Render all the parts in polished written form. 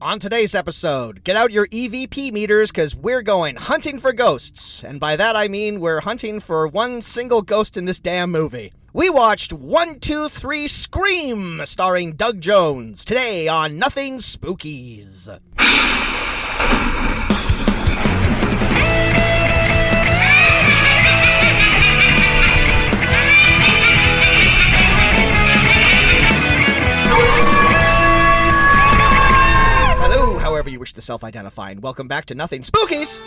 On today's episode, get out your EVP meters because we're going hunting for ghosts. And by that I mean we're hunting for one single ghost in this damn movie. We watched 1, 2, 3 Scream, starring Doug Jones, today on Nothing Spookies. However you wish to self-identify, and welcome back to Nothing Spookies!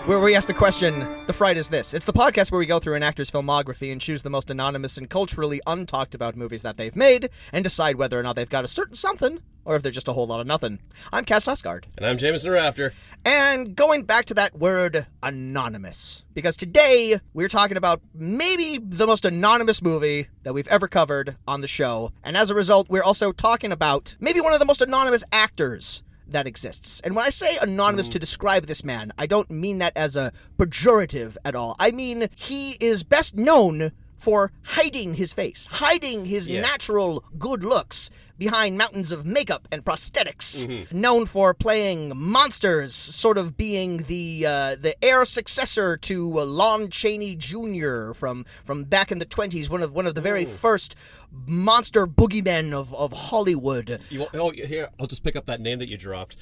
Where we ask the question, the fright is this. It's the podcast where we go through an actor's filmography and choose the most anonymous and culturally untalked about movies that they've made, and decide whether or not they've got a certain something, or if they're just a whole lot of nothing. I'm Cass Lesgard. And I'm Jameson Rafter. And going back to that word, anonymous, because today we're talking about maybe the most anonymous movie that we've ever covered on the show, and as a result, we're also talking about maybe one of the most anonymous actors that exists. And when I say anonymous to describe this man, I don't mean that as a pejorative at all. I mean, he is best known for hiding his face, hiding his natural good looks behind mountains of makeup and prosthetics, known for playing monsters, sort of being the heir successor to Lon Chaney Jr. from back in the 20s, one of the very first monster boogeymen of Hollywood. Here, I'll just pick up that name that you dropped.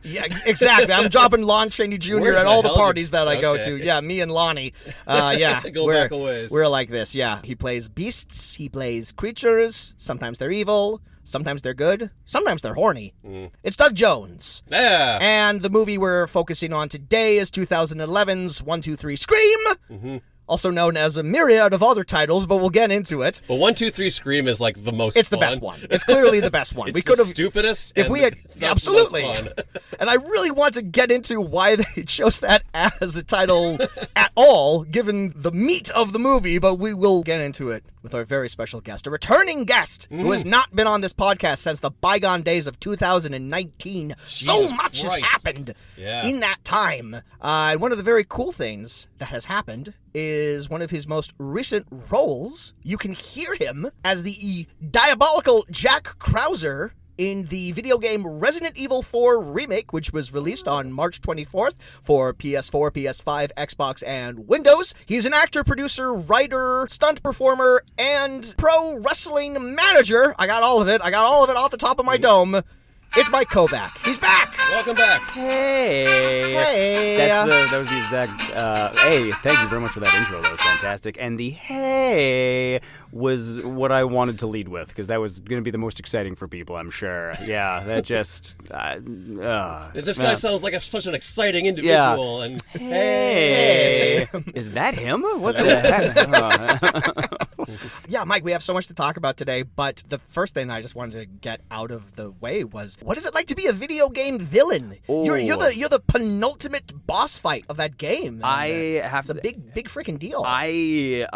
Yeah, exactly. I'm dropping Lon Chaney Jr. at all the parties that I go to. Yeah, me and Lonnie. Go back a ways. We're like this, yeah. He plays beasts, he plays creatures. Sometimes they're evil, sometimes they're good, sometimes they're horny. It's Doug Jones. Yeah. And the movie we're focusing on today is 2011's 1, 2, 3 Scream. Also known as a myriad of other titles, but we'll get into it. But 1, 2, 3 Scream is like the most It's fun. the best one. It's clearly the best one. It's we could have stupidest. If we had absolutely. And I really want to get into why they chose that as a title at all, given the meat of the movie, but we will get into it with our very special guest, a returning guest who has not been on this podcast since the bygone days of 2019. So much has happened in that time. One of the very cool things that has happened is one of his most recent roles. You can hear him as the diabolical Jack Krauser in the video game Resident Evil 4 Remake, which was released on March 24th for PS4, PS5, Xbox, and Windows. He's an actor, producer, writer, stunt performer, and pro wrestling manager. I got all of it off the top of my dome. It's Mike Kovac. He's back! Welcome back. Hey! That was the exact, hey, thank you very much for that intro. That was fantastic. And the hey was what I wanted to lead with, because that was going to be the most exciting for people, I'm sure. Yeah, that just... this guy sounds like such an exciting individual. Yeah. And hey! Is that him? What the heck? Yeah, Mike, we have so much to talk about today, but the first thing I just wanted to get out of the way was, what is it like to be a video game villain? You're the penultimate boss fight of that game. It's a big freaking deal. I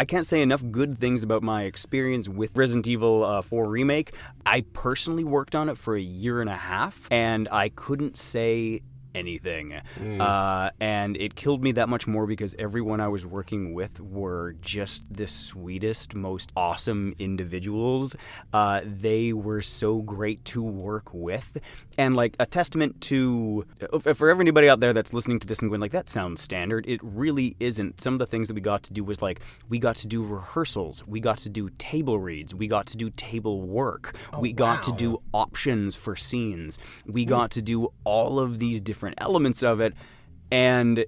can't say enough good things about my experience with Resident Evil 4 Remake. I personally worked on it for a year and a half, and I couldn't say anything. And it killed me that much more because everyone I was working with were just the sweetest, most awesome individuals. They were so great to work with. And like a testament to, for everybody out there that's listening to this and going like, that sounds standard, it really isn't. Some of the things that we got to do was like, we got to do rehearsals, we got to do table reads, we got to do table work, we got to do options for scenes, we got to do all of these different elements of it, and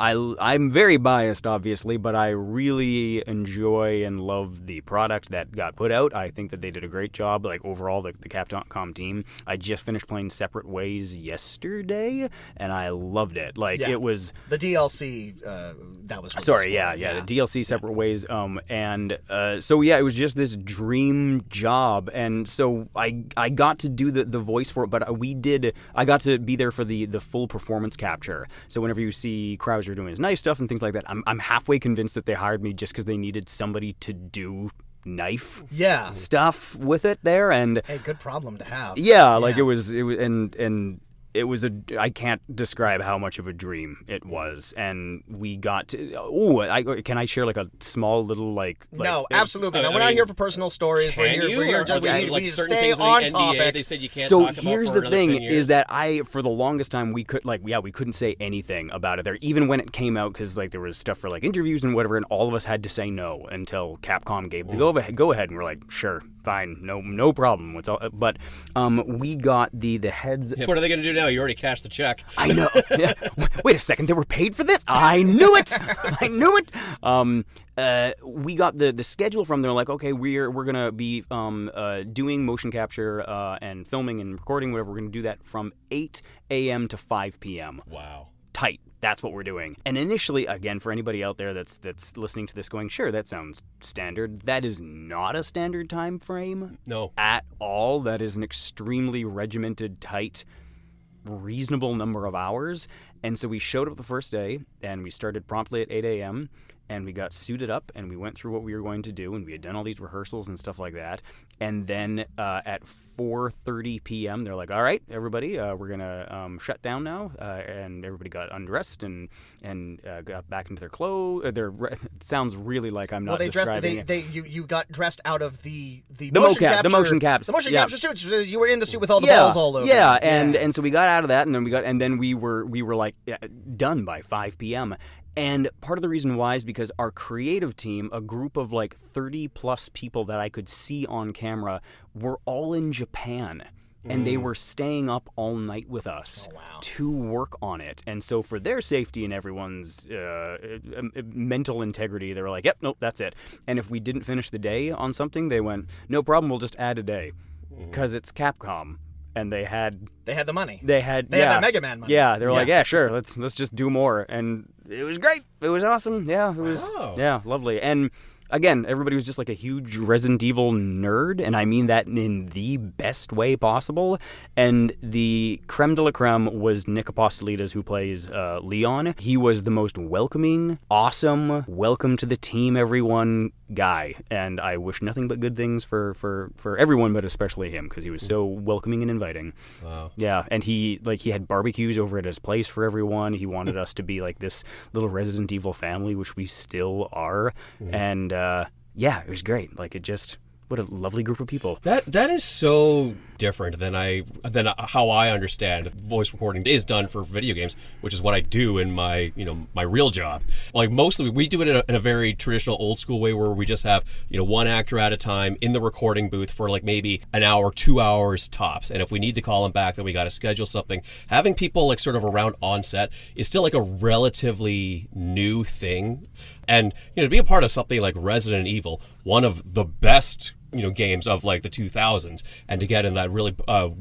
I'm very biased, obviously, but I really enjoy and love the product that got put out. I think that they did a great job, like, overall, the Capcom team. I just finished playing Separate Ways yesterday, and I loved it. Like, it was... The DLC, that was... Sorry, the DLC Separate Ways, so, it was just this dream job, and so I got to do the voice for it, but I got to be there for the full performance capture. So whenever you see Krauser doing his knife stuff and things like that, I'm halfway convinced that they hired me just because they needed somebody to do knife stuff with it there. And hey, good problem to have. It was and I can't describe how much of a dream it was, and we got to. Can I share like a small little No, absolutely. No, we're not here for personal stories. We're here just we need to stay on topic. They said you can't so talk about here's for the another thing: 10 years. is that for the longest time we couldn't say anything about it there, even when it came out, because there was stuff for interviews and whatever, and all of us had to say no until Capcom gave the go ahead, and we're like, sure, fine, no problem. But we got the heads. What are they going to do now? You already cashed the check. I know. Wait a second, they were paid for this? I knew it. We got the schedule from there. Like, okay, we're gonna be doing motion capture and filming and recording, whatever. We're gonna do that from 8 a.m. to 5 p.m. Wow. Tight. That's what we're doing. And initially, again, for anybody out there that's listening to this going, sure, that sounds standard. That is not a standard time frame. No. At all. That is an extremely regimented, tight, reasonable number of hours. And so we showed up the first day, and we started promptly at 8 a.m., and we got suited up, and we went through what we were going to do, and we had done all these rehearsals and stuff like that. And then at 4:30 p.m., they're like, all right, everybody, we're going to shut down now. And everybody got undressed and got back into their clothes. It sounds really like I'm not describing it. You got dressed out of the motion caps. The motion capture suits. You were in the suit with all the bells all over. Yeah, and so we got out of that, and then we were like done by 5 p.m. And part of the reason why is because our creative team, a group of 30 plus people that I could see on camera, were all in Japan. And they were staying up all night with us to work on it. And so for their safety and everyone's mental integrity, they were like, yep, nope, that's it. And if we didn't finish the day on something, they went, no problem, we'll just add a day. Because it's Capcom. And they had the money. They had that Mega Man money. Yeah, they were like, yeah, sure, let's just do more. And it was great. It was awesome. Yeah, it was lovely. And again, everybody was just like a huge Resident Evil nerd, and I mean that in the best way possible. And the creme de la creme was Nick Apostolides, who plays Leon. He was the most welcoming, awesome, welcome to the team, everyone guy. And I wish nothing but good things for everyone, but especially him, because he was so welcoming and inviting. Wow. Yeah, and he had barbecues over at his place for everyone. He wanted us to be like this little Resident Evil family, which we still are. And yeah, it was great. What a lovely group of people. That is so different than how I understand voice recording is done for video games, which is what I do in my my real job. Mostly we do it in a very traditional old school way where we just have one actor at a time in the recording booth for maybe an hour, 2 hours tops. And if we need to call them back, then we got to schedule something. Having people sort of around on set is still a relatively new thing. And to be a part of something like Resident Evil, one of the best games of the 2000s, and to get in that really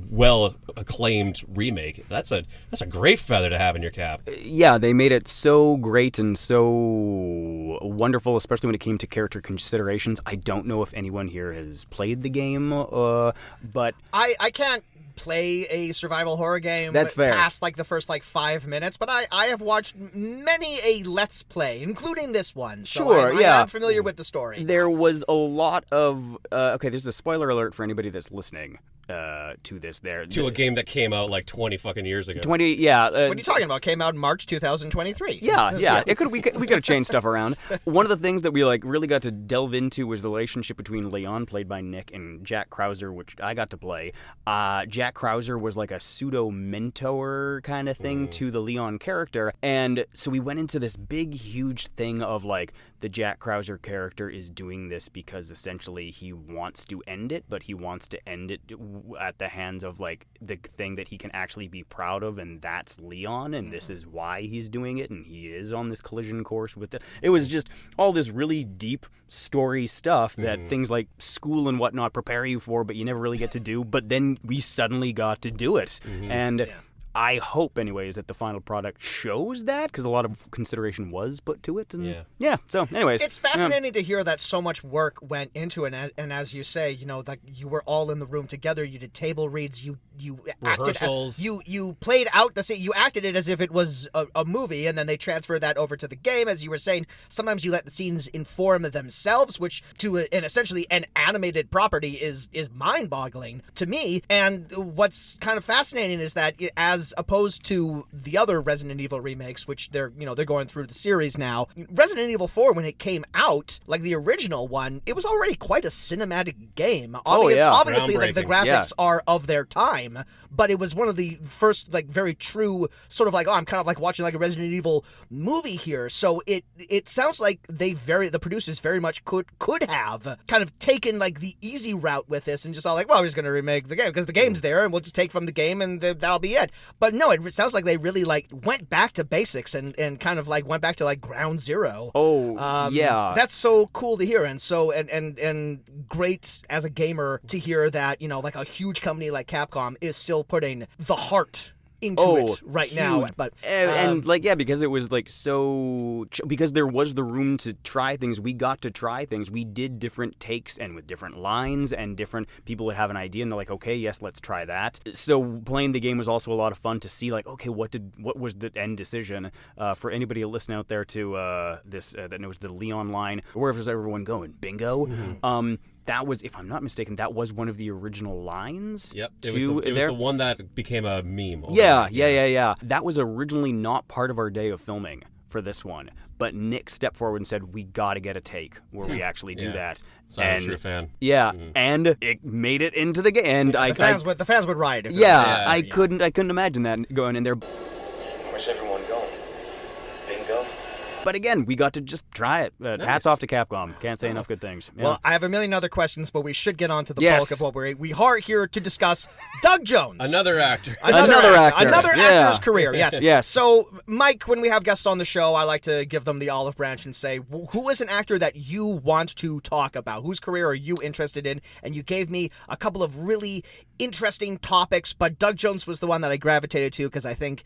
well acclaimed remake, that's a great feather to have in your cap. Yeah, they made it so great and so wonderful, especially when it came to character considerations. I don't know if anyone here has played the game, but I can't play a survival horror game that's fair. Past the first 5 minutes, but I have watched many a Let's Play, including this one. So sure, I'm familiar with the story. There was a lot of okay, there's a spoiler alert for anybody that's listening to this to a game that came out 20 fucking years ago. 20, yeah. What are you talking about? Came out in March 2023. Yeah. We could have changed stuff around. One of the things that we really got to delve into was the relationship between Leon, played by Nick, and Jack Krauser, which I got to play. Jack Krauser was a pseudo mentor kind of thing to the Leon character, and so we went into this big, huge thing of the Jack Krauser character is doing this because essentially he wants to end it, but he wants to end it at the hands of the thing that he can actually be proud of, and that's Leon, and this is why he's doing it, and he is on this collision course with it. It was just all this really deep story stuff that things like school and whatnot prepare you for, but you never really get to do. But then we suddenly got to do it, and I hope, anyways, that the final product shows that, because a lot of consideration was put to it. And so, anyways. It's fascinating to hear that so much work went into it, and as you say, you were all in the room together, you did table reads, you rehearsals. You played out the scene, you acted it as if it was a movie, and then they transferred that over to the game. As you were saying, sometimes you let the scenes inform themselves, which to essentially an animated property is mind-boggling to me. And what's kind of fascinating is that as as opposed to the other Resident Evil remakes, which they're going through the series now. Resident Evil 4, when it came out, like the original one, it was already quite a cinematic game. Obviously, like the graphics are of their time, but it was one of the first like very true sort of like, I'm kind of like watching like a Resident Evil movie here. So it sounds like the producers very much could have kind of taken like the easy route with this and just all like, well, we're just going to remake the game because the game's there and we'll just take from the game and that'll be it. But no, it sounds like they really like went back to basics and kind of like went back to like ground zero. That's so cool to hear, and so and great as a gamer to hear that like a huge company like Capcom is still putting the heart into it right now. But because it was like because there was the room to try things, we got to try things. We did different takes and with different lines, and different people would have an idea and they're like, okay, yes, let's try that. So playing the game was also a lot of fun to see like, okay, what was the end decision for anybody listening out there to this that knows the Leon line, wherever's everyone going, bingo. That was, if I'm not mistaken, that was one of the original lines. Yep. It was the one that became a meme. Yeah. That was originally not part of our day of filming for this one. But Nick stepped forward and said, we got to get a take where we actually do that. So I'm a true fan. Yeah, and it made it into the game. And the fans would riot. I couldn't imagine that going in there. Where's everyone going? Bingo? But again, we got to just try it. Nice. Hats off to Capcom. Can't say enough good things. Yeah. Well, I have a million other questions, but we should get on to the bulk of what we are here to discuss. Doug Jones. Another actor. Another actor's career, yes. Yes. So, Mike, when we have guests on the show, I like to give them the olive branch and say, who is an actor that you want to talk about? Whose career are you interested in? And you gave me a couple of really interesting topics, but Doug Jones was the one that I gravitated to because I think,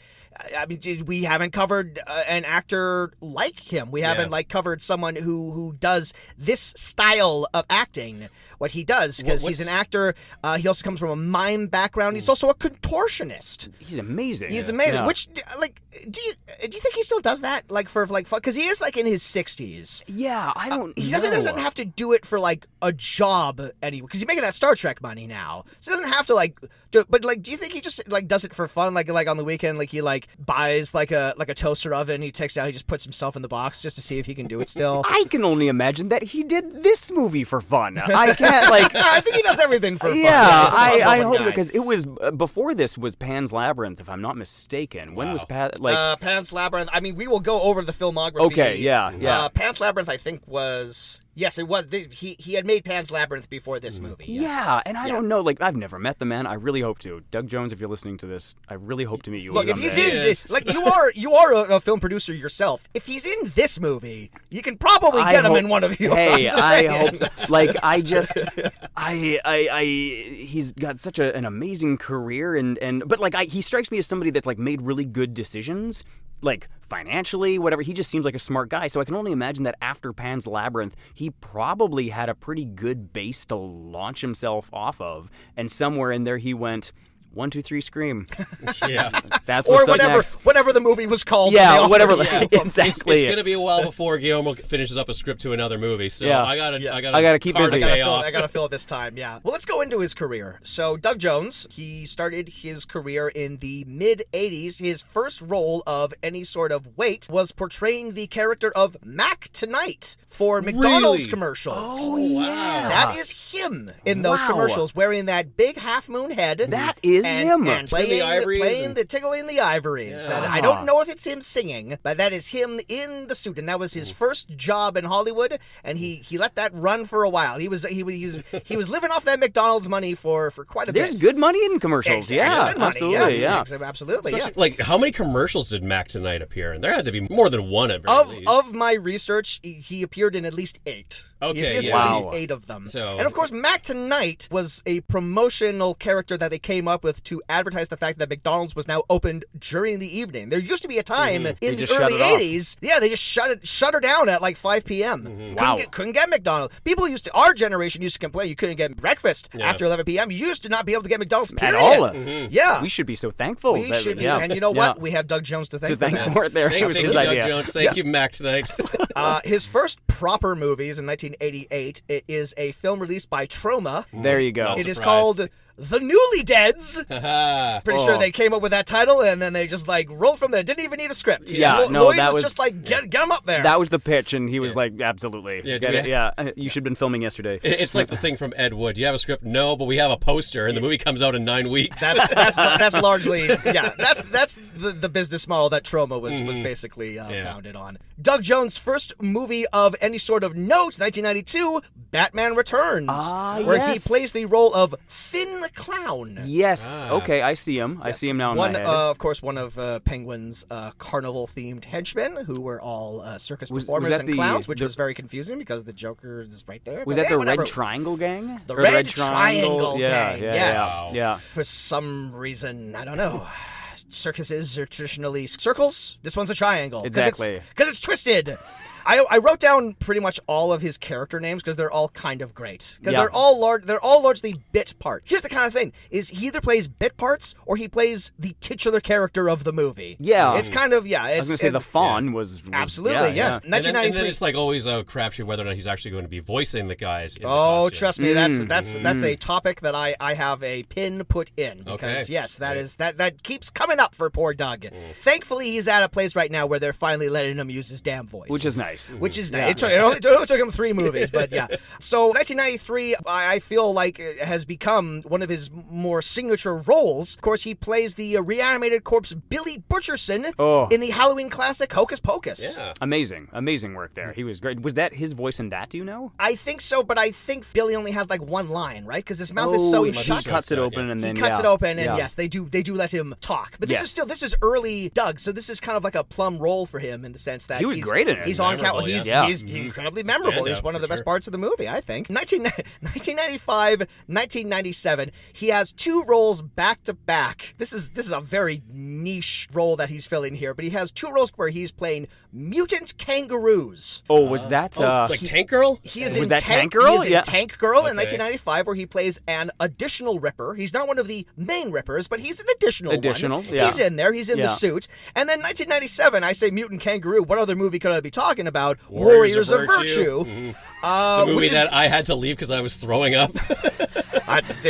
we haven't covered an actor like him. We haven't covered someone who does this style of acting, what he does, because he's an actor. He also comes from a mime background. He's also a contortionist. He's amazing. He's amazing. Yeah. Which, do you think he still does that? For fun? Because he is in his 60s. Yeah, I don't know. He doesn't have to do it for a job anyway, because he's making that Star Trek money now. So he doesn't have to do it. But do you think he just does it for fun? Like on the weekend, he buys a toaster oven. He takes it out. He just puts himself in the box just to see if he can do it still. I can only imagine that he did this movie for fun. I can't I think he does everything for fun. Yeah, I hope so, because it was before this was Pan's Labyrinth, if I'm not mistaken. When was Pan's Labyrinth? We will go over the filmography. Okay, yeah. Pan's Labyrinth, I think, was. Yes, it was. He had made Pan's Labyrinth before this movie. Yes. Yeah, and I don't know. I've never met the man. I really hope to. Doug Jones, if you're listening to this, I really hope to meet you. Look, if he's in this, you are a film producer yourself. If he's in this movie, you can probably get him in one of you. Hey, I hope so. He's got such an amazing career, but he strikes me as somebody that's made really good decisions. Financially, whatever, he just seems like a smart guy. So I can only imagine that after Pan's Labyrinth, he probably had a pretty good base to launch himself off of. And somewhere in there he went, 1, 2, 3, scream. Yeah. That's what's or whatever the movie was called. Yeah, whatever. Exactly. It's going to be a while before Guillermo finishes up a script to another movie. So I gotta keep busy. I gotta fill it this time. Yeah. Well, let's go into his career. So Doug Jones, he started his career in the mid '80s. His first role of any sort of weight was portraying the character of Mac Tonight for McDonald's commercials. Oh yeah. That is him in those commercials, wearing that big half moon head. That is him. And playing the tickling the ivories. Yeah. I don't know if it's him singing, but that is him in the suit, and that was his first job in Hollywood. And he let that run for a while. He was living off that McDonald's money for quite a bit. There's good money in commercials. Absolutely. Yes, absolutely. Especially, how many commercials did Mac Tonight appear in? There had to be more than one at very least. Of my research, he appeared in at least 8. Okay, at least 8 of them. And of course, Mac Tonight was a promotional character that they came up with to advertise the fact that McDonald's was now opened during the evening. There used to be a time in the early 80s. Yeah, they just shut her down at 5 p.m. Couldn't get McDonald's. Our generation used to complain you couldn't get breakfast after 11 p.m. You used to not be able to get McDonald's, period. At all. Yeah. We should be so thankful. We should be. And you know what? We have Doug Jones to thank for that. For there. It was his idea. Doug Jones. Thank you, Mac Tonight. His first proper movies in 1988. It is a film released by Troma. There you go. It is called The Newly Deads. Haha. Pretty sure they came up with that title, and then they just like rolled from there. Didn't even need a script. Yeah, no, Lloyd that was was just like, get him up there. That was the pitch, and he was like, absolutely. Yeah, Get yeah. it? Yeah, you should have been filming yesterday. It's like the thing from Ed Wood. Do you have a script? No, but we have a poster, and the movie comes out in 9 weeks. That's largely that's the business model that Troma was basically founded on. Doug Jones' first movie of any sort of note, 1992, Batman Returns, where he yes. plays the role of Thin Clown. Yes. Okay, I see him. I see him now in One, my head. of course, one of Penguin's carnival-themed henchmen, who were all circus performers that and the- clowns, which the- was very confusing because the Joker is right there. Was but that the whatever. Red Triangle Gang? The Or Red Triangle yeah, Gang, Yeah, yes. yeah. For some reason, I don't know. Circuses are traditionally circles. This one's a triangle. Exactly. Because it's twisted. I wrote down pretty much all of his character names because they're all kind of great. Because Yeah. they're all largely bit parts. Here's the kind of thing: is he either plays bit parts or he plays the titular character of the movie. Yeah. It's kind of I was going to say the Fawn was absolutely yeah, yes. yeah. And then 1993. it's like always a crapshoot whether or not he's actually going to be voicing the guys. In the Oh, costume. trust me, that's a topic that I have a pin put in because Okay. yes, that keeps coming up for poor Doug. Thankfully, he's at a place right now where they're finally letting him use his damn voice, Which is nice. Which is Yeah. nice. It only took him 3 movies, but yeah. So 1993, I feel like it has become one of his more signature roles. Of course, he plays the reanimated corpse Billy Butcherson in the Halloween classic Hocus Pocus. Yeah. Amazing work there. He was great. Was that his voice in that, do you know? I think so, but I think Billy only has like one line, right? Because his mouth is so he shut. cuts it open and then He cuts yeah. it open, and Yeah. yes, they do let him talk. But this Yes. this is early Doug, so this is kind of like a plum role for him in the sense that He was great in it. He's on Memorable, count. yeah. He's incredibly memorable. He's Stand-up, one of the for best sure. parts of the movie, I think. 1995, 1997. He has 2 roles back to back. This is a very niche role that he's filling here, but he has 2 roles where he's playing mutant kangaroos. Oh, was that Like Tank Girl? He is Was in that Tank Girl? He is in Yeah. Tank Girl in Okay. 1995, where he plays an additional Ripper. He's not one of the main Rippers, but he's an additional one. Yeah. He's in there. He's in Yeah. the suit. And then 1997, I say Mutant Kangaroo. What other movie could I be talking about? Warriors of of Virtue. Virtue. The movie which is, that I had to leave because I was throwing up.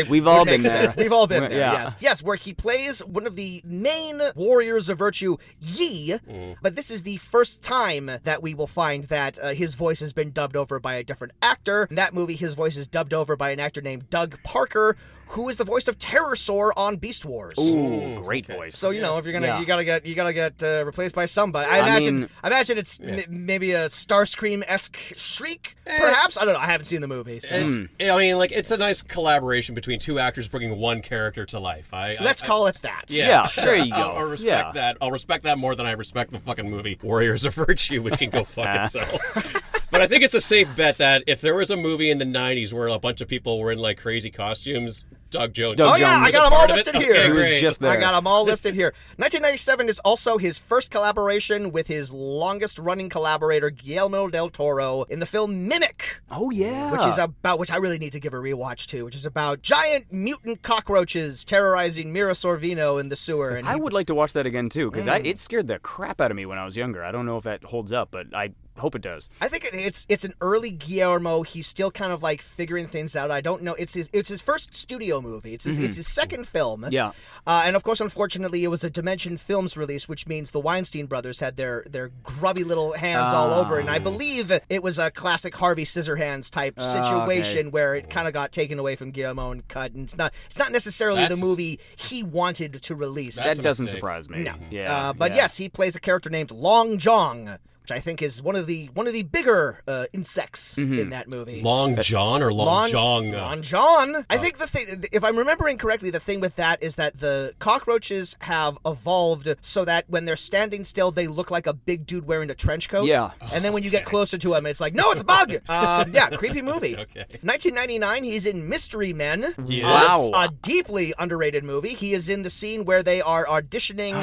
We've all been makes there. sense. We've all been there, Yeah. Yes, where he plays one of the main warriors of virtue, Yi, but this is the first time that we will find that his voice has been dubbed over by a different actor. In that movie, his voice is dubbed over by an actor named Doug Parker, who is the voice of Terrorsaur on Beast Wars. Ooh, great voice. So you know, if you're gonna, Yeah. you gotta get replaced by somebody. I imagine it's maybe a Starscream-esque Shriek, perhaps. I don't know. I haven't seen the movie. So. I mean, like, it's a nice collaboration between 2 actors bringing one character to life. Let's call it that. Yeah, there you go. I'll respect Yeah. that. I'll respect that more than I respect the fucking movie Warriors of Virtue, which can go fuck itself. But I think it's a safe bet that if there was a movie in the 90s where a bunch of people were in, like, crazy costumes, Doug Jones. Doug Oh yeah, Jones I is got a them all part of listed it? here. Okay, He was great. just there. I got them all listed here. 1997 is also his first collaboration with his longest-running collaborator, Guillermo del Toro, in the film Mimic. Oh, yeah. Which I really need to give a rewatch to, which is about giant mutant cockroaches terrorizing Mira Sorvino in the sewer. And I would like to watch that again, too, because it scared the crap out of me when I was younger. I don't know if that holds up, but I hope it does. I think it's an early Guillermo. He's still kind of like figuring things out. I don't know. It's his first studio movie. It's his second film. Yeah. And of course, unfortunately, it was a Dimension Films release, which means the Weinstein brothers had their grubby little hands all over it. And I believe it was a classic Harvey Scissorhands type situation where it kind of got taken away from Guillermo and cut. And it's not necessarily the movie he wanted to release. That doesn't mistake. surprise me. No. Yeah. But yes, he plays a character named Long Jong, which I think is one of the bigger insects in that movie. Long John or Long Jong? Lon John. I think the thing, if I'm remembering correctly, the thing with that is that the cockroaches have evolved so that when they're standing still, they look like a big dude wearing a trench coat. Yeah. And then when you get closer to him, it's like, no, it's a bug. Yeah, creepy movie. Okay. 1999, he's in Mystery Men. Yes. Wow. A deeply underrated movie. He is in the scene where they are auditioning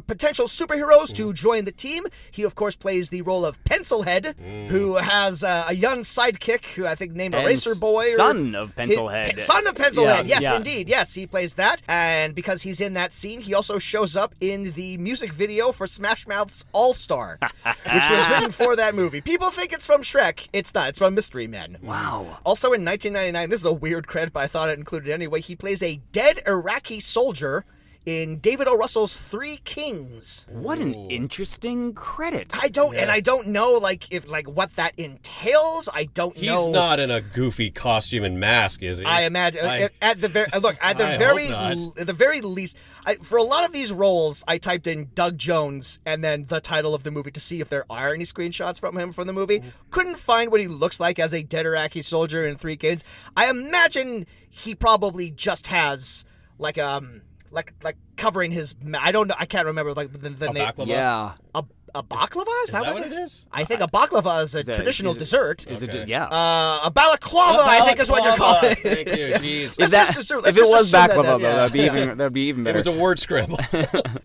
potential superheroes to join the team. He, of course, plays the role of Pencilhead, who has a young sidekick who I think named Eraser Boy. Son of Pencilhead. Son of Pencilhead, Yeah, yes, yeah. indeed. Yes, he plays that. And because he's in that scene, he also shows up in the music video for Smash Mouth's All-Star, which was written for that movie. People think it's from Shrek. It's not. It's from Mystery Men. Wow. Also in 1999, this is a weird credit, but I thought it included anyway, he plays a dead Iraqi soldier in David O. Russell's Three Kings. What an interesting credit. I don't know, like, if, like, what that entails. I don't know. He's not in a goofy costume and mask, is he? I imagine at the very at the very least, for a lot of these roles, I typed in Doug Jones and then the title of the movie to see if there are any screenshots from him from the movie. Couldn't find what he looks like as a dead Iraqi soldier in Three Kings. I imagine he probably just has like covering his. I don't know. I can't remember like the name. baklava? Yeah. A baklava? Is that what it is? I think a baklava is a traditional dessert. Is Okay. it? Yeah. A balaclava, I think is what you're calling it. Thank you. Jeez. If it was baklava, though, that'd be even It better. was a word scramble.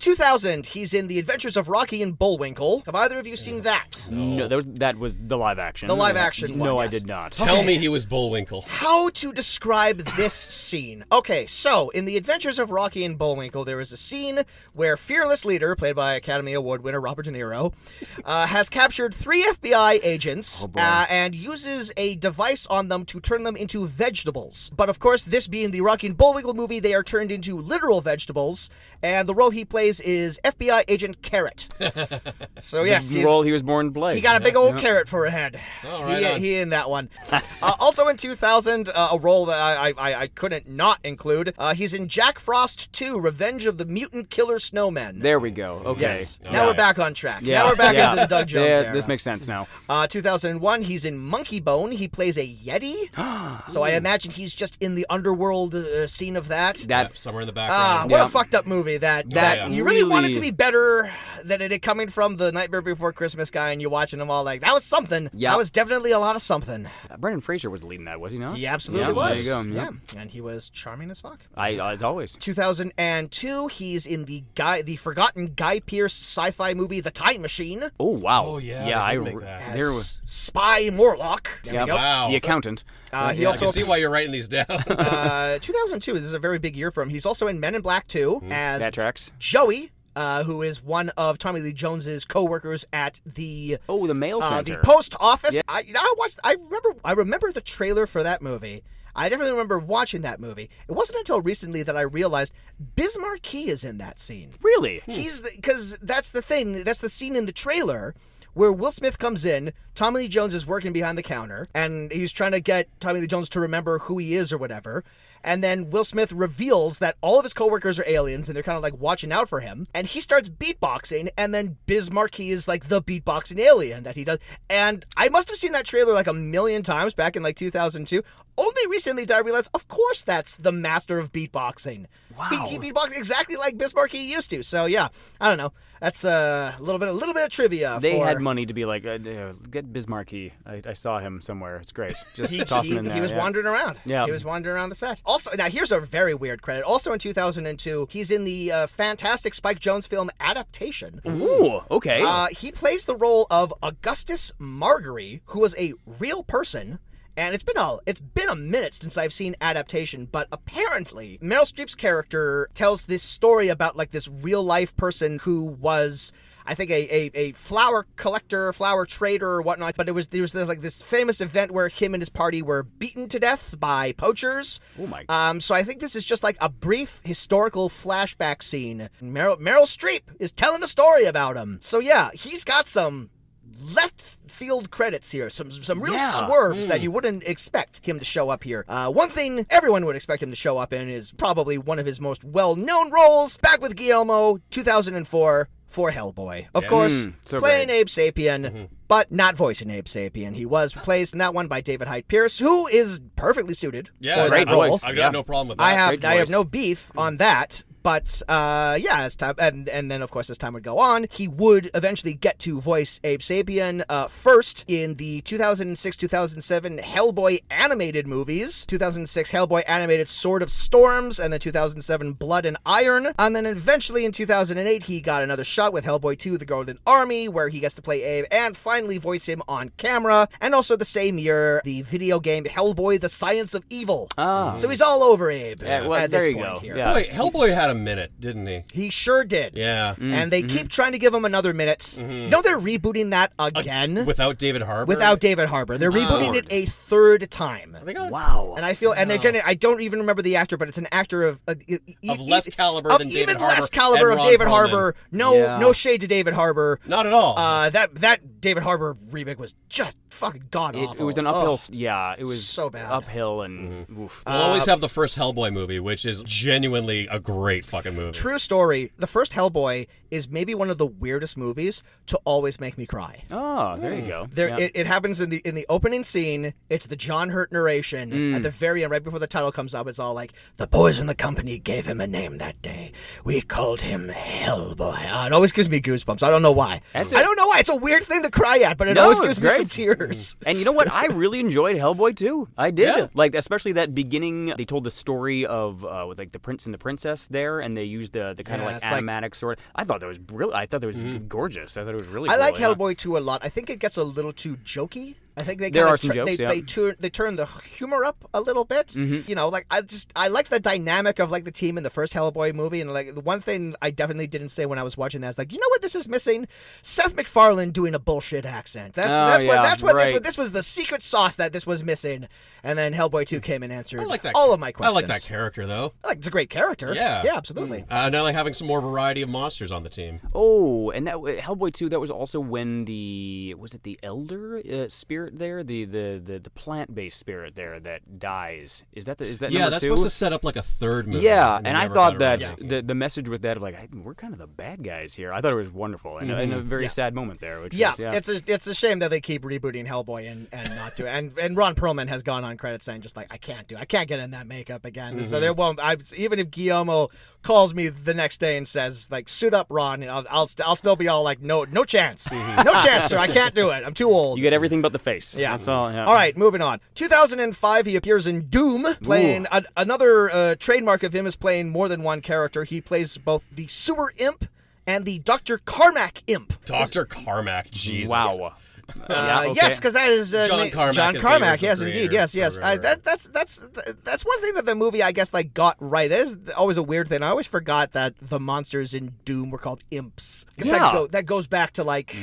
2000, he's in The Adventures of Rocky and Bullwinkle. Have either of you seen that? No, that was the live action. The live action one, No, I yes. did not. Tell me he was Bullwinkle. How to describe this scene? Okay, so in The Adventures of Rocky and Bullwinkle, there is a scene where fearless leader, played by Academy Award winner Robert De Niro, has captured 3 FBI agents and uses a device on them to turn them into vegetables. But of course, this being the Rocky and Bullwinkle movie, they are turned into literal vegetables, and the role he plays is FBI agent Carrot. So yes, The role he was born to play. he got a big old carrot for a head. Oh, right on. He in that one. Also in 2000, a role that I couldn't not include. He's in Jack Frost 2, Revenge of the Mutant Killer Snowmen. There we go. Okay. Yes. All Now we're right. back on track. Yeah. Now we're back Yeah. into the Doug Jones Yeah, era. this makes sense now. 2001, he's in Monkey Bone. He plays a Yeti. So I imagine he's just in the underworld scene of that. Yeah, somewhere in the background. What Yeah. a fucked up movie that yeah. you really want it Really- to be better than it coming from the Nightmare Before Christmas guy and you watching them all like, that was something. Yeah. That was definitely a lot of something. Brendan Fraser was leading that, was he not? He absolutely Yeah, was. There you go. Yeah. And he was charming as fuck. As always. 2002, he's in the forgotten Guy Pearce sci-fi movie The Time Machine Oh wow. Oh, yeah, Yeah. they I did make that. as there was. Spy Morlock. There Yeah. we go. Wow. The accountant. He I also can see why you're writing these down. 2002. This is a very big year for him. He's also in Men in Black 2 as That tracks. Joey, who is one of Tommy Lee Jones's co-workers at the Oh, the mail center. the post office. Yeah. I remember the trailer for that movie. I definitely remember watching that movie. It wasn't until recently that I realized Biz Markie is in that scene. Really? Because that's the thing. That's the scene in the trailer where Will Smith comes in. Tommy Lee Jones is working behind the counter, and he's trying to get Tommy Lee Jones to remember who he is or whatever. And then Will Smith reveals that all of his coworkers are aliens, and they're kind of like watching out for him. And he starts beatboxing, and then Biz Markie is like the beatboxing alien that he does. And I must have seen that trailer like a million times back in like 2002. Only recently did I realize, of course, that's the master of beatboxing. Wow. He beatboxed exactly like Biz Markie used to. So yeah, I don't know. That's a little bit of trivia. They for... had money to be like, get Bismarcky. I saw him somewhere. It's great. Just He, toss he, him in there. he was yeah. wandering around. Yeah. He was wandering around the set. Also, now here's a very weird credit. Also in 2002, he's in the fantastic Spike Jonze film Adaptation. Ooh, okay. He plays the role of Augustus Margery, who was a real person. And it's been a minute since I've seen Adaptation, but apparently Meryl Streep's character tells this story about like this real life person who was, I think, a flower collector, flower trader or whatnot, but there was like this famous event where him and his party were beaten to death by poachers. Oh my God. So I think this is just like a brief historical flashback scene. Meryl Streep is telling a story about him. So yeah, he's got some left field credits here, some real swerves that you wouldn't expect him to show up here. One thing everyone would expect him to show up in is probably one of his most well-known roles, back with Guillermo, 2004, for Hellboy. Of course, so playing great. Abe Sapien, but not voicing Abe Sapien. He was replaced in that one by David Hyde Pierce, who is perfectly suited Yeah, for great that role. voice. I've got no problem with that. I have Great I have voice. no beef on that, But as time and then of course as time would go on, he would eventually get to voice Abe Sapien first in the 2006-2007 Hellboy animated movies, 2006 Hellboy animated Sword of Storms, and then 2007 Blood and Iron, and then eventually in 2008 he got another shot with Hellboy 2: The Golden Army, where he gets to play Abe and finally voice him on camera, and also the same year the video game Hellboy: The Science of Evil. So he's all over Abe at this point here. Yeah. Wait, Hellboy had a minute, didn't he? He sure did. Yeah. And they keep trying to give him another minute. You know they're rebooting that again. Without David Harbour? Without David Harbour. They're rebooting it a third time. Wow. And I feel, and they're gonna, I don't even remember the actor, but it's an actor of less caliber than David even Harbour less caliber and of Ron David Perlman. Harbour. No shade to David Harbour. Not at all. That David Harbour remake was just fucking god awful. It was an uphill. Yeah, it was so bad. Uphill and oof. We'll always have the first Hellboy movie, which is genuinely a great fucking movie. True story. The first Hellboy is maybe one of the weirdest movies to always make me cry. Oh, there you go. It happens in the opening scene. It's the John Hurt narration at the very end, right before the title comes up. It's all like, the boys in the company gave him a name that day. We called him Hellboy. It always gives me goosebumps. I don't know why. I don't know why. It's a weird thing to cry at, but it always gives me some tears. And you know what? I really enjoyed Hellboy too. I did. Yeah. Like, especially that beginning. They told the story of with like the prince and the princess there, and they used the kind of like animatic sort. I thought that was brilliant. I thought that was gorgeous. I thought it was really. I cool, like Hellboy 2 a lot. I think it gets a little too jokey. I think they there are some jokes. They turn the humor up a little bit. You know, like I like the dynamic of like the team in the first Hellboy movie, and like the one thing I definitely didn't say when I was watching that is like, you know what this is missing? Seth MacFarlane doing a bullshit accent. That's what this was the secret sauce that this was missing. And then Hellboy 2 came and answered all of my questions. I like that character though. It's a great character. Yeah, absolutely. And I like having some more variety of monsters on the team. Oh, and that Hellboy 2. That was also when the elder spirit there, the plant-based spirit there that dies. Is that Yeah, number that's 2? supposed to set up like a third movie. Yeah, and I thought that that the message with that of like, we're kind of the bad guys here. I thought it was wonderful and a very sad moment there. Which it's a shame that they keep rebooting Hellboy and not do it. And Ron Perlman has gone on credit saying just like, I can't get in that makeup again. So there won't. Even if Guillermo calls me the next day and says like, suit up, Ron, I'll still be all like, no chance, no chance, sir. I can't do it. I'm too old. You get everything but the face. Yeah. That's all. Yeah. All right, moving on. 2005, he appears in Doom, playing another trademark of him is playing more than one character. He plays both the Sewer Imp and the Dr. Carmack Imp. Dr. Carmack, Jesus. Wow. Yes, because that is John Carmack. John Carmack. Yes, Creator, indeed. Yes. That's one thing that the movie I guess like got right. That is always a weird thing. I always forgot that the monsters in Doom were called imps. That goes back to like.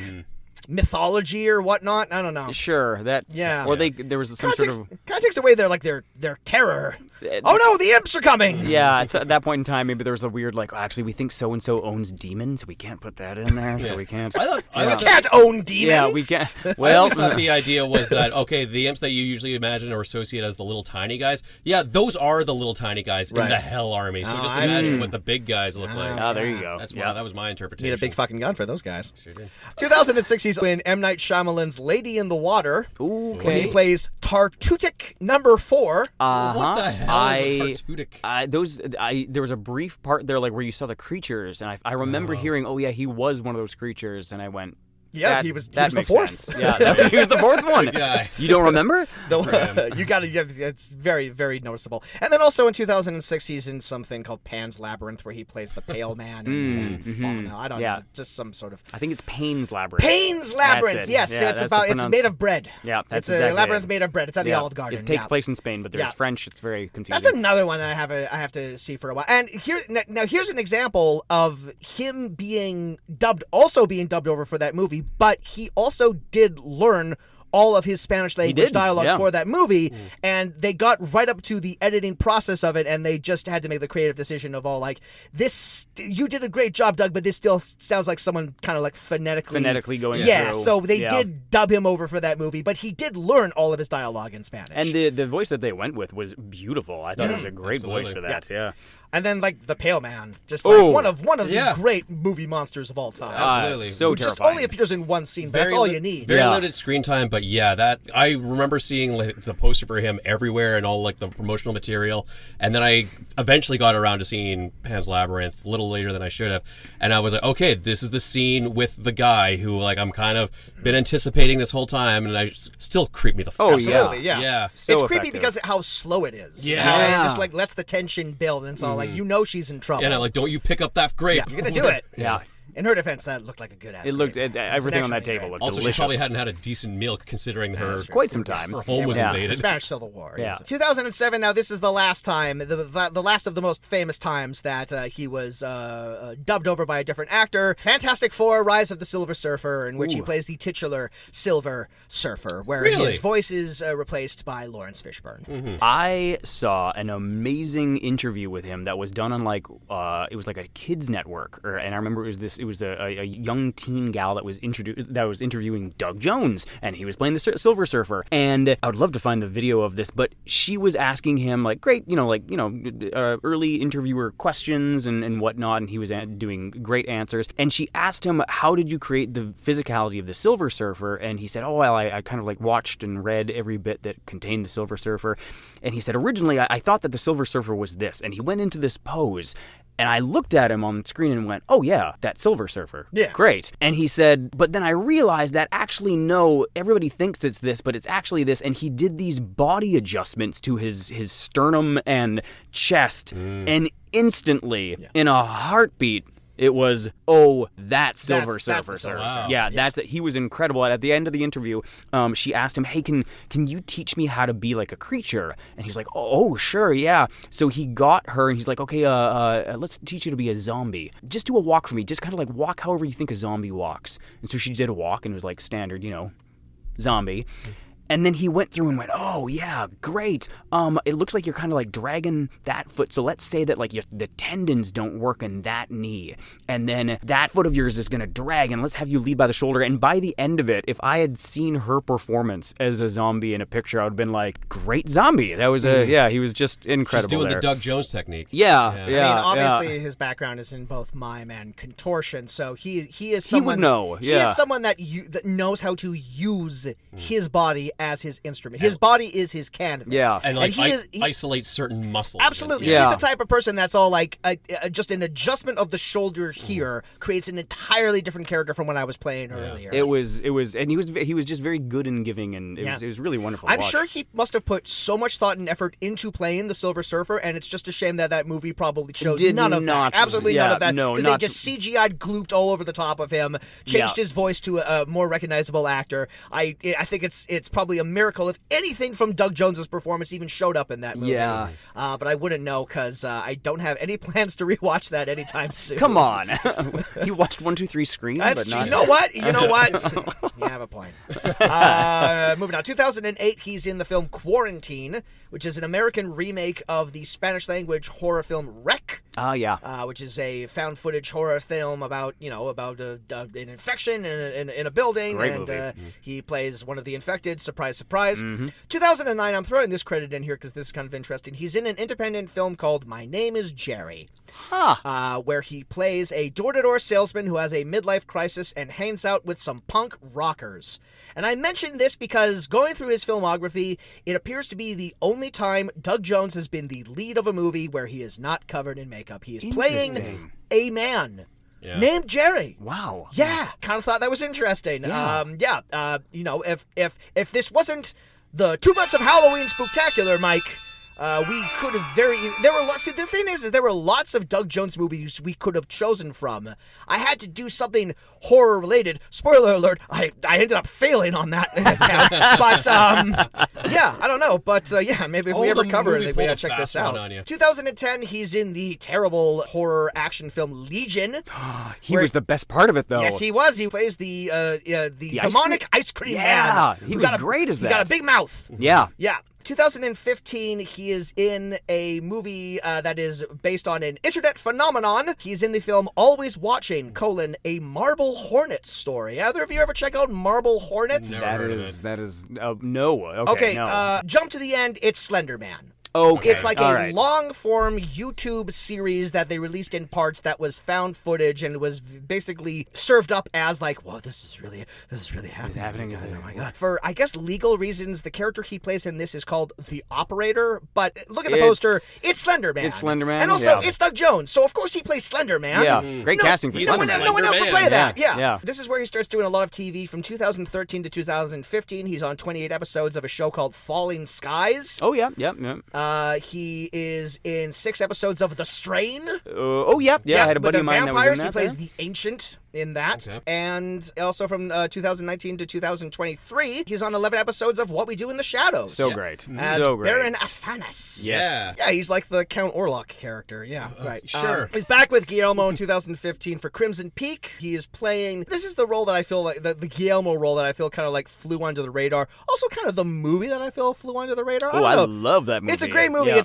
Mythology or whatnot. I don't know. Sure, that. Yeah. Or there was some sort of. Kind of takes away their terror. Oh no, the imps are coming. Yeah, it's at that point in time, maybe there was a weird like, actually, we think so and so owns demons. We can't put that in there, so we can't. We can't own demons. Yeah, we can't. Well, I thought the idea was that the imps that you usually imagine or associate as the little tiny guys. Yeah, those are the little tiny guys in the Hell Army. So just imagine what the big guys look like. Oh, there you go. That was my interpretation. Need a big fucking gun for those guys. Sure did. 2006, he's in M. Night Shyamalan's Lady in the Water. Okay. Where he plays Tartutic number 4. What the hell is a Tartutic? There was a brief part there, like where you saw the creatures, and I remember hearing, "Oh yeah, he was one of those creatures," and I went. Yeah, he was the fourth. Sense. Yeah, he was the fourth one. Guy. You don't remember? You got to. It's very, very noticeable. And then also in 2006, he's in something called Pan's Labyrinth, where he plays the Pale Man and Fauna. I don't know, just some sort of. I think it's Pain's Labyrinth. Pain's Labyrinth. That's it. Yes, Yeah, it's made of bread. Yeah, that's it's exactly a labyrinth made of bread. It's at the Olive Garden. It takes place in Spain, but there's French. It's very confusing. That's another one I have to see for a while. And here's an example of him being dubbed over for that movie, but he also did learn all of his Spanish language dialogue for that movie, and they got right up to the editing process of it, and they just had to make the creative decision of all like, this, you did a great job, Doug, but this still sounds like someone kind of like phonetically going through. So they Yeah. did dub him over for that movie, but he did learn all of his dialogue in Spanish. And the voice that they went with was beautiful. I thought it was a great voice for that. Yeah. And then like the Pale Man, just like one of the great movie monsters of all time. Absolutely. So Who just terrifying. only appears in one scene, but that's all you need. Very limited screen time, but Yeah, that I remember seeing like the poster for him everywhere and all like the promotional material, and then I eventually got around to seeing Pan's Labyrinth a little later than I should have, and I was like, okay, this is the scene with the guy who like I'm kind of been anticipating this whole time, and I still creep me the fuck. Absolutely, yeah. Yeah. It's So creepy effective. because of how slow it is. Yeah. How it Yeah. just like lets the tension build, and it's all like, she's in trouble. And I'm like, don't you pick up that grape? Yeah, you're gonna do it. Yeah. In her defense, that looked like a good ass. It looked grape. It was an everything on that excellent table grape. looked Also, delicious. she probably hadn't had a decent meal considering her Quite some time. her home was Yeah. The invaded. Spanish Civil War. Yeah. Yes. 2007. Now this is the last time, the last of the most famous times that he was dubbed over by a different actor. Fantastic Four: Rise of the Silver Surfer, in which he plays the titular Silver Surfer, where Really? his voice is replaced by Lawrence Fishburne. I saw an amazing interview with him that was done on like it was like a kids network, and I remember it was a young teen gal that was interviewing Doug Jones, and he was playing the Silver Surfer. And I would love to find the video of this, but she was asking him like great, early interviewer questions and whatnot, and he was doing great answers. And she asked him, "How did you create the physicality of the Silver Surfer?" And he said, "Oh well, I kind of like watched and read every bit that contained the Silver Surfer." And he said, "Originally, I thought that the Silver Surfer was this," and he went into this pose. And I looked at him on the screen and went, "Oh yeah, that Silver Surfer. Yeah. Great." And he said, "But then I realized that actually no, everybody thinks it's this, but it's actually this." And he did these body adjustments to his sternum and chest, and instantly, in a heartbeat, it was, "Oh, that Silver That's Surfer." the Silver Wow. Surfer. Yeah, that's it. He was incredible. At the end of the interview, she asked him, "Hey, can you teach me how to be like a creature?" And he's like, "Oh, sure, yeah." So he got her, and he's like, "Okay, let's teach you to be a zombie. Just do a walk for me. Just kind of like walk however you think a zombie walks." And so she did a walk, and it was like standard, zombie. And then he went through and went, "Oh yeah, great. It looks like you're kind of like dragging that foot. So let's say that like the tendons don't work in that knee, and then that foot of yours is gonna drag. And let's have you lead by the shoulder." And by the end of it, if I had seen her performance as a zombie in a picture, I would have been like, "Great zombie." That was he was just incredible. She's doing there. the Doug Jones technique. Yeah. I mean, obviously his background is in both mime and contortion, so he is someone. would know, He yeah. is someone that knows how to use his body as his instrument. His body is his canvas. Yeah. And like he isolate certain muscles. Absolutely. Yeah. He's the type of person that's all like, just an adjustment of the shoulder here creates an entirely different character from when I was playing earlier. It was, and he was just very good in giving, and it was really wonderful. to I'm watch. sure he must have put so much thought and effort into playing the Silver Surfer, and it's just a shame that movie probably showed Did none of not- that. Absolutely none yeah, of that. no, Because they not- just CGI'd, glooped all over the top of him, changed Yeah. his voice to a more recognizable actor. I think it's probably a miracle if anything from Doug Jones's performance even showed up in that movie. Yeah. But I wouldn't know because I don't have any plans to rewatch that anytime soon. Come on. He watched 1, 2, 3 Scream, That's but true. not. You know what? You have a point. Moving on. 2008, he's in the film Quarantine, which is an American remake of the Spanish language horror film Wreck. Yeah. Which is a found footage horror film about an infection in a building, Great and movie. he plays one of the infected. Surprise, surprise. 2009. I'm throwing this credit in here because this is kind of interesting. He's in an independent film called My Name Is Jerry. Where he plays a door-to-door salesman who has a midlife crisis and hangs out with some punk rockers. And I mention this because going through his filmography, it appears to be the only time Doug Jones has been the lead of a movie where he is not covered in makeup. He is playing a man named Jerry. Wow. Yeah, kind of thought that was interesting. Yeah. If this wasn't the 2 months of Halloween Spooktacular, Mike, we could have there were lots. See, the thing is there were lots of Doug Jones movies we could have chosen from. I had to do something horror related. Spoiler alert: I ended up failing on that. But yeah, I don't know. But yeah, maybe if we ever cover it, we gotta check this out. 2010, he's in the terrible horror action film Legion. He was the best part of it, though. Yes, he was. He plays the ice demonic ice cream Yeah, man. he who was got great as He got a that. big mouth. Yeah. Yeah. 2015, he is in a movie that is based on an internet phenomenon. He's in the film Always Watching, a Marble Hornets story. Either of you ever check out Marble Hornets? Never. That is no. Okay, No. jump to the end, it's Slender Man. Okay. It's like All a right. long-form YouTube series that they released in parts that was found footage and was basically served up as like, whoa, this is really happening. Is guys. it? Oh my god. For, I guess, legal reasons, the character he plays in this is called the Operator, but look at the poster, it's Slender Man. It's Slender Man, And also, yeah. it's Doug Jones, so of course he plays Slender Man. Yeah, great casting for he's No Slender one, Man. no one else would play that. Yeah, yeah. This is where he starts doing a lot of TV. From 2013 to 2015, he's on 28 episodes of a show called Falling Skies. Oh, yeah. He is in 6 episodes of The Strain. I had a with buddy the of mine that was vampires. in He that plays there. the Ancient in that. Okay. And also from 2019 to 2023, he's on 11 episodes of What We Do in the Shadows. So great. As So great. Baron Athanas. Yeah. Yeah, he's like the Count Orlok character. Yeah, right. sure. He's back with Guillermo in 2015 for Crimson Peak. He is playing. This is the role that I feel like the Guillermo role that I feel kind of like flew under the radar. Also, kind of the movie that I feel flew under the radar. Oh, I don't know. love that movie. It's a great movie. Yeah.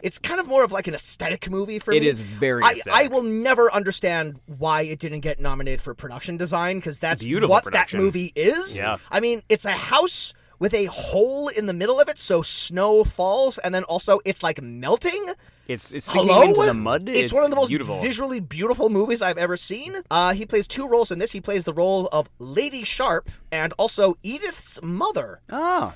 It's kind of more of like an aesthetic movie for me. It is very I aesthetic. will never understand why it didn't get nominated for production design, because that's Beautiful what production. that movie is. Yeah. I mean, it's a house with a hole in the middle of it, so snow falls, and then also it's like melting. It's sinking Hello? into the mud. It's one of the most beautiful. visually beautiful movies I've ever seen. He plays 2 roles in this. He plays the role of Lady Sharp and also Edith's mother. Oh.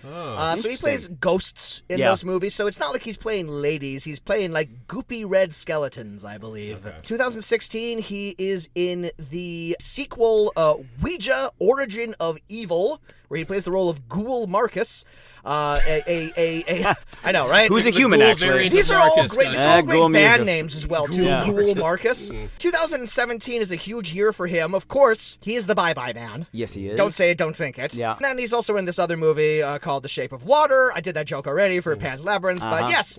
So he plays ghosts in Yeah. those movies. So it's not like he's playing ladies. He's playing like goopy red skeletons, I believe. 2016, he is in the sequel Ouija: Origin of Evil, where he plays the role of Ghoul Marcus. I know, right? Who's a The human, ghoul actually? variant These of are all Marcus, great. guys. These are all Ghoul great band Marcus. names as well, too. Yeah. Ghoul Marcus. 2017 is a huge year for him. Of course, he is the Bye Bye Man. Yes, he is. Don't say it, don't think it. Yeah. And then he's also in this other movie called The Shape of Water. I did that joke already for Pan's Labyrinth, but yes,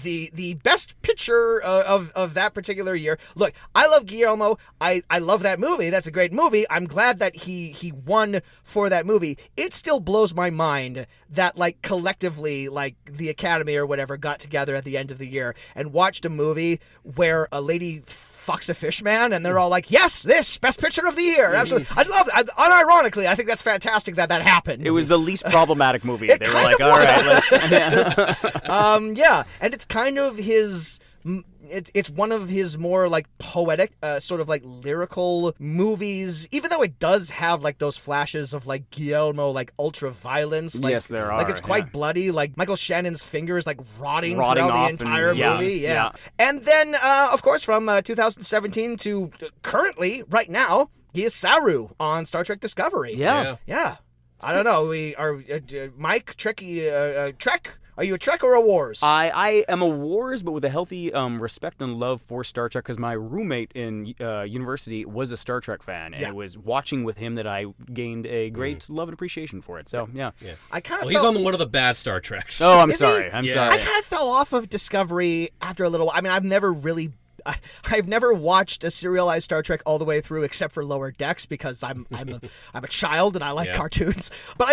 the best picture of that particular year. Look, I love Guillermo. I love that movie. That's a great movie. I'm glad that he won for that movie. It still blows my mind that like collectively, like the Academy or whatever got together at the end of the year and watched a movie where a lady fucks a fish man, and they're all like, yes, this best picture of the year. Absolutely. I love it. Unironically, I think that's fantastic that happened. It was the least problematic movie. It They were kind like, of all right, let's. Yeah, and it's kind of his. It's one of his more like poetic, sort of like lyrical movies. Even though it does have like those flashes of like Guillermo, like ultra violence. Like, Yes, there Like are, it's quite yeah. bloody. Like Michael Shannon's fingers like rotting Rotting throughout the off entire and- yeah, movie. yeah. And then, of course, from 2017 to currently, right now, he is Saru on Star Trek Discovery. Yeah. Yeah. I don't know. We are Mike Trekkie Trek. Are you a Trek or a Wars? I am a Wars, but with a healthy respect and love for Star Trek, because my roommate in university was a Star Trek fan, and Yeah. it was watching with him that I gained a great love and appreciation for it. So, yeah. I kind of Well, he's on one of the bad Star Treks. Oh, I'm Is he? sorry. I'm Yeah. sorry. I kind of fell off of Discovery after a little while. I mean, I've never watched a serialized Star Trek all the way through, except for Lower Decks, because I'm a child and I like Yeah. cartoons. But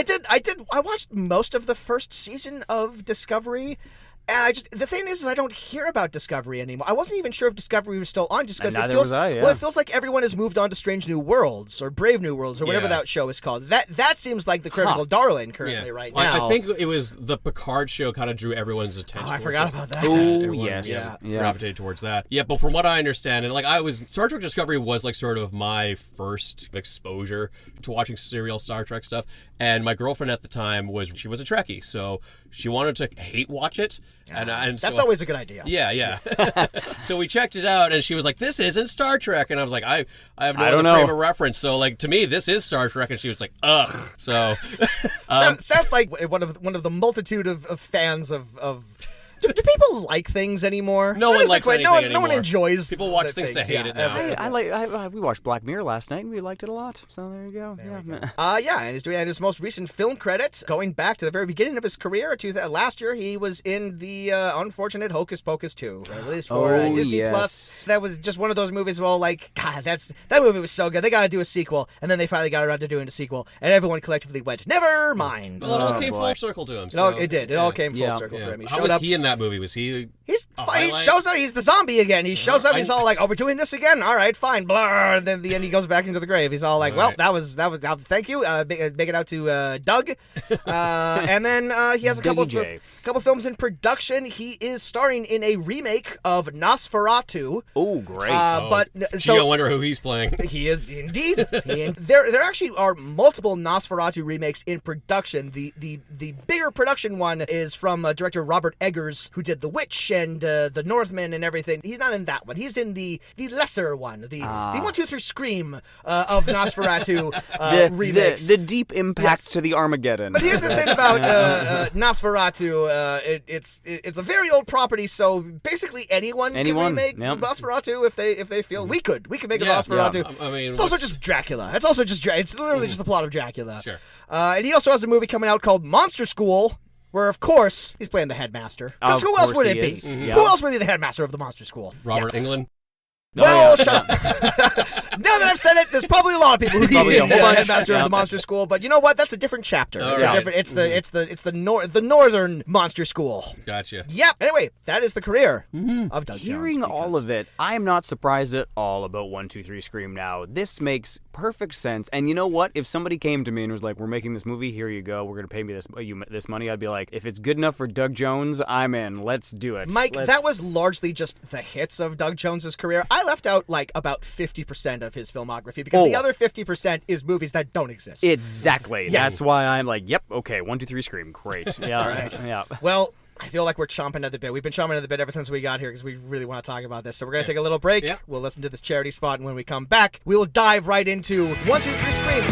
I watched most of the first season of Discovery. And the thing is I don't hear about Discovery anymore. I wasn't even sure if Discovery was still on, just because And it neither feels was I, yeah. well, it feels like everyone has moved on to Strange New Worlds or Brave New Worlds or whatever Yeah. that show is called. That seems like the critical darling currently right Well, now. I think it was the Picard show kind of drew everyone's attention. Oh, I forgot about that. Oh, Everyone, yes. yeah, Yeah. gravitated towards that. Yeah, but from what I understand, and like Star Trek Discovery was like sort of my first exposure to watching serial Star Trek stuff. And my girlfriend at the time she was a Trekkie, so she wanted to hate watch it. And That's so, always a good idea. yeah. So we checked it out, and she was like, "This isn't Star Trek," and I was like, "I have no I other don't know. frame of reference." So like to me, this is Star Trek, and she was like, "Ugh." So Sounds like one of the multitude of fans of. Do people like things anymore? No one likes anything no one anymore. enjoys. People watch the things to hate it now. We watched Black Mirror last night, and we liked it a lot. So there you go. And he's doing his most recent film credits, going back to the very beginning of his career. Last year, he was in the unfortunate Hocus Pocus 2, released for Disney yes. Plus. That was just one of those movies where, like, God, that movie was so good. They got to do a sequel, and then they finally got around to doing a sequel, and everyone collectively went, "Never mind." Well, it all came boy. full circle to him. It So, all came full Yeah. circle for him. He How showed was up. he in that movie? Was he? He's He shows up. He's the zombie again. He shows up. He's all like, "Oh, we're doing this again. All right, fine." Blah. And then at the end, he goes back into the grave. He's all like, "Well, that was. Thank you. Make it out to Doug." And then he has a couple films in production. He is starring in a remake of Nosferatu. Oh, great! But I wonder who he's playing. He is indeed. There actually are multiple Nosferatu remakes in production. The bigger production one is from director Robert Eggers, who did The Witch and The Northman and everything. He's not in that one. He's in the lesser one, the 1, 2, 3 Scream of Nosferatu remakes. The deep impact to the Armageddon. But here's the thing about Nosferatu. It's a very old property, so basically anyone can remake Nosferatu if they feel we could make a Nosferatu. I mean, it's also just Dracula. It's literally just the plot of Dracula. Sure. And he also has a movie coming out called Monster School, where, of course, he's playing the headmaster. Because who else would it be? Mm-hmm. Who else would be the headmaster of the Monster School? Robert Englund? Shut up. Now that I've said it, there's probably a lot of people who probably the headmaster of the Monster School, but you know what? That's a different chapter. It's the northern Monster School. Gotcha. Yep. Anyway, that is the career of Doug Jones. Hearing all of it, I am not surprised at all about 1, 2, 3 Scream now. This makes perfect sense. And you know what? If somebody came to me and was like, "We're making this movie, here you go. We're going to pay me this money," I'd be like, if it's good enough for Doug Jones, I'm in. Let's do it. Mike, that was largely just the hits of Doug Jones's career. I left out like about 50% of his filmography because the other 50% is movies that don't exist. Exactly. Yeah. That's why I'm like, yep, okay, 1, 2, 3 Scream. Great. Yeah. Right. Yeah. Well, I feel like we're chomping at the bit. We've been chomping at the bit ever since we got here because we really want to talk about this. So we're going to take a little break. Yeah. We'll listen to this charity spot, and when we come back, we will dive right into 1, 2, 3 Scream.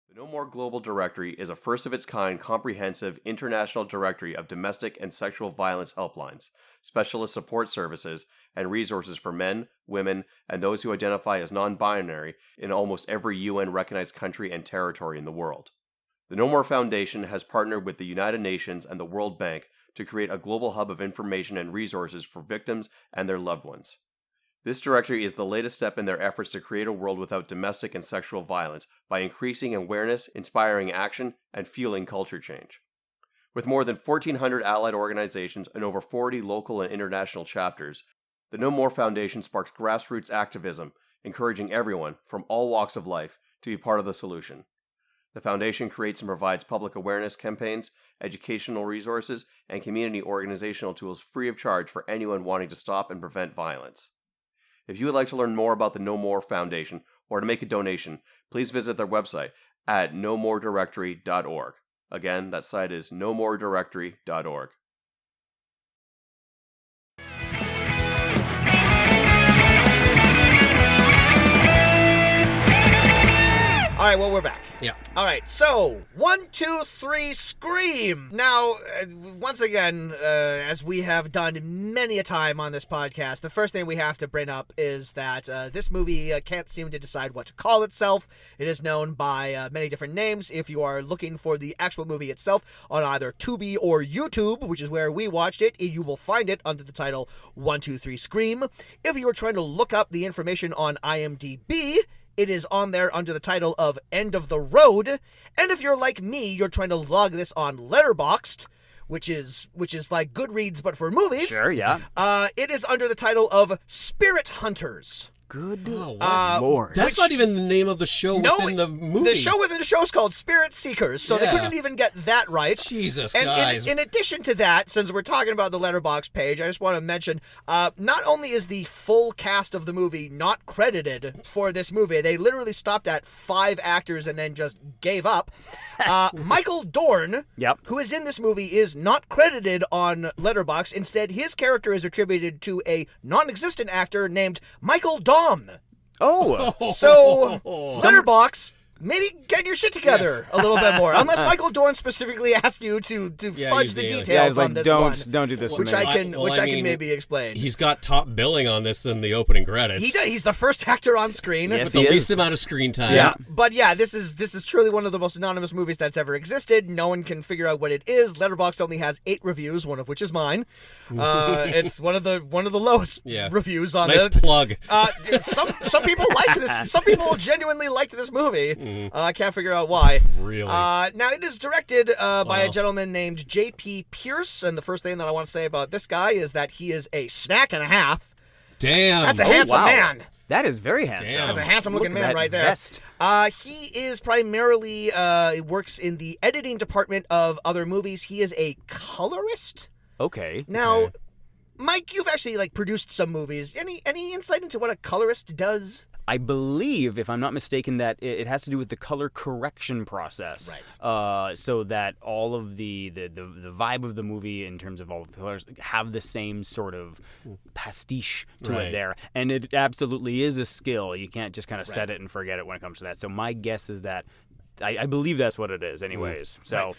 The No More Global Directory is a first-of-its-kind comprehensive international directory of domestic and sexual violence helplines, specialist support services, and resources for men, women, and those who identify as non-binary in almost every UN-recognized country and territory in the world. The No More Foundation has partnered with the United Nations and the World Bank to create a global hub of information and resources for victims and their loved ones. This directory is the latest step in their efforts to create a world without domestic and sexual violence by increasing awareness, inspiring action, and fueling culture change. With more than 1,400 allied organizations and over 40 local and international chapters, the No More Foundation sparks grassroots activism, encouraging everyone from all walks of life to be part of the solution. The foundation creates and provides public awareness campaigns, educational resources, and community organizational tools free of charge for anyone wanting to stop and prevent violence. If you would like to learn more about the No More Foundation or to make a donation, please visit their website at nomoredirectory.org. Again, that site is nomoredirectory.org. All right, well, we're back. Yeah. All right, so 1, 2, 3 Scream. Now, once again, as we have done many a time on this podcast, the first thing we have to bring up is that this movie can't seem to decide what to call itself. It is known by many different names. If you are looking for the actual movie itself on either Tubi or YouTube, which is where we watched it, you will find it under the title 1, 2, 3 Scream. If you are trying to look up the information on IMDb, it is on there under the title of End of the Road. And if you're like me, you're trying to log this on Letterboxd, which is like Goodreads but for movies. Sure, yeah. It is under the title of Spirit Hunters. Good Lord. That's not even the name of the show within the movie. The show within the show is called Spirit Seekers, so they couldn't even get that right. Jesus, and guys. In addition to that, since we're talking about the Letterboxd page, I just want to mention, not only is the full cast of the movie not credited for this movie, they literally stopped at 5 actors and then just gave up. Michael Dorn, who is in this movie, is not credited on Letterboxd. Instead, his character is attributed to a non-existent actor named Michael Dom. Oh. So, Letterboxd maybe get your shit together a little bit more. Unless Michael Dorn specifically asked you to fudge the details on this one. Don't do this to which me. I can mean, maybe explain. He's got top billing on this in the opening credits. He's the first actor on screen. Yes, with the least amount of screen time. Yeah, but yeah, this is truly one of the most anonymous movies that's ever existed. No one can figure out what it is. Letterboxd only has 8 reviews, one of which is mine. It's one of the lowest reviews on nice it. plug. Some people liked this. Some people genuinely liked this movie. I can't figure out why. Really? Now it is directed by a gentleman named J.P. Pierce, and the first thing that I want to say about this guy is that he is a snack and a half. Damn. That's a handsome man. That is very handsome. Damn. That's a handsome-looking man right there. Vest. He is primarily works in the editing department of other movies. He is a colorist. Okay. Now, Mike, you've actually produced some movies. Any insight into what a colorist does? I believe, if I'm not mistaken, that it has to do with the color correction process. Right. So that all of the vibe of the movie, in terms of all the colors, have the same sort of pastiche to it there. And it absolutely is a skill. You can't just kind of set it and forget it when it comes to that. So my guess is that I believe that's what it is anyways. So,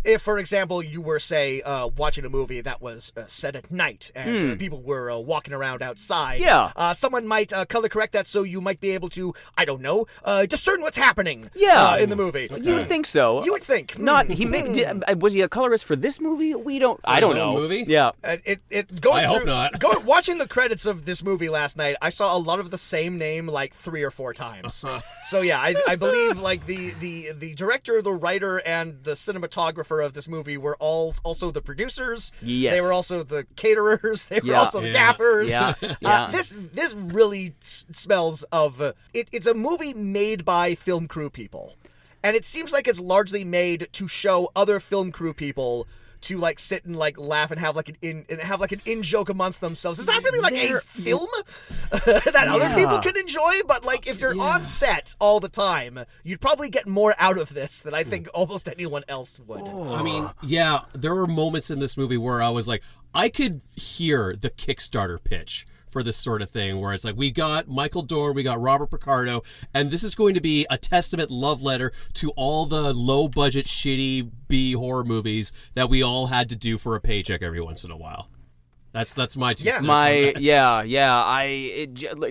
if, for example, you were, say, watching a movie that was set at night and people were walking around outside, someone might color correct that so you might be able to, I don't know, discern what's happening in the movie. You would think so. You would think. Not he was he a colorist for this movie? I don't know. Movie? Yeah. I hope not. Watching the credits of this movie last night, I saw a lot of the same name 3 or 4 times. So yeah, I believe the director, the writer, and the cinematographer of this movie were all also the producers. Yes. They were also the caterers. They were also the gaffers. Yeah. This really smells of it's a movie made by film crew people, and it seems like it's largely made to show other film crew people to sit and laugh and have an in joke amongst themselves. It's not really a film that other people can enjoy, but if you're on set all the time, you'd probably get more out of this than I think almost anyone else would. I mean, yeah, there were moments in this movie where I was I could hear the Kickstarter pitch for this sort of thing, where it's we got Michael Dorn, we got Robert Picardo, and this is going to be a testament love letter to all the low-budget, shitty B horror movies that we all had to do for a paycheck every once in a while. That's my 2 cents.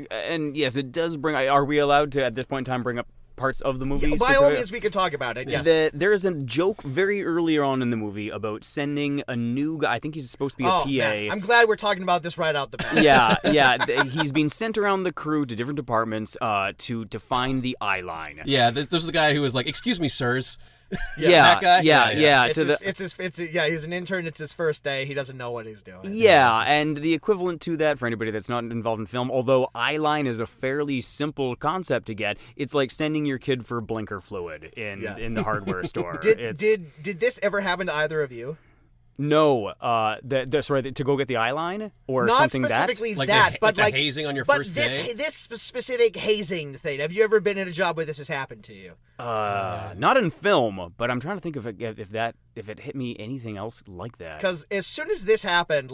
And yes, it does bring. Are we allowed to at this point in time bring up parts of the movie? By all means, we can talk about it. Yes. There is a joke very earlier on in the movie about sending a new guy. I think he's supposed to be a PA. Man, I'm glad we're talking about this right out the bat. He's been sent around the crew to different departments to find the eye line. Yeah, there's the guy who was "Excuse me, sirs." That guy? He's an intern. It's his first day. He doesn't know what he's doing. Yeah, and the equivalent to that, for anybody that's not involved in film, although eyeline is a fairly simple concept to get, it's like sending your kid for blinker fluid in the hardware store. Did this ever happen to either of you? No, to go get the eyeline or not something specifically that but the hazing on your first day. This specific hazing thing. Have you ever been in a job where this has happened to you? Not in film, but I'm trying to think if it hit me anything else like that. Because as soon as this happened,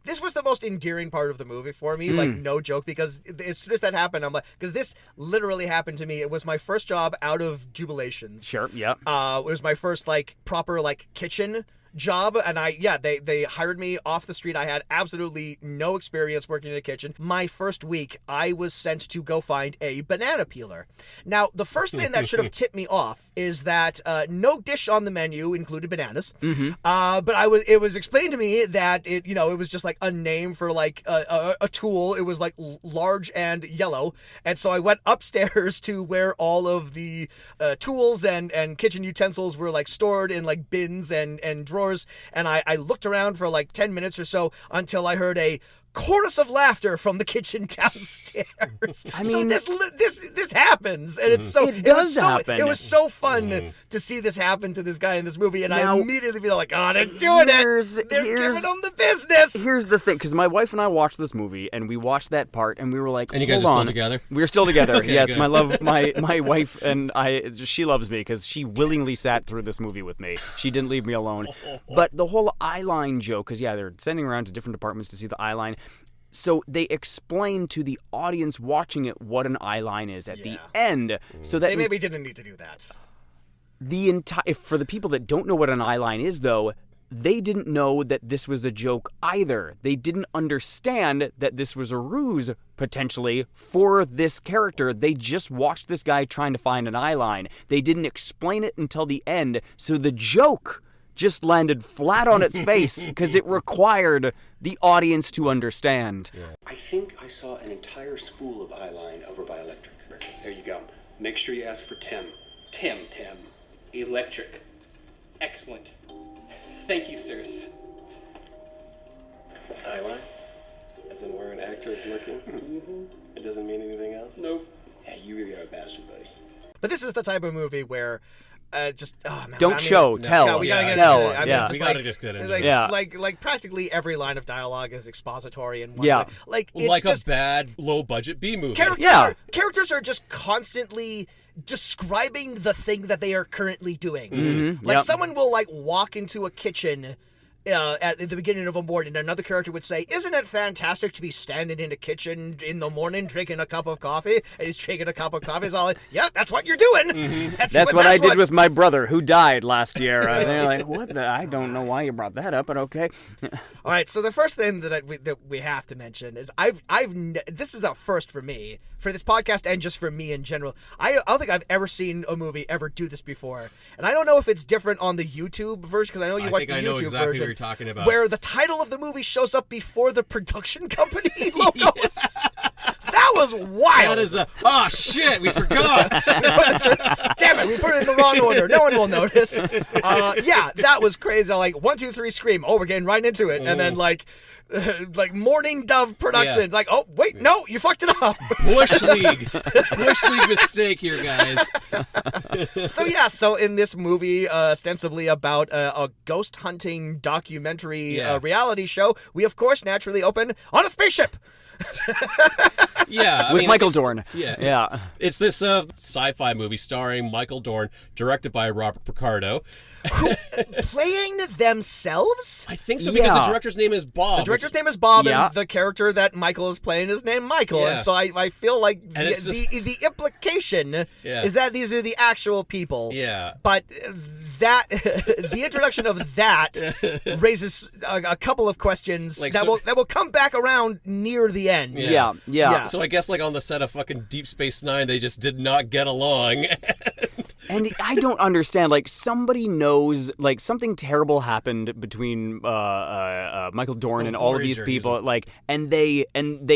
this was the most endearing part of the movie for me. No joke. Because as soon as that happened, I'm because this literally happened to me. It was my first job out of Jubilations. Sure. Yeah. It was my first proper kitchen job, and they hired me off the street. I had absolutely no experience working in a kitchen. My first week, I was sent to go find a banana peeler. Now, the first thing that should have tipped me off is that no dish on the menu included bananas. But it was explained to me that it was just a name for a tool. It was large and yellow, and so I went upstairs to where all of the tools and kitchen utensils were stored in bins and drawers. And I looked around for 10 minutes or so until I heard a chorus of laughter from the kitchen downstairs. I mean, so this happens, and it's so it does happen. It was so fun to see this happen to this guy in this movie, and I immediately feel oh, they're doing it. They're giving them the business. Here's the thing, because my wife and I watched this movie, and we watched that part, and we were like, and you guys are still together? We're still together. Okay, yes, good. my wife and I, she loves me because she willingly sat through this movie with me. She didn't leave me alone. But the whole eyeline joke, because they're sending around to different departments to see the eyeline. So they explain to the audience watching it what an eye line is at the end, so that They maybe didn't need to do that. for the people that don't know what an eye line is, though, they didn't know that this was a joke either. They didn't understand that this was a ruse, potentially, for this character. They just watched this guy trying to find an eye line. They didn't explain it until the end, so the joke just landed flat on its face because it required the audience to understand. I think I saw an entire spool of eyeline over by Electric. There you go. Make sure you ask for Tim. Tim. Electric. Excellent. Thank you, sirs. Eyeline? As in where an actor is looking? It doesn't mean anything else? Nope. Yeah, you really are a bastard, buddy. But this is the type of movie where tell. Tell. We gotta get tell. into it. I mean, Yeah. just We gotta just get into like, it. like practically every line of dialogue is expository and Yeah. like it's Like just a bad, low-budget B movie. characters are just constantly describing the thing that they are currently doing. Like Yep. someone will like walk into a kitchen at the beginning of a morning, and another character would say, "Isn't it fantastic to be standing in a kitchen in the morning drinking a cup of coffee?" And he's drinking a cup of coffee. He's all like, "Yeah, that's what you're doing." That's what I did with my brother who died last year. They're like, what the? I don't know why you brought that up, but okay. All right, so the first thing that we have to mention is this is a first for me, for this podcast and just for me in general. I don't think I've ever seen a movie ever do this before, and I don't know if it's different on the YouTube version, because I know you watched the I know YouTube exactly version, what you're talking about. where the title of the movie shows up before the production company logos. That was wild. That is shit, we forgot. Damn it, we put it in the wrong order. No one will notice. Yeah, that was crazy. Like 1, 2, 3, scream. Oh, we're getting right into it, and then like Morning Dove Productions. Yeah. Like, oh wait, no, you fucked it up. Bush League mistake here, guys. So in this movie, ostensibly about a ghost hunting documentary reality show, we of course naturally open on a spaceship. Yeah, With Michael Dorn. Yeah. It's this sci-fi movie starring Michael Dorn, directed by Robert Picardo. Playing themselves? I think so, because Yeah. the director's name is Bob. The director's name is Bob, Yeah. and the character that Michael is playing is named Michael. Yeah. And so I feel like And it's the implication is that these are the actual people. Yeah. But that the introduction of that raises a couple of questions Like, that will come back around near the end. Yeah. So I guess like on the set of fucking Deep Space Nine, they just did not get along. And I don't understand. Like, somebody knows, like, something terrible happened between Michael Dorn and all of these Voyager, people. Like, and they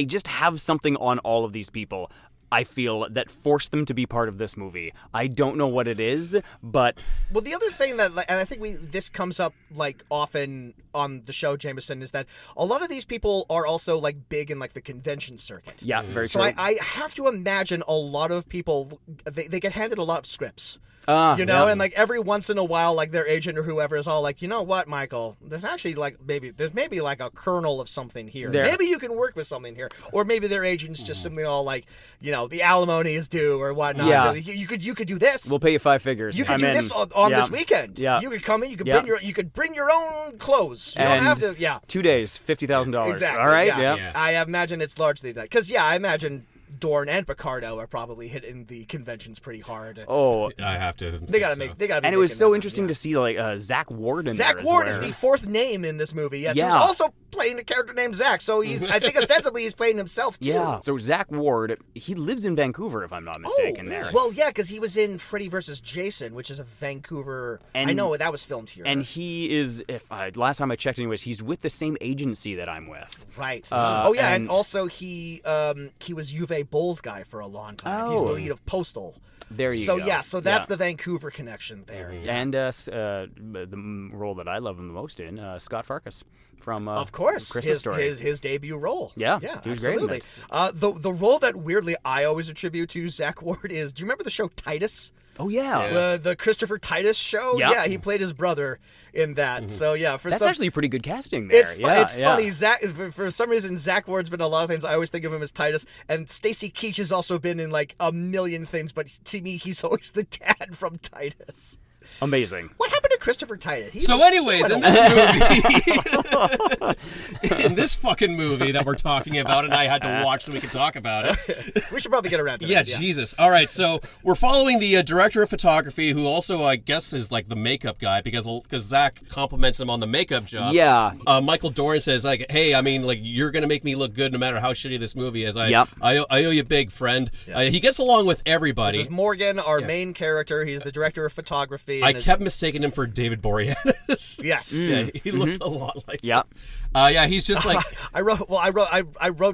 just have something on all of these people, I feel, that forced them to be part of this movie. I don't know what it is, but Well, the other thing that, and I think this comes up like often on the show, Jameson, is that a lot of these people are also like big in like the convention circuit. yeah, very So true. I have to imagine a lot of people, they get handed a lot of scripts. Yeah. And like every once in a while, like their agent or whoever is all like, you know what, Michael, there's actually like there's maybe like a kernel of something here. There. Maybe you can work with something here. Or maybe their agent's just simply all like, the alimony is due or whatnot. Yeah. You could do this. We'll pay you 5 figures. You could I'm do in. this on Yeah. this weekend. Yeah. You could come in. You could Yeah. bring your own clothes. You don't And have to. Yeah. 2 days, $50,000. Exactly. All right. Yeah. Yeah. I imagine it's largely that. Because I imagine Dorn and Picardo are probably hitting the conventions pretty hard. Oh, I have to. They gotta make. They gotta. Be and it was making so that, interesting yeah. to see like Zach Ward in there. Zach as Ward well. is the fourth name in this movie. Yes, Yeah. he's also playing a character named Zach. So I think ostensibly he's playing himself too. Yeah. So Zach Ward, he lives in Vancouver, if I'm not mistaken. There. Well, yeah, because he was in Freddy vs. Jason, which is a Vancouver. I And- know that was filmed here. And he is, last time I checked, anyways, he's with the same agency that I'm with. right. Oh yeah, and and- also he was Uwe Boll's guy for a long time. He's the Oh. lead of Postal. There you So go. yeah, so that's Yeah. the Vancouver connection there. And the role that I love him the most in, Scott Farkas from Of course, Christmas Story. his debut role. Yeah, yeah, he was great in absolutely. The role that weirdly I always attribute to Zach Ward is, do you remember the show Titus? Oh yeah. The Christopher Titus show. Yeah. Yeah, he played his brother in that. So yeah, That's actually pretty good casting there. It's funny. Yeah. Zach, for some reason, Zach Ward's been in a lot of things. I always think of him as Titus, and Stacy Keach has also been in like a million things. But to me, he's always the dad from Titus. Amazing. What happened to Christopher Titus. So anyways, in this movie, in this fucking movie that we're talking about, and I had to watch so we could talk about it. We should probably get around to Yeah, that. Jesus. All right, so we're following the director of photography, who also, I guess, is like the makeup guy, because Zach compliments him on the makeup job. Yeah. Michael Dorn says, like, hey, I mean, like, you're going to make me look good no matter how shitty this movie is. I owe you big, friend. He gets along with everybody. This is Morgan, our main character. He's the director of photography. I kept mistaking him for David Boreanaz. Yes. Yeah, he looked a lot like Yeah. yeah, he's just like... I wrote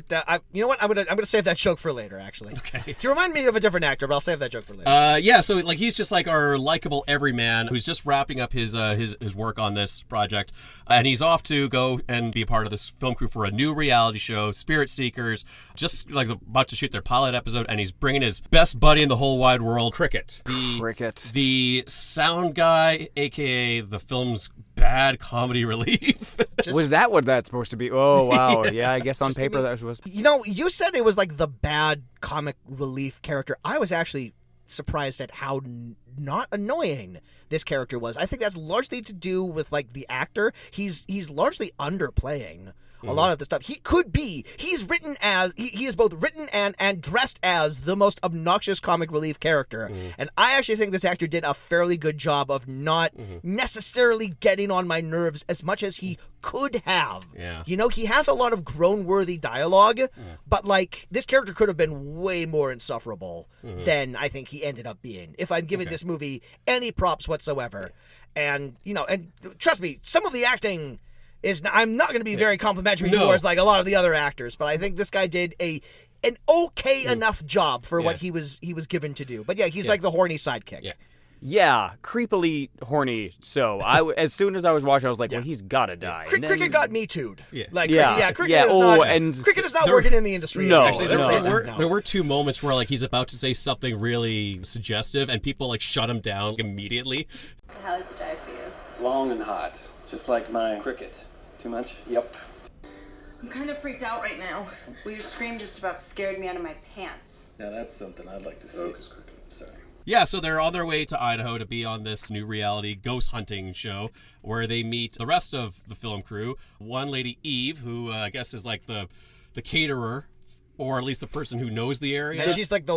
that. You know what? I'm gonna save that joke for later, actually. Okay. You remind me of a different actor, but I'll save that joke for later. Yeah, so like he's just like our likable everyman who's just wrapping up his work on this project, and he's off to go and be a part of this film crew for a new reality show, Spirit Seekers, just like about to shoot their pilot episode, and he's bringing his best buddy in the whole wide world, Cricket. The sound guy, aka the film's bad comedy relief. Was that what that's supposed to be? Oh, wow. Yeah, I guess on paper that was... You know, you said it was like the bad comic relief character. I was actually surprised at how not annoying this character was. I think that's largely to do with like the actor. He's largely underplaying a lot of the stuff. He's written as, he is both written and dressed as the most obnoxious comic relief character. And I actually think this actor did a fairly good job of not necessarily getting on my nerves as much as he could have. Yeah. You know, he has a lot of groan-worthy dialogue, but like this character could have been way more insufferable than I think he ended up being. If I'm giving this movie any props whatsoever. And, you know, and trust me, some of the acting I'm not going to be very complimentary towards like a lot of the other actors, but I think this guy did an okay enough job for what he was given to do. But yeah, he's like the horny sidekick. Yeah, creepily horny. So as soon as I was watching, I was like, well, he's got to die. Cricket got me too'd. Cricket Cricket is not working in the industry. No, actually, there were two moments where like he's about to say something really suggestive, and people like shut him down immediately. How's the drive for you? Long and hot, just like my cricket. Too much? Yep. I'm kind of freaked out right now. Well, your scream just about scared me out of my pants. Now that's something I'd like to see. Focus, cricket. Sorry. Yeah, so they're on their way to Idaho to be on this new reality ghost hunting show where they meet the rest of the film crew. One lady, Eve, who I guess is like the caterer, or at least the person who knows the area. And she's like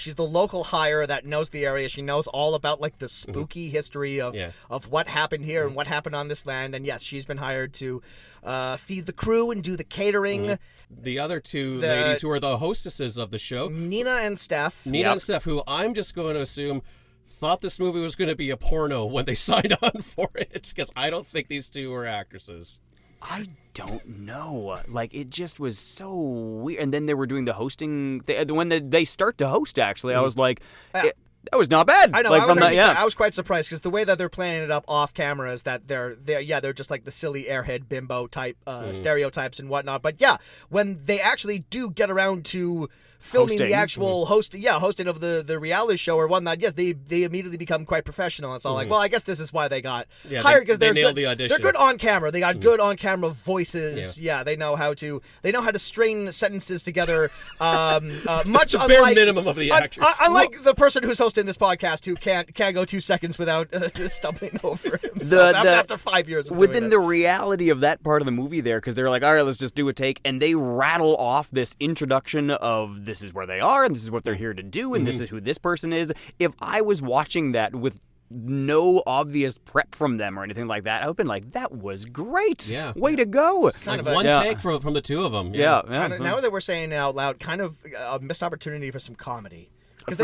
she's the local hire that knows the area. She knows all about like the spooky history of what happened here and what happened on this land. And yes, she's been hired to feed the crew and do the catering. The other two ladies who are the hostesses of the show, Nina and Steph, who I'm just going to assume thought this movie was going to be a porno when they signed on for it, because I don't think these two were actresses. I don't know. Like, it just was so weird. And then they were doing the hosting. When they start to host, actually, I was like, that was not bad. I know. Like, I was quite surprised because the way that they're planning it up off camera is that they're just like the silly airhead bimbo type stereotypes and whatnot. But yeah, when they actually do get around to filming the actual hosting of the reality show or whatnot, yes, they immediately become quite professional. It's all like, well, I guess this is why they got hired, because they're nailed good. the audition. They're good on camera. They got good on camera voices. Yeah, they know how to string sentences together. Much the unlike bare minimum of the actors. Unlike the person who's hosting this podcast, who can't go 2 seconds without stumbling over himself after 5 years. Within the reality of that part of the movie, there, because they're like, all right, let's just do a take, and they rattle off this introduction of this is where they are, and this is what they're here to do, and this is who this person is. If I was watching that with no obvious prep from them or anything like that, I would have been like, that was great. Yeah. Way to go. It's like one take from the two of them. Yeah. Now that we're saying it out loud, kind of a missed opportunity for some comedy.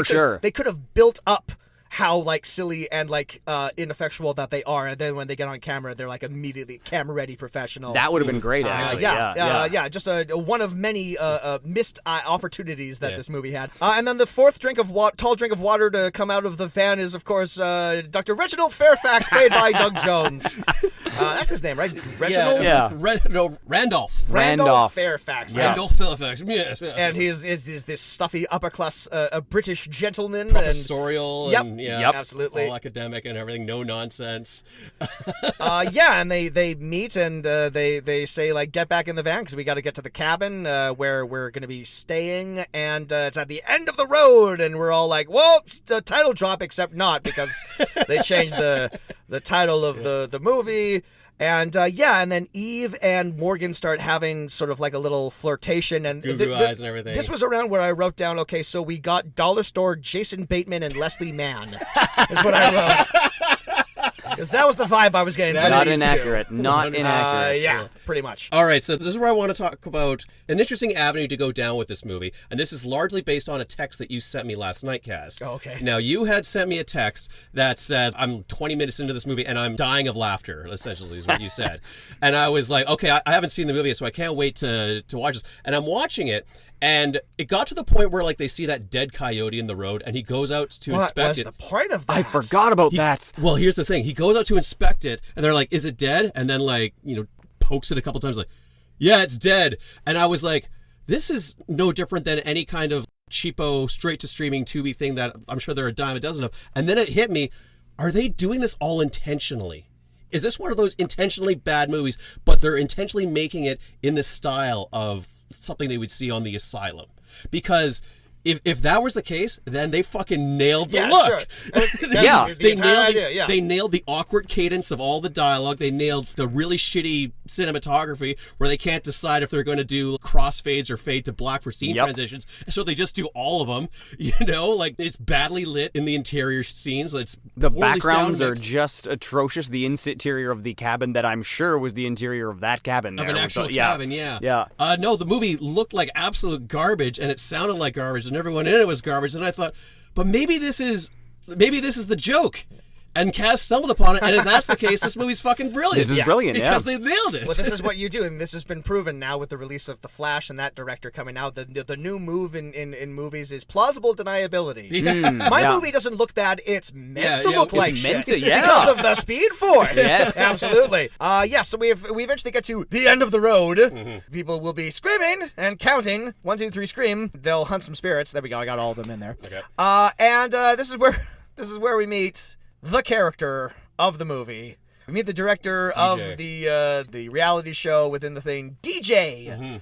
Sure. They could have built up how like silly and like ineffectual that they are, and then when they get on camera, they're like immediately camera ready professional. That would have been great, actually. Just one of many missed opportunities that this movie had. And then the fourth tall drink of water to come out of the van is, of course, Dr. Reginald Fairfax, played by Doug Jones. That's his name, right? Reginald. Yeah. Randolph. Randolph Fairfax. Yes. Randolph Fairfax. Yes. And he is this stuffy upper class British gentleman, professorial. Yep, absolutely. All academic and everything, no nonsense. And they meet and they say, like, get back in the van because we got to get to the cabin where we're going to be staying, and it's at the end of the road, and we're all like, whoa, title drop, except not, because they changed the the title of the movie. And and then Eve and Morgan start having sort of like a litlittle flirtation, and Goo eyes and everything. This was around where I wrote down, okay, so we got Dollar Store Jason Bateman and Leslie Mann, is what I wrote. Because that was the vibe I was getting. Not inaccurate. Not inaccurate. Yeah, pretty much. All right, so this is where I want to talk about an interesting avenue to go down with this movie, and this is largely based on a text that you sent me last night, Kaz. Oh, okay. Now, you had sent me a text that said, I'm 20 minutes into this movie, and I'm dying of laughter, essentially, is what you said. And I was like, okay, I haven't seen the movie yet, so I can't wait to watch this. And I'm watching it, and it got to the point where, like, they see that dead coyote in the road, and he goes out to inspect it. What was the point of that? I forgot about that. Well, here's the thing. He goes out to inspect it, and they're like, is it dead? And then, like, pokes it a couple times, like, yeah, it's dead. And I was like, this is no different than any kind of cheapo, straight-to-streaming Tubi thing that I'm sure there are a dime a dozen of. And then it hit me, are they doing this all intentionally? Is this one of those intentionally bad movies, but they're intentionally making it in the style of something they would see on The Asylum? Because if that was the case, then they fucking nailed the look. Sure. They nailed the awkward cadence of all the dialogue. They nailed the really shitty cinematography where they can't decide if they're going to do crossfades or fade to black for scene transitions. So they just do all of them. Like it's badly lit in the interior scenes. It's the backgrounds are just atrocious. The interior of the cabin that I'm sure was the interior of that cabin. Of an actual cabin, yeah. No, the movie looked like absolute garbage, and it sounded like garbage, and everyone in it was garbage. And I thought, but maybe this is the joke. And Kaz stumbled upon it, and if that's the case, this movie's fucking brilliant. This is brilliant, because they nailed it. Well, this is what you do, and this has been proven now with the release of The Flash and that director coming out. The new move in movies is plausible deniability. My movie doesn't look bad; it's meant to look like shit because of the Speed Force. Yes, absolutely. So we eventually get to the end of the road. People will be screaming and counting 1, 2, 3, scream. They'll hunt some spirits. There we go. I got all of them in there. Okay. This is where we meet the character of the movie. We meet the director of the reality show within the thing, DJ.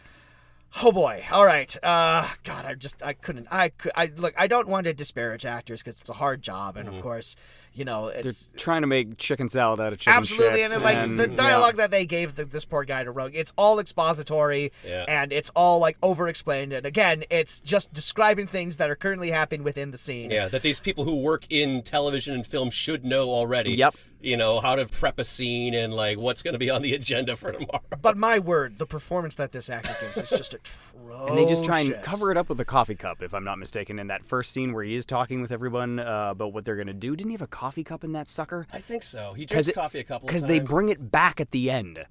Oh boy! All right. God, I don't want to disparage actors because it's a hard job, and of course, it's they're trying to make chicken salad out of chicken absolutely, shits, and the dialogue that they gave this poor guy to wrote, it's all expository, and it's all like over-explained, and again, it's just describing things that are currently happening within the scene. Yeah, that these people who work in television and film should know already. Yep. How to prep a scene and like what's going to be on the agenda for tomorrow. But my word, the performance that this actor gives is just atrocious. And they just try and cover it up with a coffee cup, if I'm not mistaken, in that first scene where he is talking with everyone about what they're going to do. Didn't he have a coffee cup in that sucker? I think so. He drinks coffee a couple of times. Because they bring it back at the end.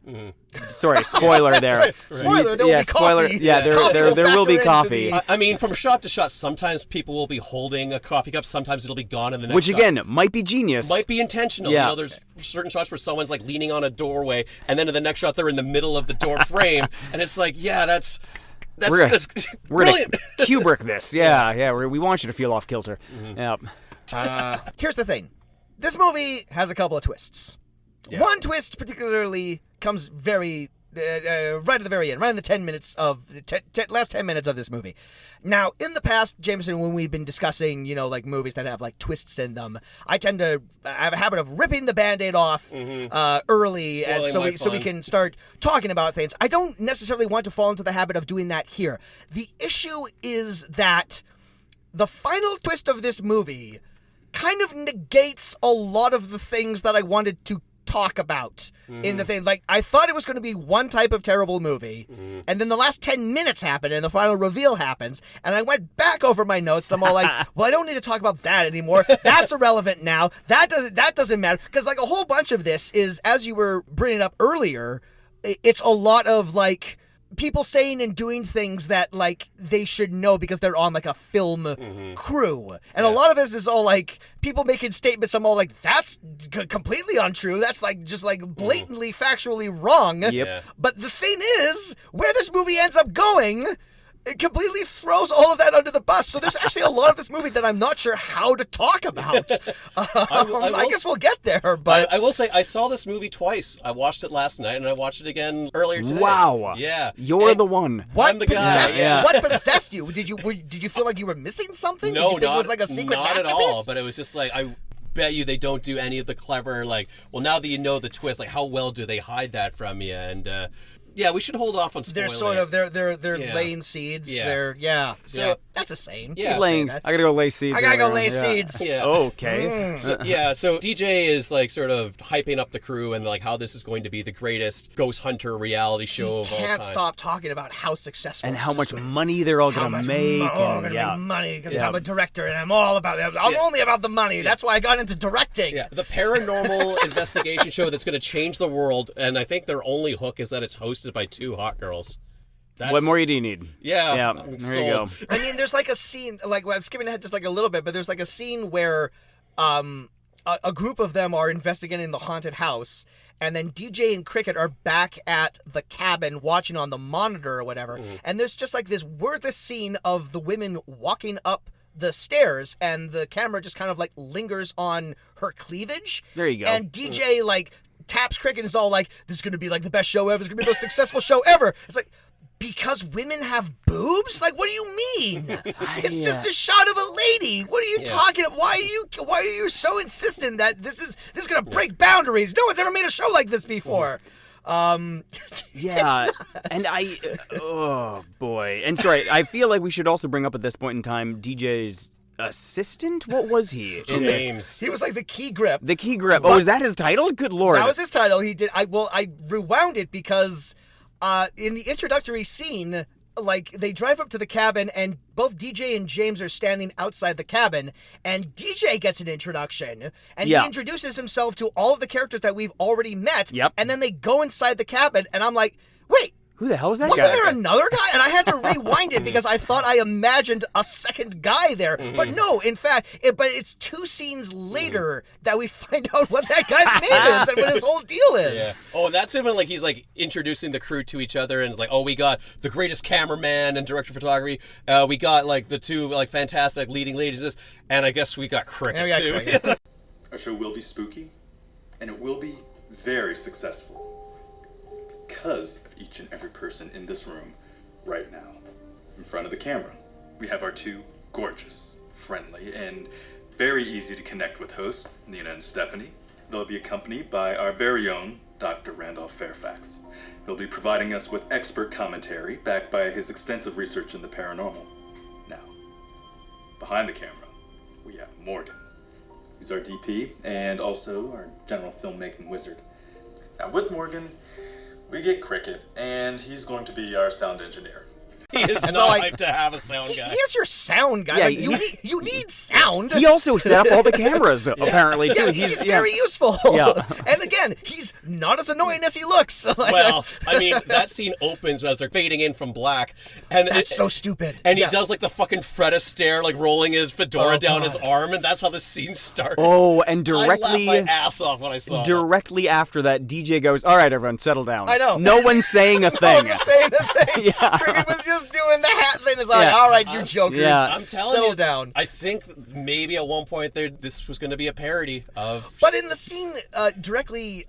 Sorry, spoiler there. Right. Spoiler, there will be coffee. Yeah, there will be coffee. I mean, from shot to shot, sometimes people will be holding a coffee cup. Sometimes it'll be gone in the next Which, shot. Again, might be genius. Might be intentional. Yeah. There's certain shots where someone's like leaning on a doorway, and then in the next shot they're in the middle of the door frame, and it's like, that's we're brilliant. Gonna Kubrick this. We want you to feel off kilter. Here's the thing. This movie has a couple of twists. Yeah. One twist particularly comes right at the very end, right in the 10 minutes of the last 10 minutes of this movie. Now, in the past, Jameson, when we've been discussing, like movies that have like twists in them, I tend to have a habit of ripping the Band-Aid off early, and so we can start talking about things. I don't necessarily want to fall into the habit of doing that here. The issue is that the final twist of this movie kind of negates a lot of the things that I wanted to talk about in the thing. Like, I thought it was going to be one type of terrible movie, and then the last 10 minutes happened, and the final reveal happens, and I went back over my notes, and I'm all like, well, I don't need to talk about that anymore. That's irrelevant now. That doesn't matter. Because, like, a whole bunch of this is, as you were bringing up earlier, it's a lot of, like, people saying and doing things that, like, they should know because they're on, like, a film crew. And a lot of this is all, like, people making statements. I'm all like, that's completely untrue. That's, like, just, like, blatantly, factually wrong. Yep. But the thing is, where this movie ends up going, it completely throws all of that under the bus. So there's actually a lot of this movie that I'm not sure how to talk about. I guess we'll get there, but I will say I saw this movie twice. I watched it last night, and I watched it again earlier today. Wow. Yeah. You're the one. I'm the guy. What possessed you? Did you feel like you were missing something? No, did you think it was like a secret not masterpiece? at all. But it was just like bet you they don't do any of the clever, like, well, now that you know the twist, like, how well do they hide that from you? And, yeah, we should hold off on spoiling. They're sort of they're laying seeds. Yeah. So that's a saying. Yeah. Laying. I gotta go lay seeds. I gotta go earlier. lay Yeah. seeds. Yeah. Okay. So DJ is like sort of hyping up the crew and like how this is going to be the greatest ghost hunter reality show of all time. Can't stop talking about how successful And this how is much gonna be. money they're all How gonna much make. gonna yeah. make money because Yeah. I'm a director and I'm all about it. I'm only about the money. That's why I got into directing. Yeah, the paranormal investigation show that's going to change the world, and I think their only hook is that it's hosted by two hot girls. What more do you need? Yeah, Yeah. I'm There you go. sold. I mean, there's like a scene, like I'm skipping ahead just like a little bit, but there's like a scene where a group of them are investigating the haunted house, and then DJ and Cricket are back at the cabin watching on the monitor or whatever, and there's just like this wordless scene of the women walking up the stairs, and the camera just kind of like lingers on her cleavage. There you go. And DJ like taps Cricket and is all like, "This is gonna be like the best show ever. This is gonna be the most successful show ever." It's like, because women have boobs? Like, what do you mean? It's just a shot of a lady. What are you talking about? Why are you so insistent that this is gonna break boundaries? No one's ever made a show like this before. Yeah, and oh boy. And sorry, I feel like we should also bring up at this point in time DJ's assistant. What was he? in this? James. He was like the key grip. The key grip. Oh, is that his title? Good lord. That was his title. He did. I rewound it because in the introductory scene, like they drive up to the cabin and both DJ and James are standing outside the cabin, and DJ gets an introduction and he introduces himself to all of the characters that we've already met. Yep. And then they go inside the cabin, and I'm like, wait. Who the hell is that Wasn't guy? there another guy? And I had to rewind it because I thought I imagined a second guy there. But no, in fact, it's two scenes later that we find out what that guy's name is and what his whole deal is. Yeah. Oh, and that's even like he's like introducing the crew to each other, and it's like, oh, we got the greatest cameraman and director of photography. We got like the two like fantastic leading ladies. This, and I guess we got Cricket Yeah, we too. got Cricket. Our show will be spooky, and it will be very successful. Because of each and every person in this room right now. In front of the camera, we have our two gorgeous, friendly, and very easy to connect with hosts, Nina and Stephanie. They'll be accompanied by our very own Dr. Randolph Fairfax. He'll be providing us with expert commentary backed by his extensive research in the paranormal. Now, behind the camera, we have Morgan. He's our DP and also our general filmmaking wizard. Now with Morgan, we get Cricket, and he's going to be our sound engineer. He is That's not all I- hyped to have a sound guy. He is your sound guy. Yeah, Like, you need sound. He also set up all the cameras, apparently, too. Yeah, he's very useful. Yeah. And again, he's not as annoying as he looks. Like, Well, I mean, that scene opens as they're fading in from black, and that's so stupid. And he Yeah. does like the fucking Fred Astaire, like rolling his fedora Oh, down God. his arm, and that's how the scene starts. Oh, and directly... I laughed my ass off when I saw that. Directly after that, DJ goes, "All right, everyone, settle down." I know. No one's saying a No thing. one was saying a thing. Yeah. Cricket was just doing the hat thing. It's like, Yeah. all right, you jokers, Yeah. I'm telling settle you, down. I think maybe at one point this was going to be a parody of. But in the scene directly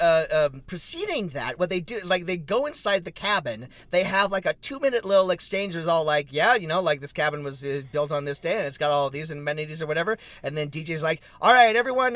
preceding that, what they do, like they go inside the cabin, they have like a 2-minute little exchange. It's all like, yeah, you know, like this cabin was built on this day and it's got all these amenities or whatever. And then DJ's like, all right, everyone,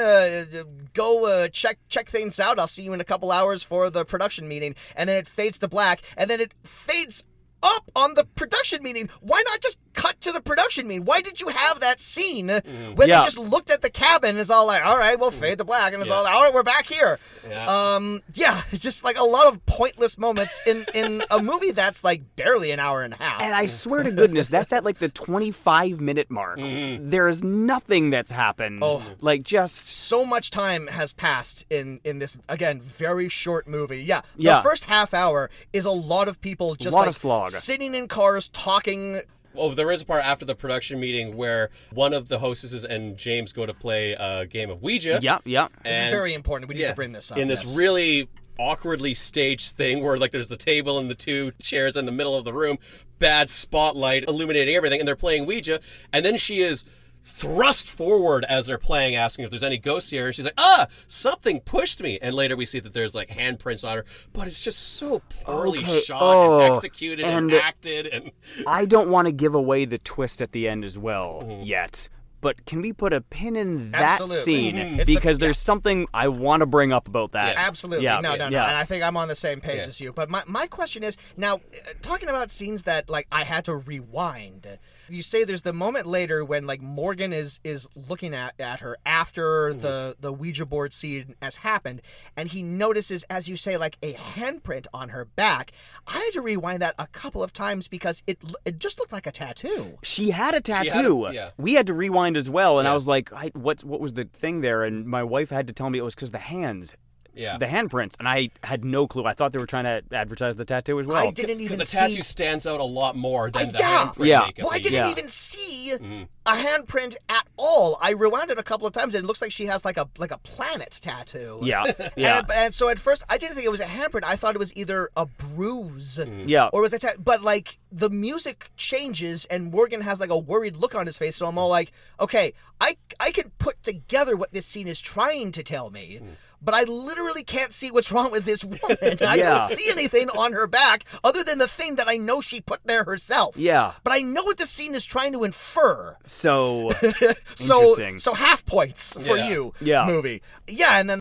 go check things out. I'll see you in a couple hours for the production meeting. And then it fades to black, and then it fades up on the production meeting. Why not just cut to the production meeting? Why did you have that scene when Yeah. they just looked at the cabin and it's all like, all right, we'll fade to black, and it's all like, all right, we're back here. Yeah. It's just like a lot of pointless moments in a movie that's like barely an hour and a half. And I swear to goodness, that's at like the 25-minute mark. There's nothing that's happened. Like just... So much time has passed in this, again, very short movie. Yeah, the Yeah. first half hour is a lot of people just Lot like of slog. sitting in cars talking. Oh, there is a part after the production meeting where one of the hostesses and James go to play a game of Ouija. Yeah. This is And- very important. We need yeah, to bring this up. in this yes. really awkwardly staged thing where like there's the table and the two chairs in the middle of the room, bad spotlight illuminating everything, and they're playing Ouija, and then she is thrust forward as they're playing, asking if there's any ghosts here, and she's like, something pushed me, and later we see that there's like handprints on her, but it's just so poorly Okay, shot and executed and and- acted, and I don't want to give away the twist at the end as well yet, but can we put a pin in that Absolutely. scene? It's Because there's something I want to bring up about that. Absolutely. Yeah. No. Yeah. And I think I'm on the same page as you. But my question is, now, talking about scenes that, like, I had to rewind. You say there's the moment later when, like, Morgan is looking at her after the Ouija board scene has happened, and he notices, as you say, like, a handprint on her back. I had to rewind that a couple of times because it just looked like a tattoo. She had a tattoo. We had to rewind as well, and I was like, what was the thing there? And my wife had to tell me it was because the hands. Yeah. The handprints, and I had no clue. I thought they were trying to advertise the tattoo as well. I didn't even Because see... the tattoo stands out a lot more than the yeah. handprint. Yeah. make, at Well, I least. didn't even see a handprint at all. I rewound it a couple of times, and it looks like she has like a planet tattoo. Yeah, yeah. And so at first, I didn't think it was a handprint. I thought it was either a bruise, Yeah. or it was a tattoo. But like the music changes, and Morgan has like a worried look on his face. So I'm all like, okay, I can put together what this scene is trying to tell me. But I literally can't see what's wrong with this woman. I don't see anything on her back other than the thing that I know she put there herself. Yeah. But I know what the scene is trying to infer. So interesting. So half points for you, movie. Yeah, and then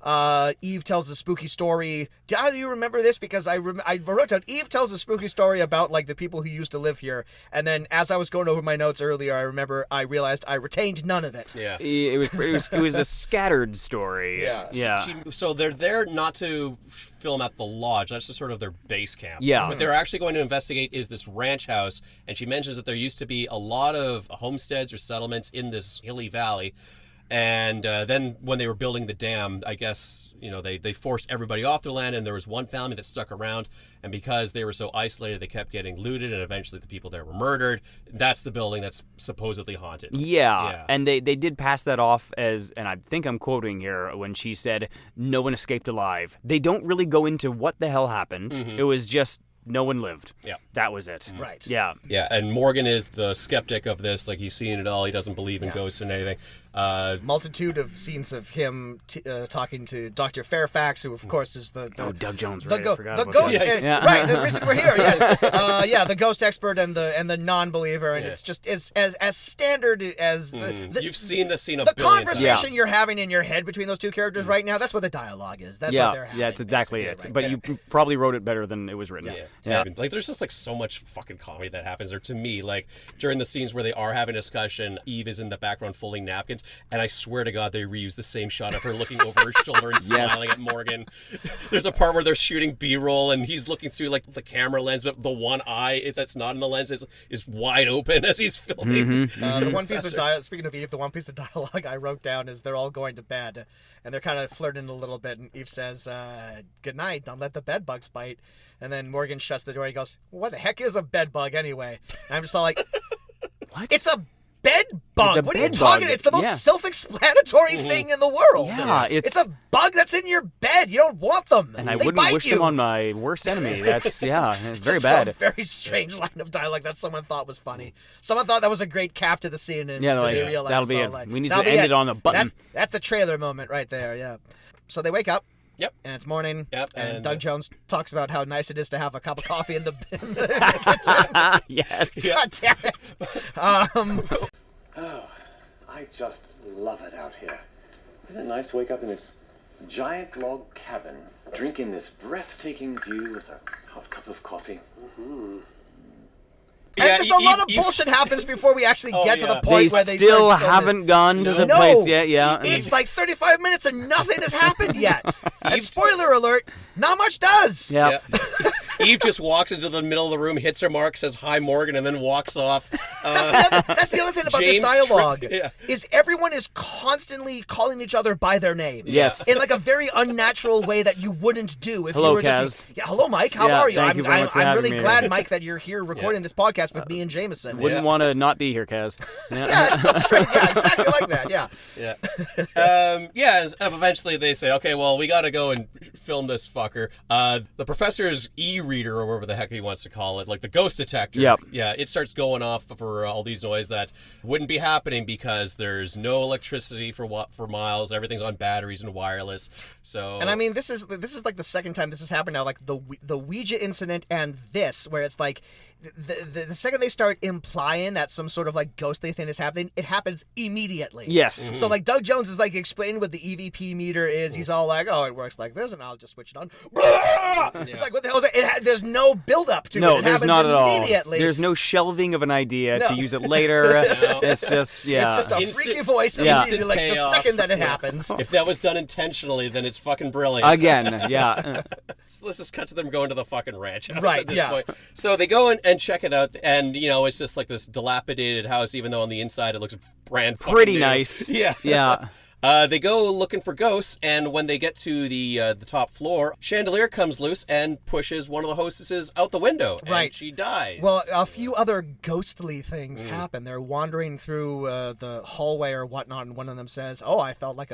Eve tells a spooky story. Do you remember this? Because I wrote down, Eve tells a spooky story about like the people who used to live here. And then as I was going over my notes earlier, I realized I retained none of it. Yeah. It was a scattered story. Yeah. So they're there not to film at the lodge. That's just sort of their base camp. Yeah. What they're actually going to investigate is this ranch house, and she mentions that there used to be a lot of homesteads or settlements in this hilly valley. And then when they were building the dam, I guess, they forced everybody off their land, and there was one family that stuck around. And because they were so isolated, they kept getting looted, and eventually the people there were murdered. That's the building that's supposedly haunted. Yeah. And they did pass that off as, and I think I'm quoting here, when she said, no one escaped alive. They don't really go into what the hell happened. It was just, no one lived. Yeah. That was it. Right. Yeah. Yeah, and Morgan is the skeptic of this. Like, he's seen it all. He doesn't believe in ghosts and anything. Multitude of scenes of him talking to Dr. Fairfax, who of course is the Doug Jones, the, right? I forgot the about ghost, that. right? The reason we're here, yes, the ghost expert and the non-believer, and it's just as standard as you've seen the scene the billion conversation times. you're having in your head between those two characters right now. That's what the dialogue is. That's what they're having. Yeah, it's exactly it. basically, But right? you probably wrote it better than it was written. Yeah. Like, there's just like so much fucking comedy that happens there. To me, like during the scenes where they are having a discussion, Eve is in the background folding napkins, and I swear to God, they reuse the same shot of her looking over her shoulder and smiling at Morgan. There's a part where they're shooting B-roll, and he's looking through like the camera lens, but the one eye that's not in the lens is wide open as he's filming. The one piece of dialogue. Speaking of Eve, the one piece of dialogue I wrote down is they're all going to bed, and they're kind of flirting a little bit, and Eve says, "Good night. Don't let the bed bugs bite." And then Morgan shuts the door. He goes, "What the heck is a bed bug anyway?" And I'm just all like, What? It's a bed bug. It's a What are you bed talking? bug. It's the most Yeah. self-explanatory thing in the world. Yeah, it's a bug that's in your bed. You don't want them. And I They wouldn't bite wish you. them on my worst enemy. That's, it's very Just bad. A very strange line of dialogue that someone thought was funny. Someone thought that was a great cap to the scene, and Yeah, they like, realized that'll be so, it. like, We need to that'll be end it on a button. That's the trailer moment right there. Yeah. So they wake up. Yep. And it's morning. Yep, And and Doug Jones talks about how nice it is to have a cup of coffee in the kitchen. Yes. God damn it. Oh, I just love it out here. Isn't it nice to wake up in this giant log cabin, drink in this breathtaking view with a hot cup of coffee? And just a lot of bullshit happens before we actually get to the point where they still start filming. haven't gone to the No. place yet. Yeah. It's like 35 minutes and nothing has happened yet. And spoiler alert, not much does. Yeah. Eve just walks into the middle of the room, hits her mark, says hi Morgan, and then walks off. That's the other thing about this James dialogue yeah. is everyone is constantly calling each other by their name. Yes. In like a very unnatural way that you wouldn't do if Hello, you were Kaz. just hello Mike, how Yeah, are you? thank you very much for I'm having really me. glad, Mike, that you're here recording this podcast with me and Jameson. Wouldn't want to not be here, Kaz. Yeah, it's so straight. Yeah, exactly like that. Yeah. Yeah. And eventually they say, okay, well, we got to go and film this fucker. The professor's e-reader, or whatever the heck he wants to call it, like the ghost detector. Yep. Yeah, it starts going off for all these noise that wouldn't be happening because there's no electricity for miles. Everything's on batteries and wireless. So. And I mean, this is like the second time this has happened now. Like the Ouija incident and this, where it's like the second they start implying that some sort of like ghostly thing is happening, it happens immediately. Yes. So like Doug Jones is like explaining what the EVP meter is. He's all like, "Oh, it works like this, and I'll just switch it on." It's like, what the hell is it? There's no build up to it. No, It there's happens not at all. immediately. There's no shelving of an idea to use it later. It's just It's just a freaky voice immediately, like the payoff. second that it happens. If that was done intentionally, then it's fucking brilliant. Again, yeah. Let's just cut to them going to the fucking ranch house Right, at this yeah. point. So they go and check it out, and it's just like this dilapidated house, even though on the inside it looks brand fucking Pretty new. nice. Yeah. Yeah. They go looking for ghosts, and when they get to the top floor, chandelier comes loose and pushes one of the hostesses out the window, and Right. she dies. Well, a few other ghostly things happen. They're wandering through the hallway or whatnot, and one of them says, "Oh, I felt like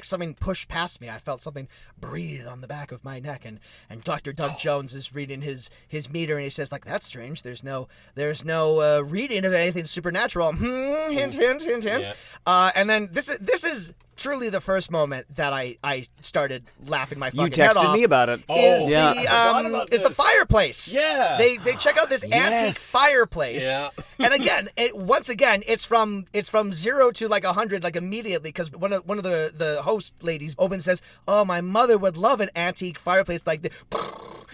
something pushed past me. I felt something breathe on the back of my neck." And Dr. Doug Jones is reading his meter, and he says, like, "That's strange. There's no reading of anything supernatural." Hint, hint, hint, hint. Yeah. And then this is truly the first moment that I started laughing my You fucking head off. texted me about it. Is yeah. the fireplace? Yeah. They check out this antique Yes. fireplace. Yeah. And again, once again, it's from 0 to like 100 like immediately, because one of the host ladies opens and says, "Oh, my mother would love an antique fireplace like this."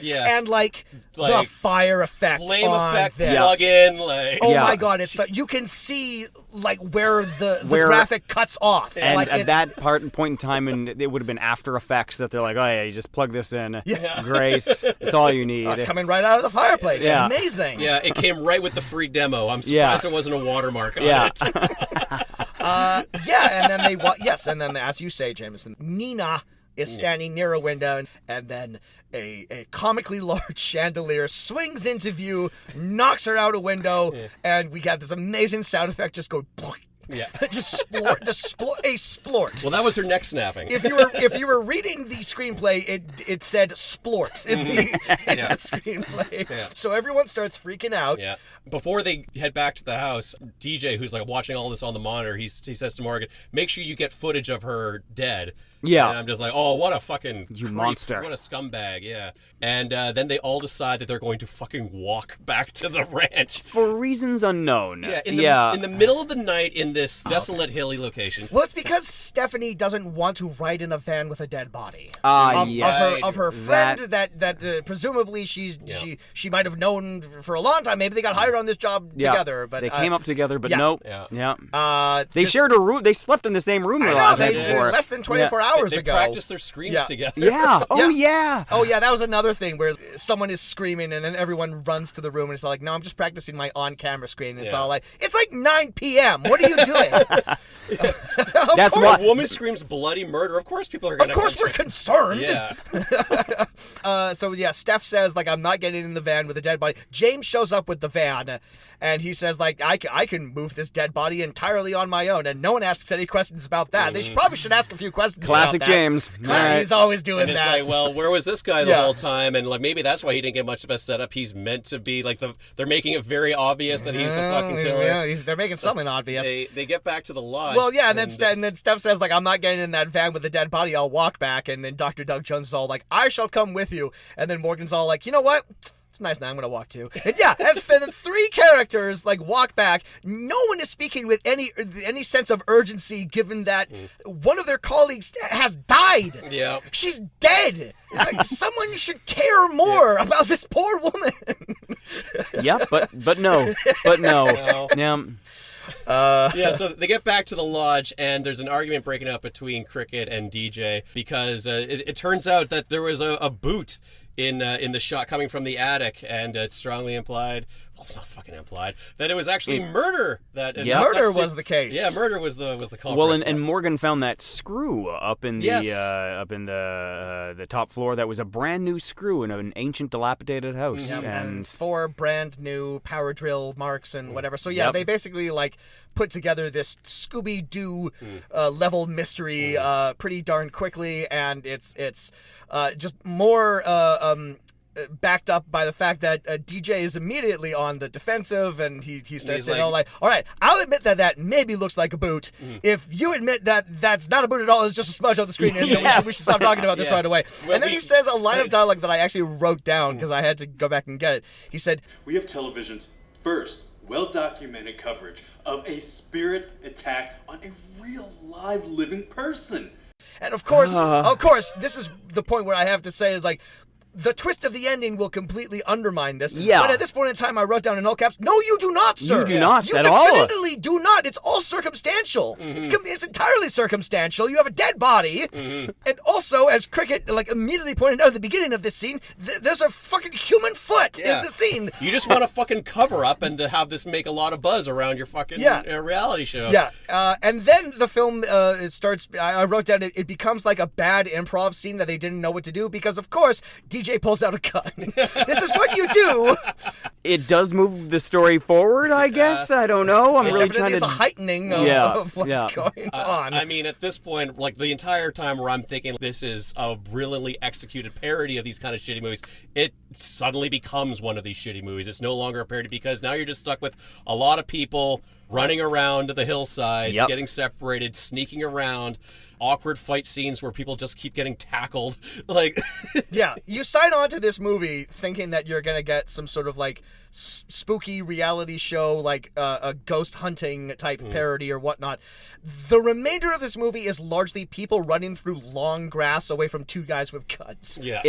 Yeah. And like the Like, fire effect flame on effect, this. plug in, like. Oh Yeah. my god! It's you can see like where the Where- graphic cuts off, And like, at it's- that point in time, and it would have been After Effects that they're like, "Oh yeah, you just plug this in, Grace, it's all you need." it's coming right out of the fireplace. Yeah. Amazing. Yeah, it came right with the free demo. I'm surprised Yeah. there wasn't a watermark on Yeah. it. Yeah, and then and then as you say, Jameson, Nina is standing near a window, and then a comically large chandelier swings into view, knocks her out a window, and we got this amazing sound effect just go. Yeah. just splort, a splort. Well, that was her neck snapping. If you were reading the screenplay, it said splort in the screenplay. Yeah. So everyone starts freaking out. Yeah. Before they head back to the house, DJ, who's like watching all this on the monitor, he says to Morgan, "Make sure you get footage of her dead." Yeah. And I'm just like, "Oh, what a fucking creep. monster. What a scumbag!" Yeah. And then they all decide that they're going to fucking walk back to the ranch. For reasons unknown. Yeah. In the middle of the night in this desolate, hilly location. Well, it's because Stephanie doesn't want to ride in a van with a dead body. Yes. Of her friend that presumably she might have known for a long time. Maybe they got hired on this job together. But they came up together, but yeah. nope. Yeah. They shared a room. They slept in the same room I last know, night they before. less than 24 hours They ago. practiced their screams together. Yeah. Oh yeah. Oh yeah, that was another thing where someone is screaming and then everyone runs to the room and it's all like, "No, I'm just practicing my on-camera scream." And it's all like, "It's like 9 p.m. What are you doing?" That's When why. a woman screams bloody murder, of course people are going to... Of course we're concerned. Yeah. So yeah, Steph says like, "I'm not getting in the van with a dead body." James shows up with the van, and he says like, I can move this dead body entirely on my own, and no one asks any questions about that. They probably should ask a few questions. Classic about that. James. All right. He's always doing And it's that. like, well, where was this guy the whole time? And like maybe that's why he didn't get much of a setup. He's meant to be like they're making it very obvious that he's the fucking killer. Yeah, they're making something obvious. They get back to the lodge. Well, yeah, and then Steph says, like, "I'm not getting in that van with the dead body. I'll walk back." And then Dr. Doug Jones is all like, "I shall come with you." And then Morgan's all like, "You know what? It's nice now. I'm going to walk too." And yeah, and then 3 characters, like, walk back. No one is speaking with any sense of urgency, given that one of their colleagues has died. Yeah. She's dead. It's like, someone should care more about this poor woman. Yeah, but no. No. Yeah. Yeah, so they get back to the lodge, and there's an argument breaking out between Cricket and DJ because it turns out that there was a boot in the shot coming from the attic, and it's strongly implied. Well, it's not fucking implied that it was actually murder. Murder was the case. Yeah, murder was the culprit. Well, and Morgan found that screw up in the Yes. the top floor. That was a brand new screw in an ancient, dilapidated house. And 4 brand new power drill marks and whatever. So yeah, Yep. they basically like put together this Scooby-Doo level mystery pretty darn quickly, and it's just more backed up by the fact that DJ is immediately on the defensive, and he starts saying, all right, I'll admit that maybe looks like a boot. If you admit that that's not a boot at all, it's just a smudge on the screen, and we should stop talking about this right away. Well, and then he says a line of dialogue that I actually wrote down because I had to go back and get it. He said, "We have television's first well-documented coverage of a spirit attack on a real live living person." And of course, this is the point where I have to say is like, the twist of the ending will completely undermine this. Yeah. But at this point in time, I wrote down in all caps, no, you do not, sir. You do not you at all. You definitely do not. It's all circumstantial. It's entirely circumstantial. You have a dead body. And also, as Cricket immediately pointed out at the beginning of this scene, there's a fucking human foot in the scene. You just want to fucking cover up and to have this make a lot of buzz around your fucking reality show. Yeah. And then the film it starts, I wrote down, it becomes like a bad improv scene that they didn't know what to do because, of course, DJ pulls out a gun. This is what you do. It does move the story forward, I guess. I don't know. I'm really trying to. It's a heightening of what's going on. I mean, at this point, the entire time where I'm thinking this is a brilliantly executed parody of these kind of shitty movies, it suddenly becomes one of these shitty movies. It's no longer a parody because now you're just stuck with a lot of people running around the hillsides, getting separated, sneaking around. Awkward fight scenes where people just keep getting tackled. Yeah, you sign on to this movie thinking that you're gonna get some sort of spooky reality show, a ghost hunting type parody or whatnot. The remainder of this movie is largely people running through long grass away from two guys with guns. Yeah,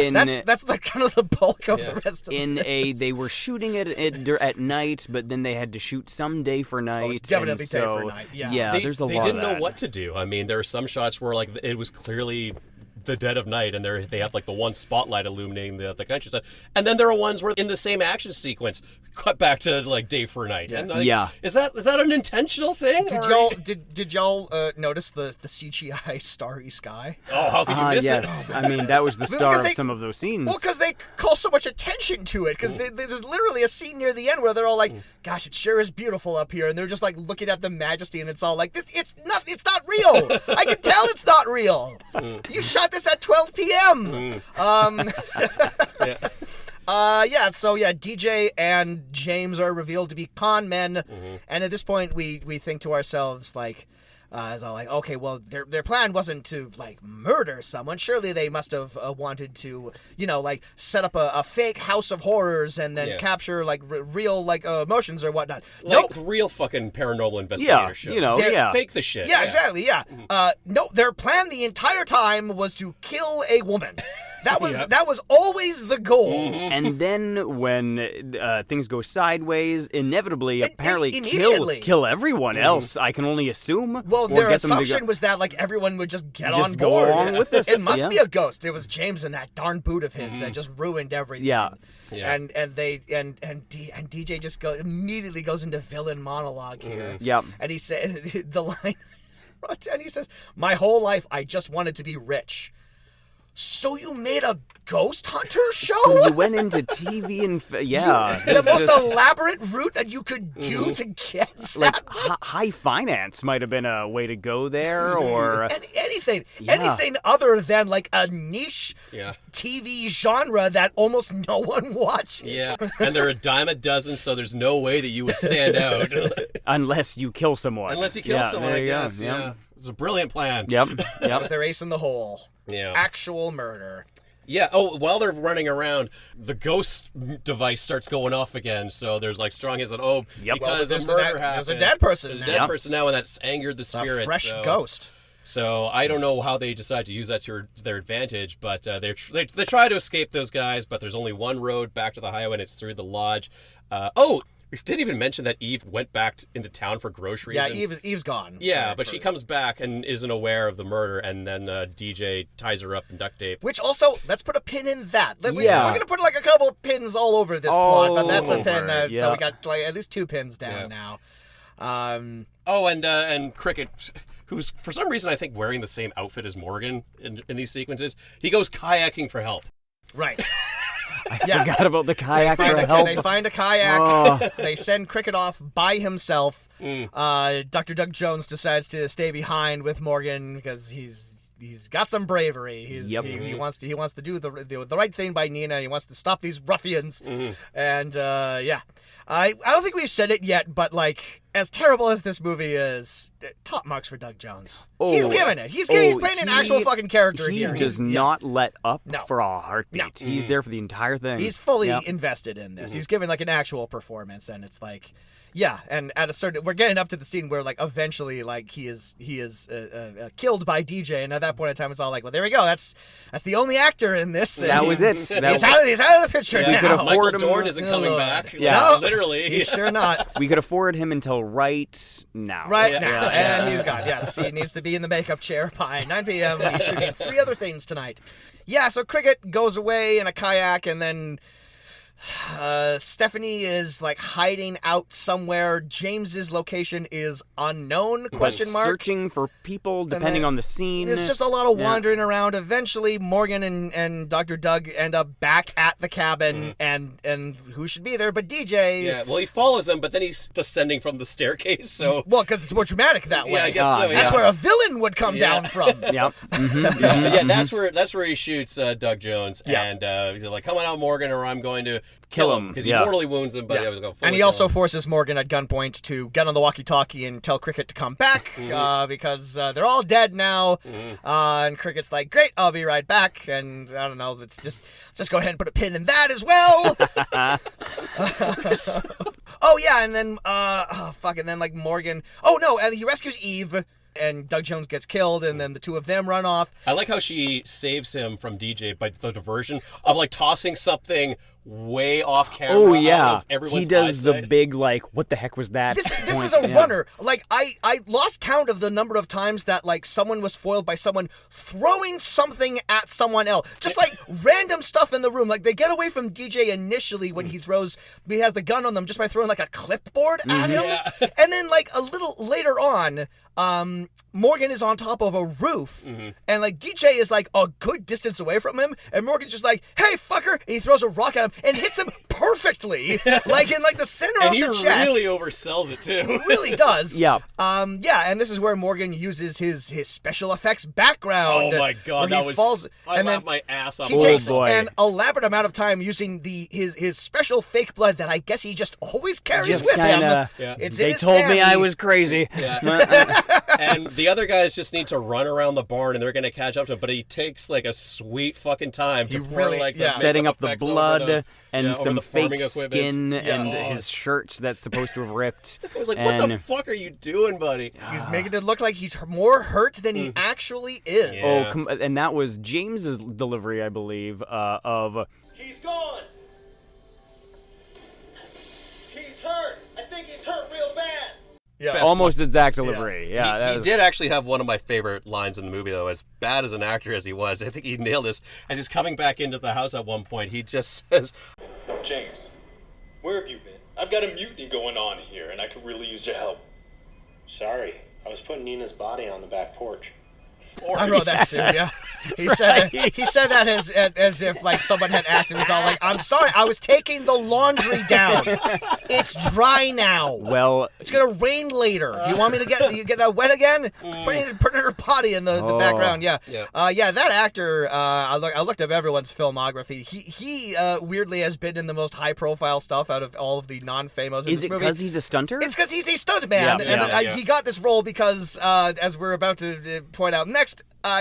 that's kind of the bulk of the rest of it. They were shooting it at night, but then they had to shoot some day for night. Oh, it's definitely day for night. Yeah, there's a lot of that. They didn't know what to do. I mean, there are some shots where it was clearly the dead of night, and they have the one spotlight illuminating the countryside, and then there are ones where in the same action sequence cut back to day for night. And is that an intentional thing? Did y'all notice the CGI starry sky? Oh, how could you miss it? I mean, that was the star of some of those scenes. Well, because they call so much attention to it. Because there's literally a scene near the end where they're all like, "Gosh, it sure is beautiful up here," and they're just looking at the majesty, and it's all like, "This, it's not real. I can tell it's not real. You shot this at 12 p.m." So DJ and James are revealed to be con men, and at this point we think to ourselves okay, well, their plan wasn't to murder someone. Surely they must have wanted to, set up a fake house of horrors and then capture real emotions or whatnot. Nope, real fucking paranormal investigator shows. Fake the shit. Yeah, exactly. Yeah. No, their plan the entire time was to kill a woman. That was always the goal. And then when things go sideways, inevitably, apparently kill everyone else. I can only assume. Well, their assumption was that everyone would just get on board. Go along with this. It must be a ghost. It was James and that darn boot of his that just ruined everything. Yeah. And DJ just immediately goes into villain monologue here. Yep. And he said the line, and he says, "My whole life I just wanted to be rich." So you made a ghost hunter show? So you went into TV and the most elaborate route that you could do to get that. High finance might have been a way to go there, or anything other than a niche TV genre that almost no one watches. Yeah, and they're a dime a dozen, so there's no way that you would stand out unless you kill someone. I guess. Yeah, it's a brilliant plan. Yep. With their ace in the hole. Yeah. Actual murder. Yeah. Oh, while they're running around, the ghost device starts going off again. So there's strong hints that because a murder happened. There's a dead person. There's a dead person now, and that's angered the spirits. A fresh ghost. So I don't know how they decide to use that to their advantage, but they try to escape those guys. But there's only one road back to the highway, and it's through the lodge. We didn't even mention that Eve went back into town for groceries. Yeah, Eve's gone. Yeah, but she comes back and isn't aware of the murder, and then DJ ties her up in duct tape. Which also, let's put a pin in that. We're going to put a couple of pins all over this plot, but that's a pin. So we got at least 2 pins down now. And Cricket, who's for some reason I think wearing the same outfit as Morgan in these sequences, he goes kayaking for help. Right. I forgot about the kayak for help. They find a kayak. They send Cricket off by himself. Dr. Doug Jones decides to stay behind with Morgan because he's he's got some bravery. He wants to do the right thing by Nina. He wants to stop these ruffians. And I don't think we've said it yet, but like, as terrible as this movie is, top marks for Doug Jones. He's giving it. He's playing an actual fucking character here. He does not let up for a heartbeat. No. He's there for the entire thing. He's fully invested in this. He's given like an actual performance, and it's like, yeah. And at a certain, we're getting up to the scene where like eventually like he is killed by DJ, and at that point in time, it's all like, well, there we go. That's the only actor in this. That was it. He's out of the picture now. We could afford Michael him. Dorn isn't coming back. No, literally. He's sure not. We could afford him until right now. And he's gone. Yes, he needs to be in the makeup chair by 9 p.m. He's shooting 3 other things tonight. Yeah, so Cricket goes away in a kayak, and then Stephanie is like hiding out somewhere. James's location is unknown, question mark. Searching for people depending on the scene. There's just a lot of wandering around. Eventually Morgan and Dr. Doug end up back at the cabin, and who should be there but DJ. Yeah, well, he follows them, but then he's descending from the staircase, so... Well, because it's more dramatic that way. Yeah, I guess so, That's where a villain would come down from. Yep. Yeah, that's where he shoots Doug Jones, and he's like, come on out, Morgan, or I'm going to kill him, because he mortally wounds him, but I was going to And he also forces Morgan at gunpoint to get on the walkie-talkie and tell Cricket to come back, because they're all dead now, and Cricket's like, great, I'll be right back, and I don't know, let's just go ahead and put a pin in that as well. And then, and then like Morgan, and he rescues Eve, and Doug Jones gets killed, and then the two of them run off. I like how she saves him from DJ by the diversion of like tossing something way off camera. Oh yeah, out of everyone's he does eyesight. the big like, what the heck was that? This is a runner. Like I lost count of the number of times that like someone was foiled by someone throwing something at someone else, just like random stuff in the room. Like they get away from DJ initially when he has the gun on them just by throwing like a clipboard at him, and then like a little later on. Morgan is on top of a roof, and like DJ is like a good distance away from him, and Morgan's just like, "Hey, fucker!" and he throws a rock at him and hits him perfectly, like in like the center of the chest. And he really oversells it too. Really does. Yeah. And this is where Morgan uses his special effects background. Oh my god, that was I laughed my ass off. He takes an elaborate amount of time using his special fake blood that I guess he just always carries with him. It's in they his told me handy. I was crazy. Yeah. And the other guys just need to run around the barn, and they're going to catch up to him. But he takes like a sweet fucking time to pour like the setting up the effects blood and some the fake farming skin equipment. and his shirt that's supposed to have ripped. I was like, what the fuck are you doing, buddy? He's making it look like he's more hurt than he actually is. Yeah. Oh, and that was James's delivery, I believe, of... He's gone! He's hurt! I think he's hurt real bad! Yeah. Almost exact delivery. He did actually have one of my favorite lines in the movie, though. As bad as an actor as he was, I think he nailed this. As he's coming back into the house at one point, he just says, James, where have you been? I've got a mutiny going on here, and I could really use your help. Sorry, I was putting Nina's body on the back porch. I wrote that too, yeah. He said that as if like someone had asked him. He's all like, "I'm sorry, I was taking the laundry down. It's dry now. Well, it's gonna rain later. You want me to get that wet again? Putting her body in the background. Yeah. That actor. I looked up everyone's filmography. He weirdly has been in the most high profile stuff out of all of the non-famous. Is it because he's a stunter? It's because he's a stuntman, he got this role because, as we're about to point out next,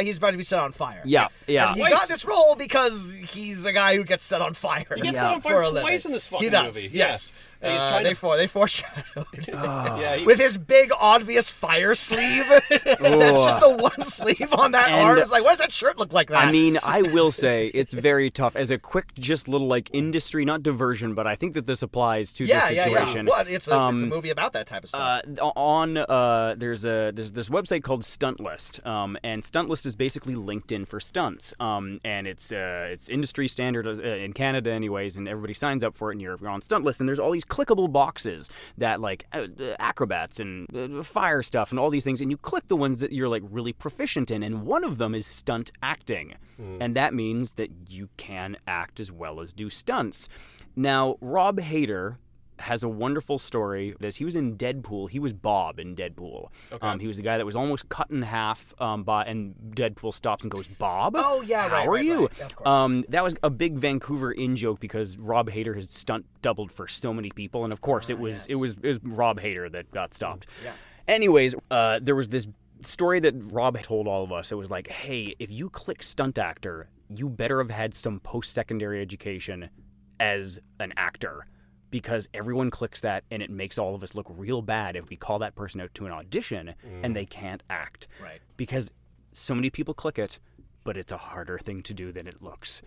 he's about to be set on fire. Yeah. And he got this role because he's a guy who gets set on fire. He gets set on fire twice in this fucking movie. He does, yes. And he's trying they foreshadowed. With his big, obvious fire sleeve. That's just the one sleeve on that arm. It's like, what does that shirt look like that? I mean, I will say it's very tough. As a quick, just little like industry, not diversion, but I think that this applies to this situation. Well, it's a movie about that type of stuff. There's this website called Stuntlist, and Stuntlist is basically LinkedIn for stunts. And it's industry standard in Canada, anyways, and everybody signs up for it, and you're on Stuntlist, and there's all these clickable boxes that like acrobats and fire stuff and all these things, and you click the ones that you're like really proficient in, and one of them is stunt acting, and that means that you can act as well as do stunts. Now, Rob Hader has a wonderful story. He was in Deadpool. He was Bob in Deadpool. Okay. He was the guy that was almost cut in half, and Deadpool stops and goes, "Bob? Oh, yeah, how right, are right, you?" right. Of course. That was a big Vancouver in-joke because Rob Hader has stunt doubled for so many people, and of course it was Rob Hader that got stopped. Yeah. Anyways, there was this story that Rob told all of us. It was like, hey, if you click stunt actor, you better have had some post-secondary education as an actor, because everyone clicks that and it makes all of us look real bad if we call that person out to an audition and they can't act. Right. Because so many people click it, but it's a harder thing to do than it looks.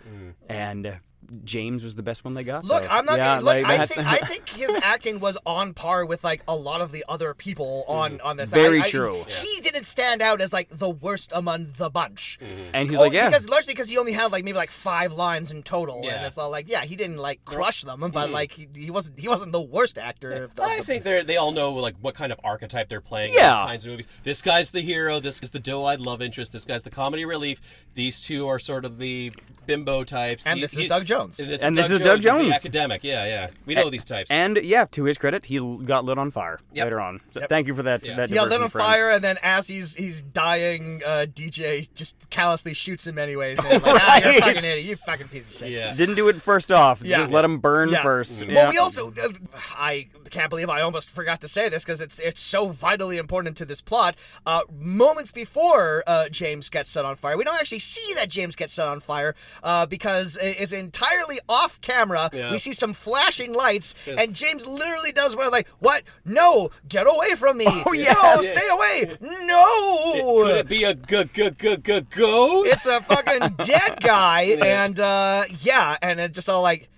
And James was the best one they got. Look, though. I'm not Yeah, gonna. Look, like, I think his acting was on par with like a lot of the other people on this. Very true. He didn't stand out as like the worst among the bunch. And he's like, yeah. Largely because he only had like maybe like 5 lines in total, and it's all like, yeah, he didn't like crush them, but like he wasn't the worst actor. Of the, I think they all know like what kind of archetype they're playing in Yeah. these kinds of movies. This guy's the hero. This is the doe-eyed love interest. This guy's the comedy relief. These two are sort of the bimbo types. And this is Doug Jones. And this is Doug Jones. The academic. Yeah. We know these types. And yeah, to his credit, he got lit on fire later on. So thank you for that. Yeah. That He got lit on diversion, fire, and then as he's dying, DJ just callously shoots him anyways. And like, you're a fucking idiot, you fucking piece of shit. Yeah. friends. Didn't do it first off. Yeah. Just let him burn Yeah. first. Well, we also, I can't believe I almost forgot to say this because it's so vitally important to this plot. Moments before James gets set on fire, we don't actually see that James gets set on fire because it's entirely off camera. Yeah. We see some flashing lights, and James literally does one like, "What? No, get away from me! Oh, yes. No, stay away! No!" Could it be a ghost? It's a fucking dead guy, and and it just all like,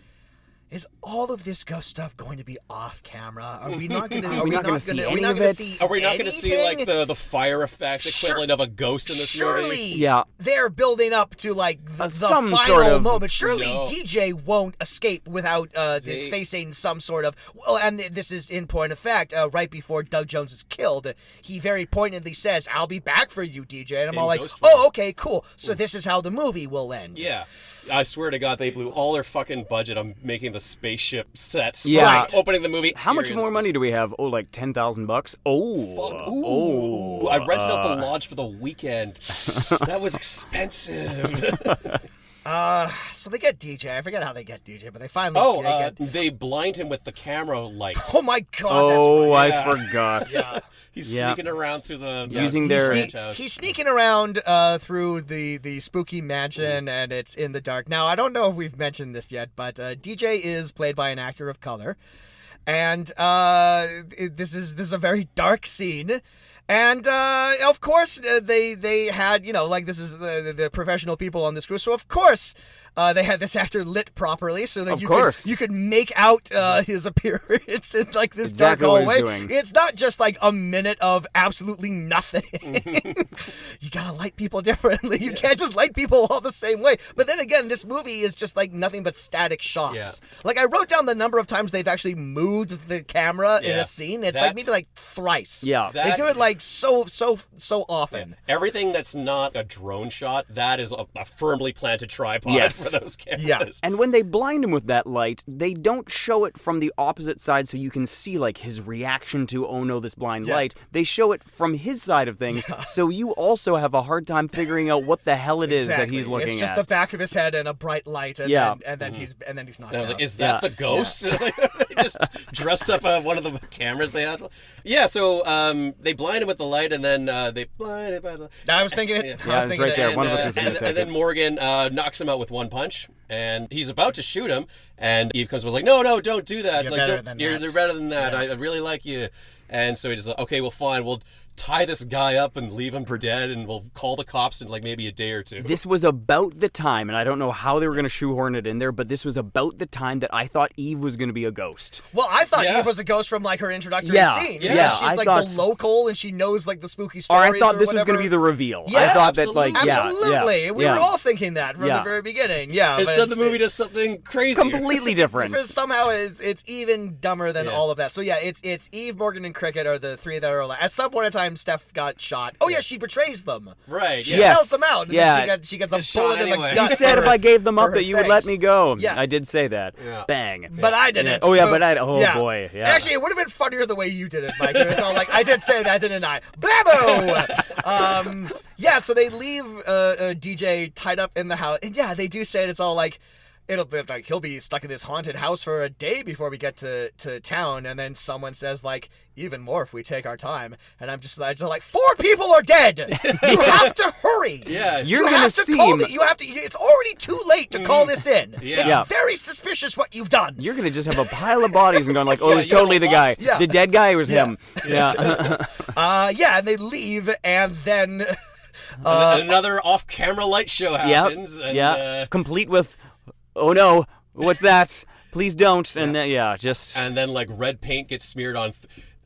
is all of this ghost stuff going to be off camera? Are we not going to? Are we not gonna see any of gonna it? see Are we not going to see like anything? the fire effect equivalent of a ghost in this Surely, movie? Yeah. they're building up to like the some final sort of- moment. Surely No. DJ won't escape without facing some sort of. Well, and this is in point of fact. Right before Doug Jones is killed, he very pointedly says, "I'll be back for you, DJ." And I'm In all like, ghost form. "Oh, okay, cool. So this is how the movie will end." Yeah. I swear to God, they blew all their fucking budget on making the spaceship sets. Yeah. Like, opening the movie. How much here in more the money do we have? Oh, like $10,000. Ooh, I rented out the launch for the weekend. That was expensive. So they get DJ. I forget how they get DJ, but they finally get. They blind him with the camera light. Oh my God! Oh, that's right. I forgot. Yeah. He's Yeah. sneaking around through the Using their- ranch house. He's sneaking around through the spooky mansion, and it's in the dark. Now, I don't know if we've mentioned this yet, but DJ is played by an actor of color, and this is a very dark scene. And of course, they had, like, this is the professional people on this crew, so of course. They had this actor lit properly so that you could make out his appearance in like this Exactly dark what he's hallway. doing. It's not just like a minute of absolutely nothing. You gotta light people differently. You can't just light people all the same way. But then again, this movie is just like nothing but static shots. Yeah. Like I wrote down the number of times they've actually moved the camera in a scene. It's like maybe like thrice. Yeah. They do it like so often. Everything that's not a drone shot, that is a firmly planted tripod Yes. for those cameras. Yeah. And when they blind him with that light, they don't show it from the opposite side so you can see like his reaction to, oh no, this blind light. They show it from his side of things, so you also have a hard time figuring out what the hell it is that he's looking at. It's just the back of his head and a bright light, and then he's knocked And I was out. like, is that the ghost? they just dressed up one of the cameras they had. Yeah, so they blind him with the light, and then they blind him by the. I was thinking it. Yeah, I was it's thinking right it. there. And, One of us is going to take And then it. Morgan knocks him out with one punch, and he's about to shoot him, and Eve comes with like, no, don't do that. You're like, better don't- than you're, that. You're better than that. Yeah. I really like you. And so he just like, okay, well, fine. We'll tie this guy up and leave him for dead, and we'll call the cops in like maybe a day or two. This was about the time, and I don't know how they were going to shoehorn it in there, but this was about the time that I thought Eve was going to be a ghost. Well, I thought Yeah. Eve was a ghost from like her introductory Yeah, scene. yeah, Because she's I like thought- the local and she knows like the spooky Or stories. I thought this was going to whatever. be the reveal. Yeah, I thought that, like, absolutely. yeah, We yeah. were all thinking that from Yeah. the very beginning. Yeah, but Instead, the it's- movie does something crazy. Completely different. Because somehow it's even dumber than all of that. So yeah, it's Eve, Morgan, and Cricket are the three that are alive. At some point in time, time Steph got shot. Oh yeah, she betrays them. Right. She sells them out. And then she gets a Just shot bullet in the anyway. gut. You said if I gave them up her that you would face. let me go. Yeah. I did say that. Yeah. Bang. But I didn't. Yeah. Oh yeah, but I. Oh boy. Yeah. Actually, it would have been funnier the way you did it, Mike. It was all like, I did say that, didn't I? Blammo! Yeah, so they leave DJ tied up in the house. And yeah, they do say it. It's all like, it'll be like he'll be stuck in this haunted house for a day before we get to town. And then someone says like, even more if we take our time. And I'm just like 4 people are dead. You have to hurry. Yeah, You're you gonna have to seem. call it. You have to. It's already too late to call this in. Yeah. It's Yeah. very suspicious what you've done. You're gonna just have a pile of bodies and going like, oh, it was you have totally a the lot. guy. Yeah. The dead guy was him. Yeah. Yeah, and they leave, and then And another off-camera light show happens. Yep. And, Yeah. Complete with, oh no, what's that? Please don't. And then just and then like red paint gets smeared on.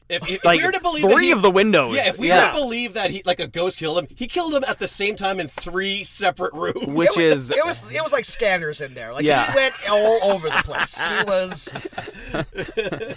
If like we were to believe 3 that he, of the windows. Yeah, if we were to believe that he like a ghost killed him, he killed him at the same time in 3 separate rooms. Which is it was like scanners in there. Like Yeah. he went all over the place. He was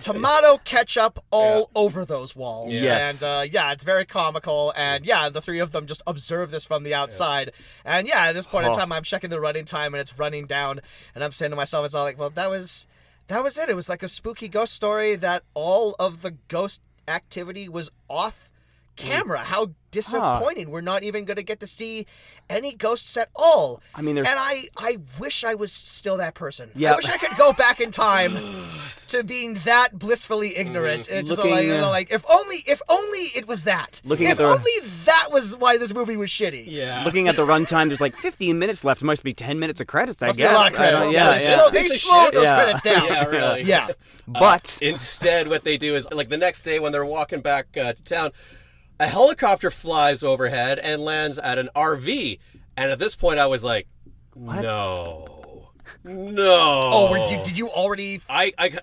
tomato ketchup all over those walls. Yes. And it's very comical. And yeah, the 3 of them just observe this from the outside. And yeah, at this point in time, I'm checking the running time and it's running down. And I'm saying to myself, it's all like, well, that was it. It was like a spooky ghost story that all of the ghost activity was off camera. How disappointing. We're not even going to get to see any ghosts at all. I mean, there's... And I wish I was still that person. Yeah. I wish I could go back in time to being that blissfully ignorant. It's just like if only it was that. If only that was why this movie was shitty. Yeah. Looking at the runtime, there's like 15 minutes left. It must be 10 minutes of credits, I Must guess. be a lot of credits. They Piece of slowed shit. those Yeah. credits down. Yeah, really. Yeah. But Instead, what they do is, like, the next day when they're walking back to town, a helicopter flies overhead and lands at an RV. And at this point, I was like, no. Oh, did you already...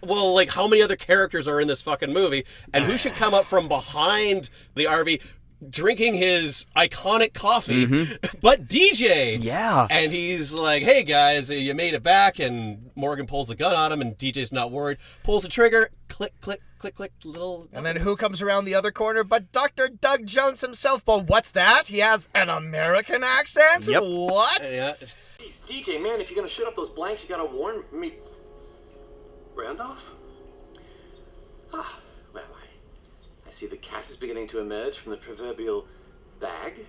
Well, like, how many other characters are in this fucking movie? And who should come up from behind the RV drinking his iconic coffee but DJ? Yeah. And he's like, hey guys, you made it back. And Morgan pulls the gun on him and DJ's not worried, pulls the trigger, click, click, click, click, little... And then who comes around the other corner but Dr. Doug Jones himself? But what's that? He has an American accent? Yep. What? Yeah. DJ, man, if you're gonna shoot up those blanks, you gotta warn me. Randolph? Well, I see the cat is beginning to emerge from the proverbial bag.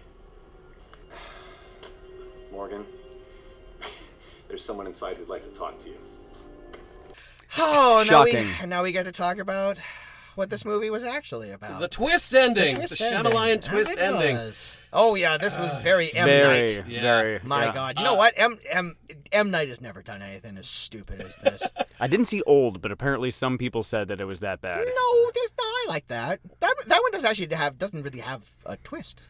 Morgan, there's someone inside who'd like to talk to you. Oh, Shocking. now we get to talk about what this movie was actually about. The twist ending. The Shyamalan twist ending. Oh yeah, this was very M. very, Night. very. My yeah. God, you know what? M. Night has never done anything as stupid as this. I didn't see Old, but apparently some people said that it was that bad. I like that. That one doesn't really have a twist.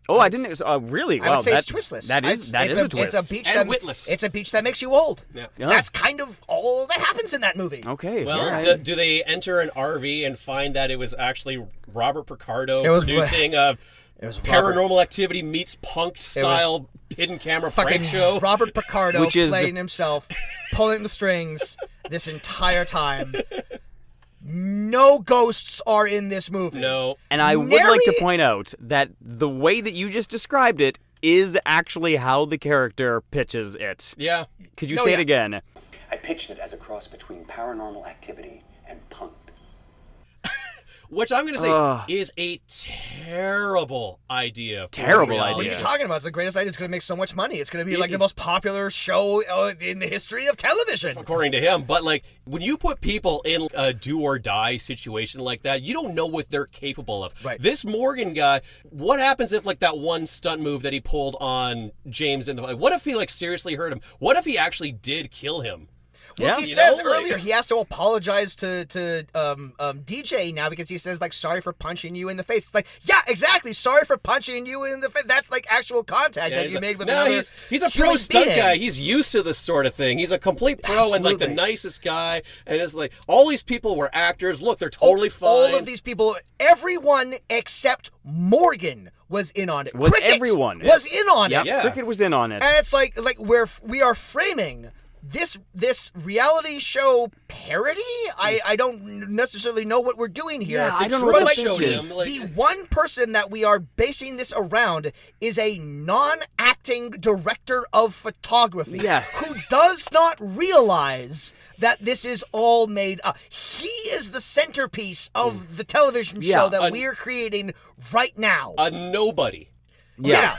Oh, I didn't. Really? I would say it's twistless. That is a twist. It's a beach And witless. It's a beach that makes you old. Yeah. That's kind of all that happens in that movie. Okay. Well, yeah. do they enter an RV and find that it was actually Robert Picardo It was- producing a It was Paranormal Activity meets punk style hidden camera prank fucking show? Robert Picardo Which is playing himself, pulling the strings this entire time. No ghosts are in this movie. No. And I would like to point out that the way that you just described it is actually how the character pitches it. Yeah. Could you say it again? I pitched it as a cross between Paranormal Activity and punk. Which I'm going to say is a terrible idea. Terrible What are idea. you talking about? It's the greatest idea. It's going to make so much money. It's going to be like the most popular show in the history of television. According to him. But, like, when you put people in a do-or-die situation like that, you don't know what they're capable of. Right. This Morgan guy, what happens if, like, that one stunt move that he pulled on James in the... What if he, like, seriously hurt him? What if he actually did kill him? Well, he says earlier he has to apologize to DJ now because he says, like, sorry for punching you in the face. It's like, yeah, exactly. Sorry for punching you in the face. That's, like, actual contact that you made with another he's a human pro stunt being. guy. He's used to this sort of thing. He's a complete pro and, like, the Absolutely. nicest guy. And it's like, all these people were actors. Look, they're totally fine. All of these people, everyone except Morgan was in on it. Was Cricket everyone. was in on Yep. it. Cricket was in on it. And it's like we are framing this reality show parody. I don't necessarily know what we're doing here. Yeah, I don't know But, what like, to do. the one person that we are basing this around is a non-acting director of photography. Yes. Who does not realize that this is all made up. He is the centerpiece of the television show that we're creating right now. A nobody. Yeah.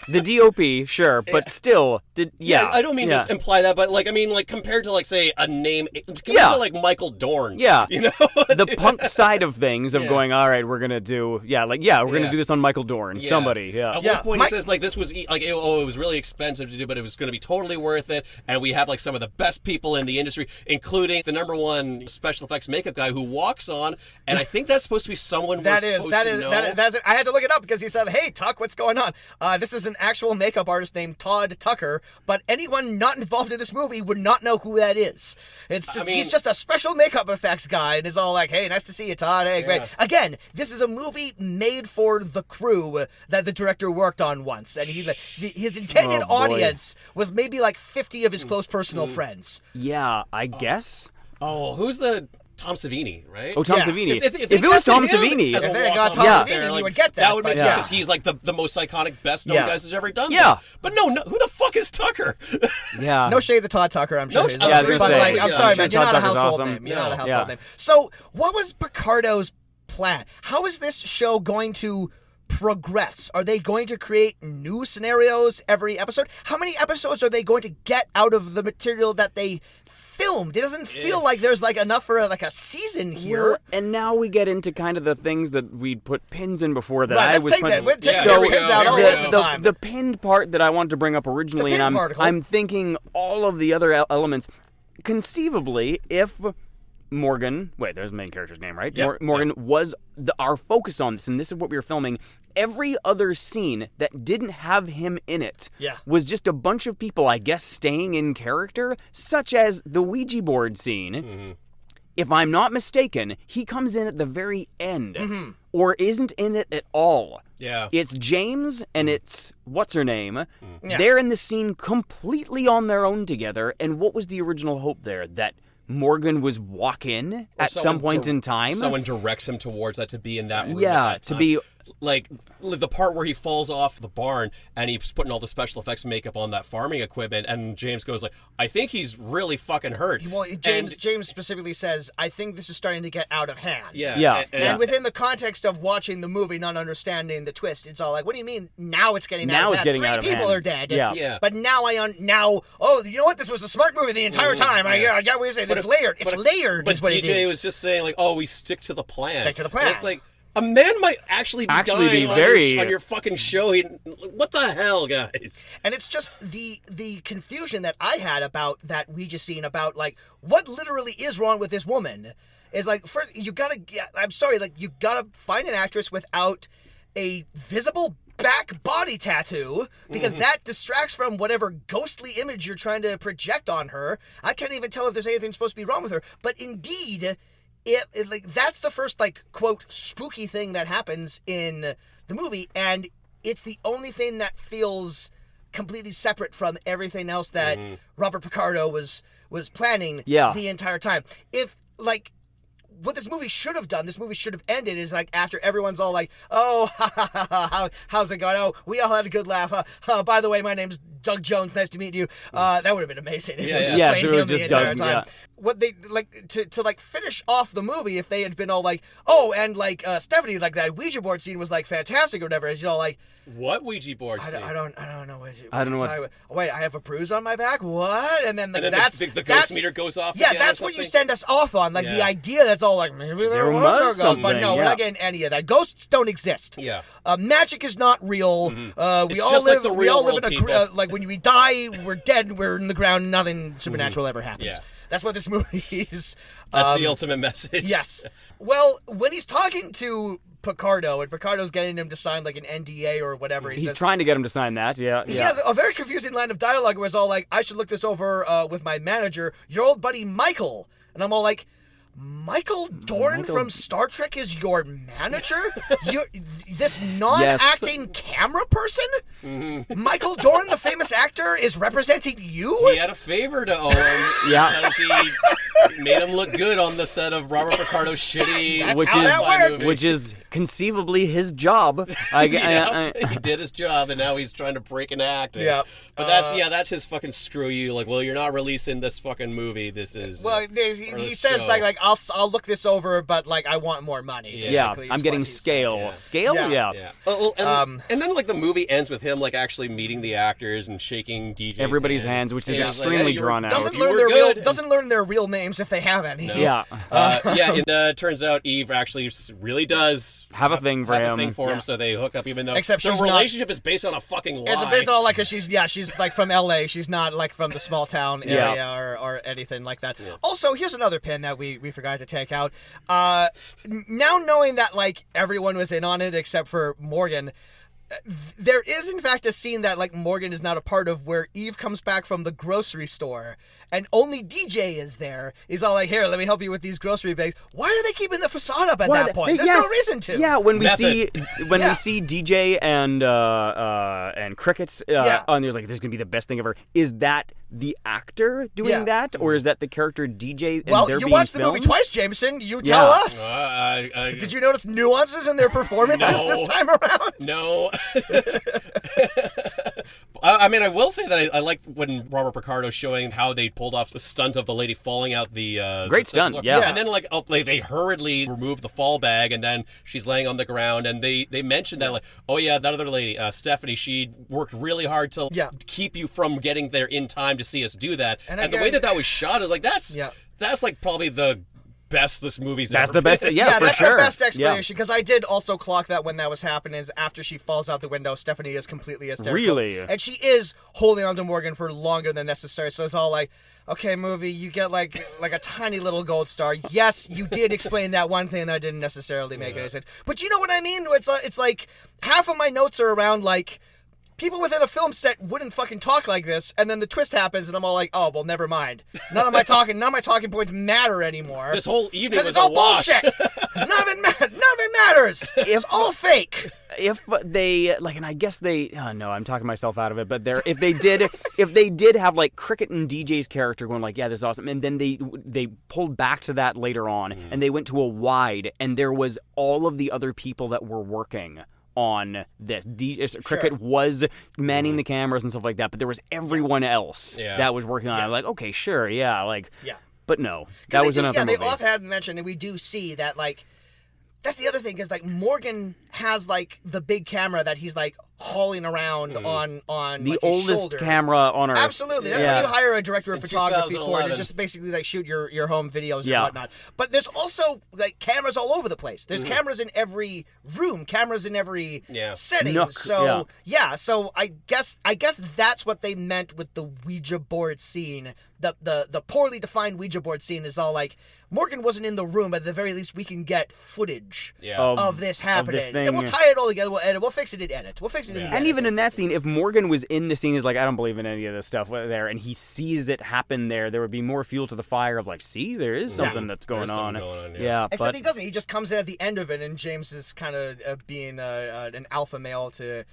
The DOP, sure, but still, I don't mean to imply that, but like, I mean, like, compared to, like, say, a name, compared to, like, Michael Dorn. Yeah. You know? The punk side of things of going, all right, we're going to do, we're going to do this on Michael Dorn. Yeah. Somebody, At one point he says, like, this was, like, it was really expensive to do, but it was going to be totally worth it, and we have, like, some of the best people in the industry, including the #1 special effects makeup guy who walks on, and I think that's supposed to be someone That's it. I had to look it up because he said, "Hey, Tuck, what's going on?" This is an actual makeup artist named Todd Tucker, but anyone not involved in this movie would not know who that is. It's just he's just a special makeup effects guy, and is all like, "Hey, nice to see you, Todd. Hey, great." Again, this is a movie made for the crew that the director worked on once, and his intended audience was maybe like 50 of his close personal friends. Yeah, I guess. Oh, who's the... Tom Savini, right? Oh, Tom Savini. If it was Tom Savini, if they got Tom Savini, you would get that. That would make sense because he's like the most iconic, best known guys who's ever done that. Yeah. But no, who the fuck is Tucker? Yeah. No shade to Todd Tucker, I'm sure. No, he's I was but gonna say, like, I'm sorry, man, you're Todd not a Tucker's household awesome. name. You're not a household name. So, what was Picardo's plan? How is this show going to progress? Are they going to create new scenarios every episode? How many episodes are they going to get out of the material that they filmed? It doesn't feel like there's like enough for a season here. Well, and now we get into kind of the things that we'd put pins in before that Right, I was let's take putting. that. We're taking pins out all the time. The pinned part that I wanted to bring up originally, The and pinned particle. I'm thinking all of the other elements. Conceivably, if Morgan, there's the main character's name, right? Yep. Morgan was our focus on this, and this is what we were filming. Every other scene that didn't have him in it was just a bunch of people, I guess, staying in character, such as the Ouija board scene. Mm-hmm. If I'm not mistaken, he comes in at the very end, or isn't in it at all. Yeah. It's James and it's what's-her-name. Yeah. They're in the scene completely on their own together, and what was the original hope there? That Morgan was walk-in at some point in time? Someone directs him towards that to be in that room Yeah, at that to time. be... Like, the part where he falls off the barn and he's putting all the special effects makeup on that farming equipment, and James goes like, I think he's really fucking hurt. Well, James specifically says, I think this is starting to get out of hand. Yeah. And within the context of watching the movie, not understanding the twist, it's all like, what do you mean now it's getting out of hand? Three people are dead. Yeah. But now oh, you know what? This was a smart movie the entire time. I get what you're saying. It's layered. It's layered But is what it DJ is. was just saying like, oh, we stick to the plan. Stick to the plan. And it's like, a man might actually be dying on your fucking show. What the hell, guys? And it's just the confusion that I had about that Ouija scene, about like what literally is wrong with this woman, is like, you gotta find an actress without a visible back body tattoo, because that distracts from whatever ghostly image you're trying to project on her. I can't even tell if there's anything supposed to be wrong with her, but indeed. It like that's the first like quote spooky thing that happens in the movie, and it's the only thing that feels completely separate from everything else that Robert Picardo was planning the entire time. If like what this movie should have done, this movie should have ended is like after everyone's all like, oh, how's it going? Oh, we all had a good laugh. By the way, my name's Doug Jones. Nice to meet you. That would have been amazing if it was just playing him the entire time. Yeah. What they like to like finish off the movie, if they had been all like, oh, and like Stephanie, like that Ouija board scene was like fantastic or whatever. It's all like, what Ouija board scene? I don't know. I don't know what. Wait, I have a bruise on my back. What? And then the ghost meter goes off. Yeah, that's what you send us off on. Like the idea that's all like maybe there was something, but no, we're not getting any of that. Ghosts don't exist. Yeah, magic is not real. We all live. Like we all live in a like when we die, we're dead. We're in the ground. Nothing supernatural ever happens. Yeah. That's what this movie is. That's the ultimate message. Yes. Well, when he's talking to Picardo, and Picardo's getting him to sign like an NDA or whatever, he's trying to get him to sign that. Yeah. He has a very confusing line of dialogue where it's all like, I should look this over with my manager, your old buddy Michael. And I'm all like, Michael Dorn from Star Trek is your manager? This non-acting camera person? Mm-hmm. Michael Dorn, the famous actor, is representing you? He had a favor to owe him. Because he made him look good on the set of Robert Picardo's shitty which is conceivably his job. He did his job, and now he's trying to break an act. Yeah. But that's his fucking screw you. Like, well, you're not releasing this fucking movie. This is... Well, he says, like, I'll look this over, but, like, I want more money. Yeah, I'm getting scale. Scale? Yeah. And then, like, the movie ends with him, like, actually meeting the actors and shaking DJ's everybody's hands, which is extremely drawn out. Doesn't learn their real names if they have any. No. Yeah. And turns out Eve actually really does have a thing for him. So they hook up, even though Except their relationship is based on a fucking lie. It's based on, like, cause she's like from LA. She's not like from the small town area or anything like that. Yeah. Also, here's another pin that we forgot to take out. Now knowing that, like, everyone was in on it except for Morgan, there is in fact a scene that, like, Morgan is not a part of, where Eve comes back from the grocery store and only DJ is there. He's all like, here, let me help you with these grocery bags. Why are they keeping the facade up at that point? There's no reason to. Yeah, when we see DJ and Crickets on there's like, this is gonna be the best thing ever. Is that the actor doing that, or is that the character DJ? Well, you watched the movie twice, Jameson. You tell us. Did you notice nuances in their performances this time around? No. I mean, I will say that I like when Robert Picardo's showing how they pulled off the stunt of the lady falling out the great stunt, and then like they hurriedly remove the fall bag, and then she's laying on the ground, and they mentioned that, like, oh yeah, that other lady, Stephanie, she worked really hard to keep you from getting there in time to see us do that, and the way that was shot is like that's like probably the best this movie's ever the best. been. Yeah, for that's sure. the best explanation, because I did also clock that when that was happening, is after she falls out the window, Stephanie is completely hysterical. Really? And she is holding on to Morgan for longer than necessary, so it's all like, okay, movie, you get like a tiny little gold star. Yes, you did explain that one thing that didn't necessarily make any sense. But you know what I mean? It's like half of my notes are around, like, people within a film set wouldn't fucking talk like this, and then the twist happens, and I'm all like, oh, well, never mind. None of my talking points matter anymore. This whole evening was it's all a wash. bullshit. None of it matters. It's all fake. If they like, and I guess they, no, I'm talking myself out of it, but if they did have like Cricket and DJ's character going like, yeah, this is awesome, and then they pulled back to that later on, and they went to a wide, and there was all of the other people that were working on this. Cricket was manning the cameras and stuff like that, but there was everyone else that was working on it. Like, okay, sure, but no, that was another movie. They off had mentioned, and we do see that, like, that's the other thing, is like Morgan has like the big camera that he's like hauling around on the like, oldest his shoulder. Camera on Earth. Absolutely, that's what you hire a director of photography for, to just basically like shoot your home videos and whatnot. But there's also like cameras all over the place. There's cameras in every room, cameras in every setting. Nook. So so I guess that's what they meant with the Ouija board scene. The poorly defined Ouija board scene is all like, Morgan wasn't in the room, but at the very least we can get footage of this happening. And we'll tie it all together, we'll edit, we'll fix it in edit. We'll fix it in the edit. And even in that scene, if Morgan was in the scene, he's like, I don't believe in any of this stuff there, and he sees it happen there would be more fuel to the fire of like, see, there is something that's going on. Except he doesn't. He just comes in at the end of it, and James is kind of being an alpha male to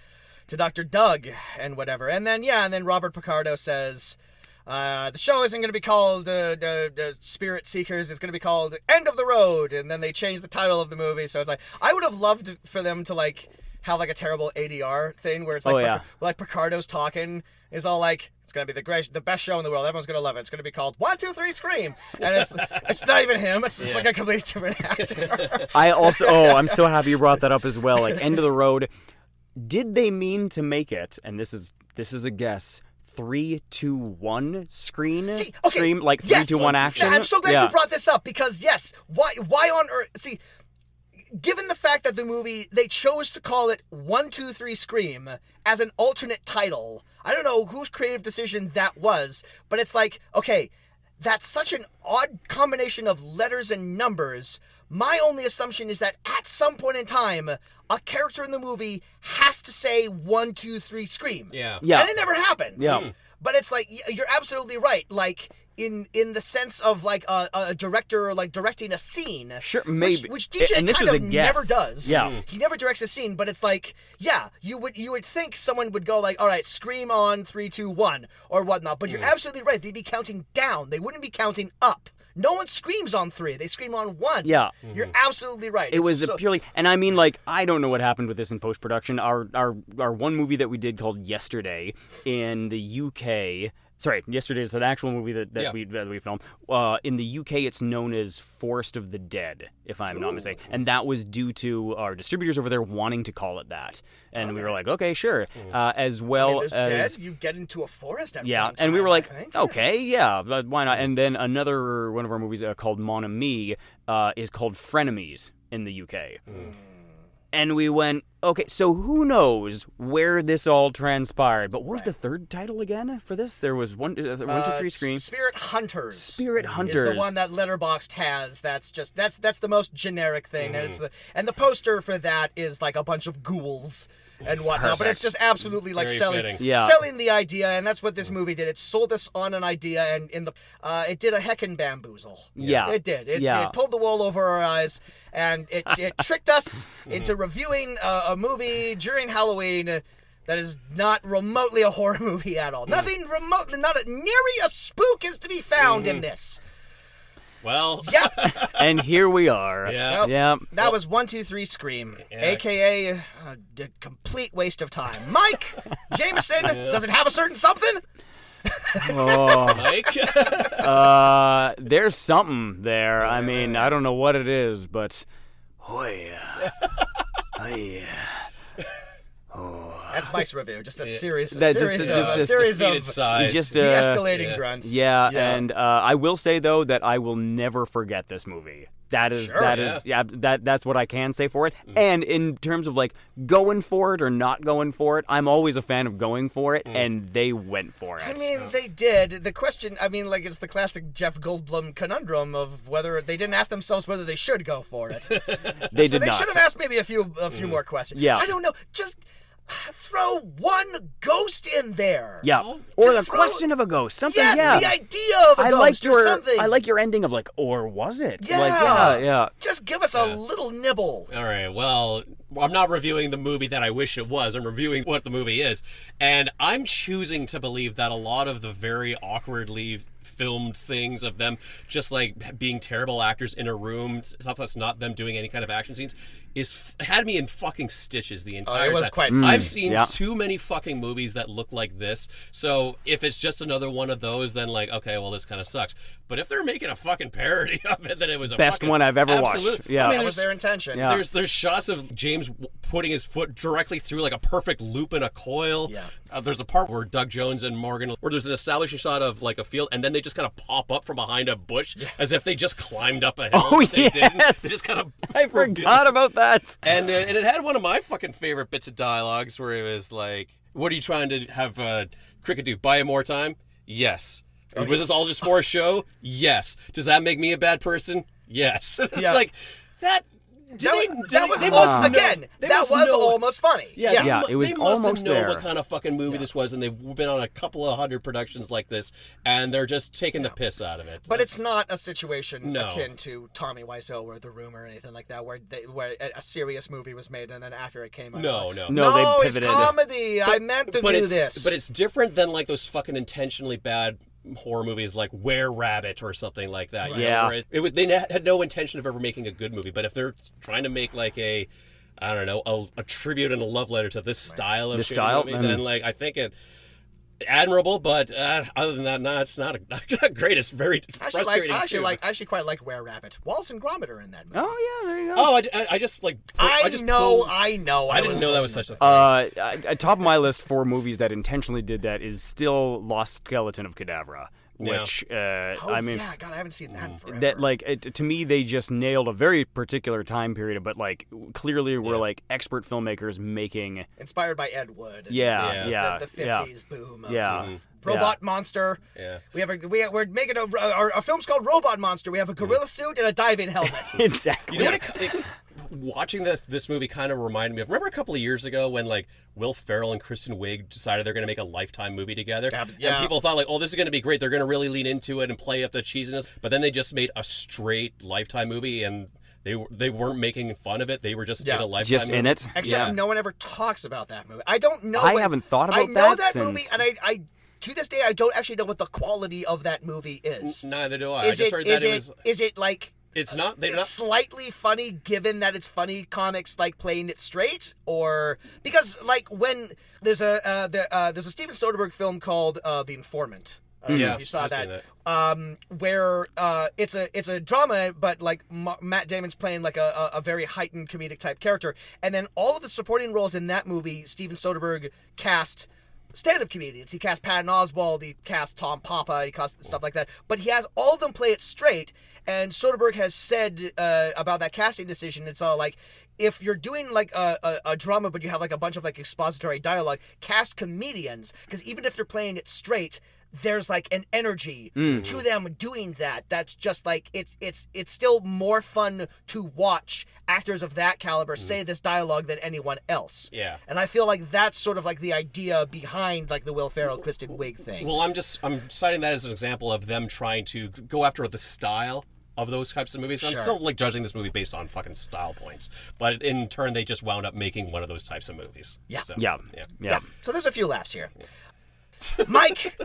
Dr. Doug and whatever. And then Robert Picardo says, the show isn't going to be called the Spirit Seekers. It's going to be called End of the Road. And then they changed the title of the movie. So it's like, I would have loved for them to like have like a terrible ADR thing where it's like, like Picardo's talking is all like, it's going to be the best show in the world. Everyone's going to love it. It's going to be called 1, 2, 3 Scream. And it's not even him. It's just like a completely different actor. I'm so happy you brought that up as well. Like, End of the Road. Did they mean to make it, and this is a guess, 3, 2, 1 scream, like 3, 2, 1 action. Yeah, I'm so glad you brought this up, because why on earth? See, given the fact that the movie, they chose to call it 1, 2, 3 Scream as an alternate title. I don't know whose creative decision that was, but it's like, okay, that's such an odd combination of letters and numbers. My only assumption is that at some point in time, a character in the movie has to say 1, 2, 3 Scream. Yeah. And it never happens. Yeah. But it's like you're absolutely right. Like in the sense of like a director like directing a scene. Sure, maybe. Which DJ And this kind is of a guess. never does. Yeah. He never directs a scene, but it's like, yeah, you would think someone would go like, all right, scream on 3, 2, 1 or whatnot. But you're absolutely right. They'd be counting down. They wouldn't be counting up. No one screams on 3. They scream on 1. Yeah. You're absolutely right. It was purely, and I mean, like, I don't know what happened with this in post-production. Our one movie that we did called Yesterday in the UK. Sorry, Yesterday is an actual movie that we filmed. In the UK, it's known as Forest of the Dead, if I'm not mistaken. And that was due to our distributors over there wanting to call it that. And we were like, okay, sure. As well there's as... dead, you get into a forest at Yeah, one time, and we were like, I think. okay, yeah, but why not? And then another one of our movies called Mon Ami is called Frenemies in the UK. And we went, okay, so who knows where this all transpired? But what was the third title again for this? There was 1, 2, 3 screen. Spirit Hunters. Spirit Hunters is the one that Letterboxd has. That's the most generic thing, and the poster for that is like a bunch of ghouls and whatnot. But it's just absolutely like selling the idea, and that's what this movie did. It sold us on an idea, and it did a heckin' bamboozle. Yeah, it did. It pulled the wool over our eyes, and it tricked us into reviewing a movie during Halloween that is not remotely a horror movie at all. Nothing remotely, nary a spook is to be found in this. Well, and here we are. Yeah. That was 1, 2, 3 Scream, aka a complete waste of time. Mike Jameson, does it have a certain something? Mike? There's something there. I mean, I don't know what it is, but That's Mike's review. Just a series of de-escalating grunts. Yeah, and I will say though that I will never forget this movie. That's what I can say for it. And in terms of like going for it or not going for it, I'm always a fan of going for it, and they went for it. I mean, they did. The question, I mean, like it's the classic Jeff Goldblum conundrum of whether they didn't ask themselves whether they should go for it. They did not. They should have asked maybe a few more questions. Yeah. I don't know. Just throw one ghost in there. Yeah. Or the question of a ghost. Something, yes, the idea of a ghost or something. I like your ending of like, or was it? Yeah. Like, yeah. Just give us a little nibble. All right, well, I'm not reviewing the movie that I wish it was. I'm reviewing what the movie is. And I'm choosing to believe that a lot of the very awkwardly filmed things of them just like being terrible actors in a room, stuff that's not them doing any kind of action scenes, had me in fucking stitches the entire time. It was quite I've seen too many fucking movies that look like this, so if it's just another one of those, then like, okay, well, this kind of sucks. But if they're making a fucking parody of it, then it was a best one I've ever watched. Yeah, I mean, that was their intention. Yeah. There's shots of James putting his foot directly through like a perfect loop in a coil. Yeah. There's a part where Doug Jones and Morgan, where there's an establishing shot of like a field, and then they just kind of pop up from behind a bush as if they just climbed up a hill. Oh, They didn't. They just kind of. I forgot about that. And it had one of my fucking favorite bits of dialogues where it was like, "What are you trying to have Cricket do? Buy him more time?" Yes. Was this all just for a show? Yes. Does that make me a bad person? Yes. It's like that. That was almost funny. Yeah, it was they must almost have known there. what kind of fucking movie this was, and they've been on a couple of 100 productions like this, and they're just taking the piss out of it. But it's not a situation akin to Tommy Wiseau or The Room or anything like that, where a serious movie was made and then after it came out. No, they pivoted. It's comedy. I meant to do this. But it's different than like those fucking intentionally bad horror movies like Were Rabbit or something like that. Right. Yeah. They had no intention of ever making a good movie, but if they're trying to make like a tribute and a love letter to this style of movie, then like I think it admirable, but other than that, no, it's not a great. It's very frustrating. I actually quite like Were Rabbit. Wallace and Gromit are in that movie. Oh yeah, there you go. Oh, I just like. I know. I didn't know that was such a thing. At top of my list for movies that intentionally did that is still Lost Skeleton of Cadavra. Which I mean, God, I haven't seen that in forever. That like to me, they just nailed a very particular time period, but like clearly were like expert filmmakers making inspired by Ed Wood. The 50s boom. Of Robot Monster. Yeah, we're making our film's called Robot Monster. We have a gorilla suit and a diving helmet. Exactly. You know watching this movie kind of reminded me of, remember a couple of years ago when like Will Ferrell and Kristen Wiig decided they're going to make a Lifetime movie together, and people thought like, oh, this is going to be great, they're going to really lean into it and play up the cheesiness, but then they just made a straight Lifetime movie, and they weren't making fun of it, they were just in a Lifetime just movie. in it. Except no one ever talks about that movie. I don't know. I haven't thought about I know that since... movie, and I to this day I don't actually know what the quality of that movie is. Neither do I. I just heard that is it like? It's not. They're not slightly funny, given that it's funny comics like playing it straight, or because like when there's a Steven Soderbergh film called The Informant. I don't know if you saw that. Where it's a drama, but like Matt Damon's playing like a very heightened comedic type character, and then all of the supporting roles in that movie, Steven Soderbergh cast stand-up comedians. He cast Patton Oswalt, he cast Tom Papa, he cast stuff like that, but he has all of them play it straight. And Soderbergh has said about that casting decision, it's all like, if you're doing like a drama, but you have like a bunch of like expository dialogue, cast comedians, because even if they're playing it straight, there's like an energy to them doing that. That's just like, it's still more fun to watch actors of that caliber say this dialogue than anyone else. Yeah. And I feel like that's sort of like the idea behind like the Will Ferrell, Kristen Wiig thing. Well, I'm citing that as an example of them trying to go after the style of those types of movies. Sure. I'm still like judging this movie based on fucking style points, but in turn they just wound up making one of those types of movies. Yeah. So, Yeah. So there's a few laughs here. Mike,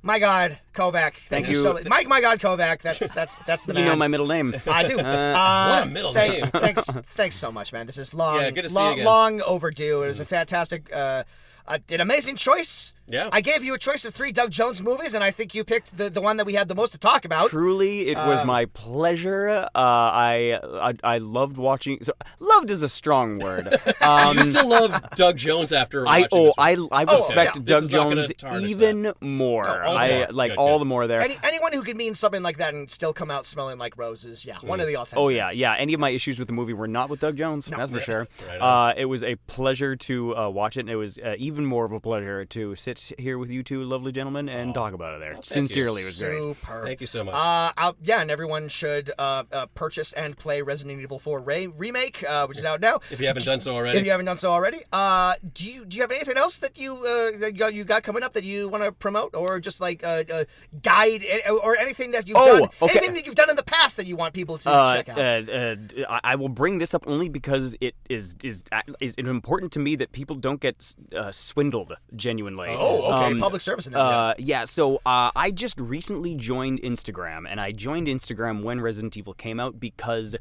my God, Kovac. Thank you so much. Mike, my God, Kovac. That's the man. You know my middle name. I do. What a middle name. Thanks so much, man. This is good to see you again. long overdue. It was a fantastic, an amazing choice. Yeah. I gave you a choice of 3 Doug Jones movies, and I think you picked the one that we had the most to talk about. Truly, it was my pleasure. I loved watching. So, loved is a strong word. You still love Doug Jones after watching this one? I respect This Doug is not gonna Jones tarnish even that. more. all I the like Good, all good. the more there. Anyone who could mean something like that and still come out smelling like roses, one of the all-time. Oh greats. yeah. Any of my issues with the movie were not with Doug Jones. That's for sure. Right on. It was a pleasure to watch it, and it was even more of a pleasure to sit here with you two lovely gentlemen and talk about it there. Sincerely, it was great. Superb. Thank you so much. And everyone should purchase and play Resident Evil 4 remake, which is out now. If you haven't done so already. Do you have anything else that you got coming up that you want to promote, or just like guide, or anything that you've done, anything that you've done in the past that you want people to check out? I will bring this up only because it is important to me that people don't get swindled genuinely. Oh, okay. Public service announcement. So I just recently joined Instagram, and I joined Instagram when Resident Evil came out because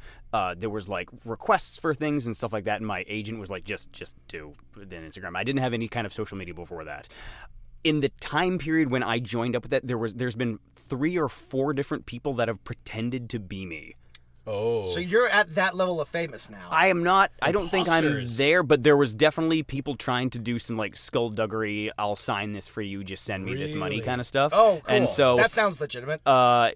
there was like requests for things and stuff like that, and my agent was like, just do then Instagram. I didn't have any kind of social media before that. In the time period when I joined up with that, there's been 3 or 4 different people that have pretended to be me. Oh. So you're at that level of famous now. I am not. I don't think I'm Imposters. there, but there was definitely people trying to do some like skullduggery. I'll sign this for you. Just send me this money kind of stuff. Oh, cool. And so that sounds legitimate. So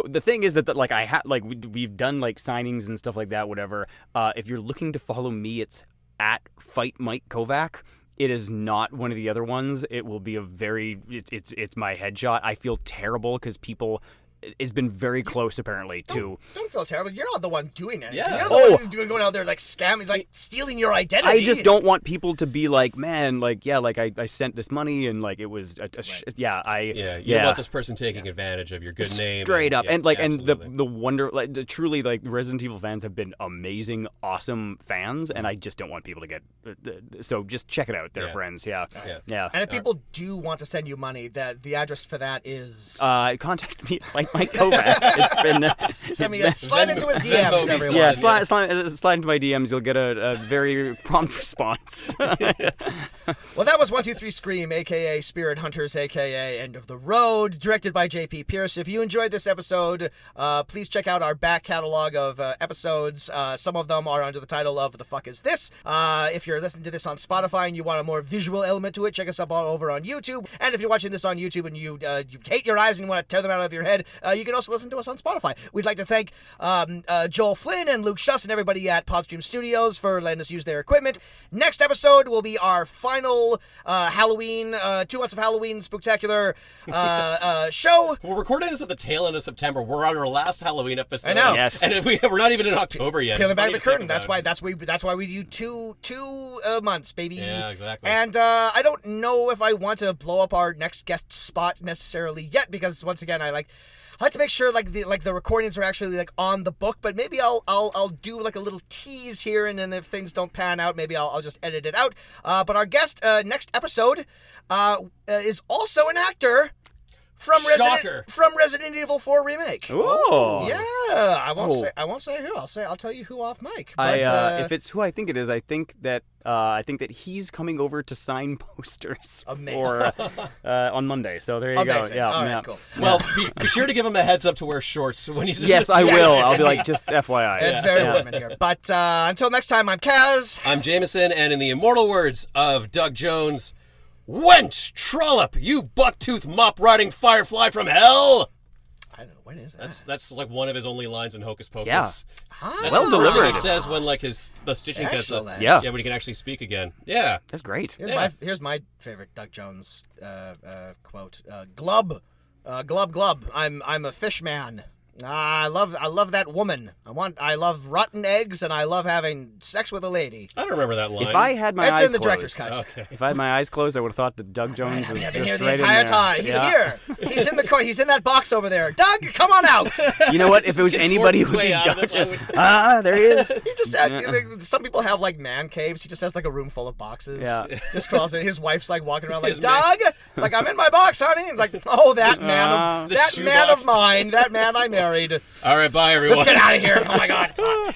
the thing is that like we've done like signings and stuff like that. Whatever. If you're looking to follow me, it's at Fight Mike Kovac. It is not one of the other ones. It will be it's my headshot. I feel terrible because people. It's been very close, apparently, to... Don't feel terrible. You're not the one doing anything. Yeah. You're not the one who's going out there, like, scamming, like, stealing your identity. I just don't want people to be like, man, like, yeah, like, I sent this money, and, like, it was... You don't want this person taking advantage of your good name. Straight up. And, like, absolutely. and the wonder... Like, truly, like, Resident Evil fans have been amazing, awesome fans, and I just don't want people to get... So just check it out, there, friends. Yeah. And if people do want to send you money, the address for that is... Contact me at Mike Kovac. It's been... slide into his DMs, everyone. Yeah, slide into my DMs. You'll get a very prompt response. Well, that was 123 Scream, a.k.a. Spirit Hunters, a.k.a. End of the Road, directed by J.P. Pierce. If you enjoyed this episode, please check out our back catalog of episodes. Some of them are under the title of The Fuck Is This? If you're listening to this on Spotify and you want a more visual element to it, check us out over on YouTube. And if you're watching this on YouTube and you hate your eyes and you want to tear them out of your head, you can also listen to us on Spotify. We'd like to thank Joel Flynn and Luke Schuss and everybody at Podstream Studios for letting us use their equipment. Next episode will be our final Halloween, 2 months of Halloween spectacular show. We're recording this at the tail end of September. We're on our last Halloween episode. I know. Yes. And we're not even in October yet. Peeling It's back funny the to curtain. think That's about. why we do two months, baby. Yeah, exactly. And I don't know if I want to blow up our next guest spot necessarily yet, because once again, I like to make sure like the recordings are actually like on the book. But maybe I'll do like a little tease here, and then if things don't pan out, maybe I'll just edit it out. But our guest next episode is also an actor. From Resident Evil 4 remake. Oh, yeah! I won't say who. I'll tell you who off mic. But, if it's who I think it is, I think that he's coming over to sign posters for on Monday. So there you go. Yeah, all right, cool. Well, be sure to give him a heads up to wear shorts when he's in Yes, this. I will. I'll be like, just FYI. It's very women here. But until next time, I'm Kaz. I'm Jameson, and in the immortal words of Doug Jones, wench, trollop, you bucktooth mop-riding firefly from hell! I don't know, when is that? That's like one of his only lines in Hocus Pocus. Yeah. That's Well the first thing delivered. he says when like the stitching gets up. Excellent. Yeah. Yeah, when he can actually speak again. Yeah. That's great. Here's my favorite Doug Jones quote. Glub, glub, glub. I'm a fish man. I love that woman. I love rotten eggs, and I love having sex with a lady. I don't remember that line. If I had my It's eyes in the closed, director's cut. Okay. if I had my eyes closed, I would have thought that Doug Jones was I've just been here the right entire in there. time. He's Yeah. here. He's in the court. He's in that box over there. Doug, come on out. You know what? If it was Just anybody, it torch would his be way out of Doug. this, I would- There he is. He just some people have like man caves. He just has like a room full of boxes. Yeah. Just crawls in. His wife's like walking around like, His man- Doug. It's like, I'm in my box, honey. It's like, oh, that man of The that shoe man box. of mine. That man I married. All right, bye everyone. Let's get out of here. Oh my God. It's hot.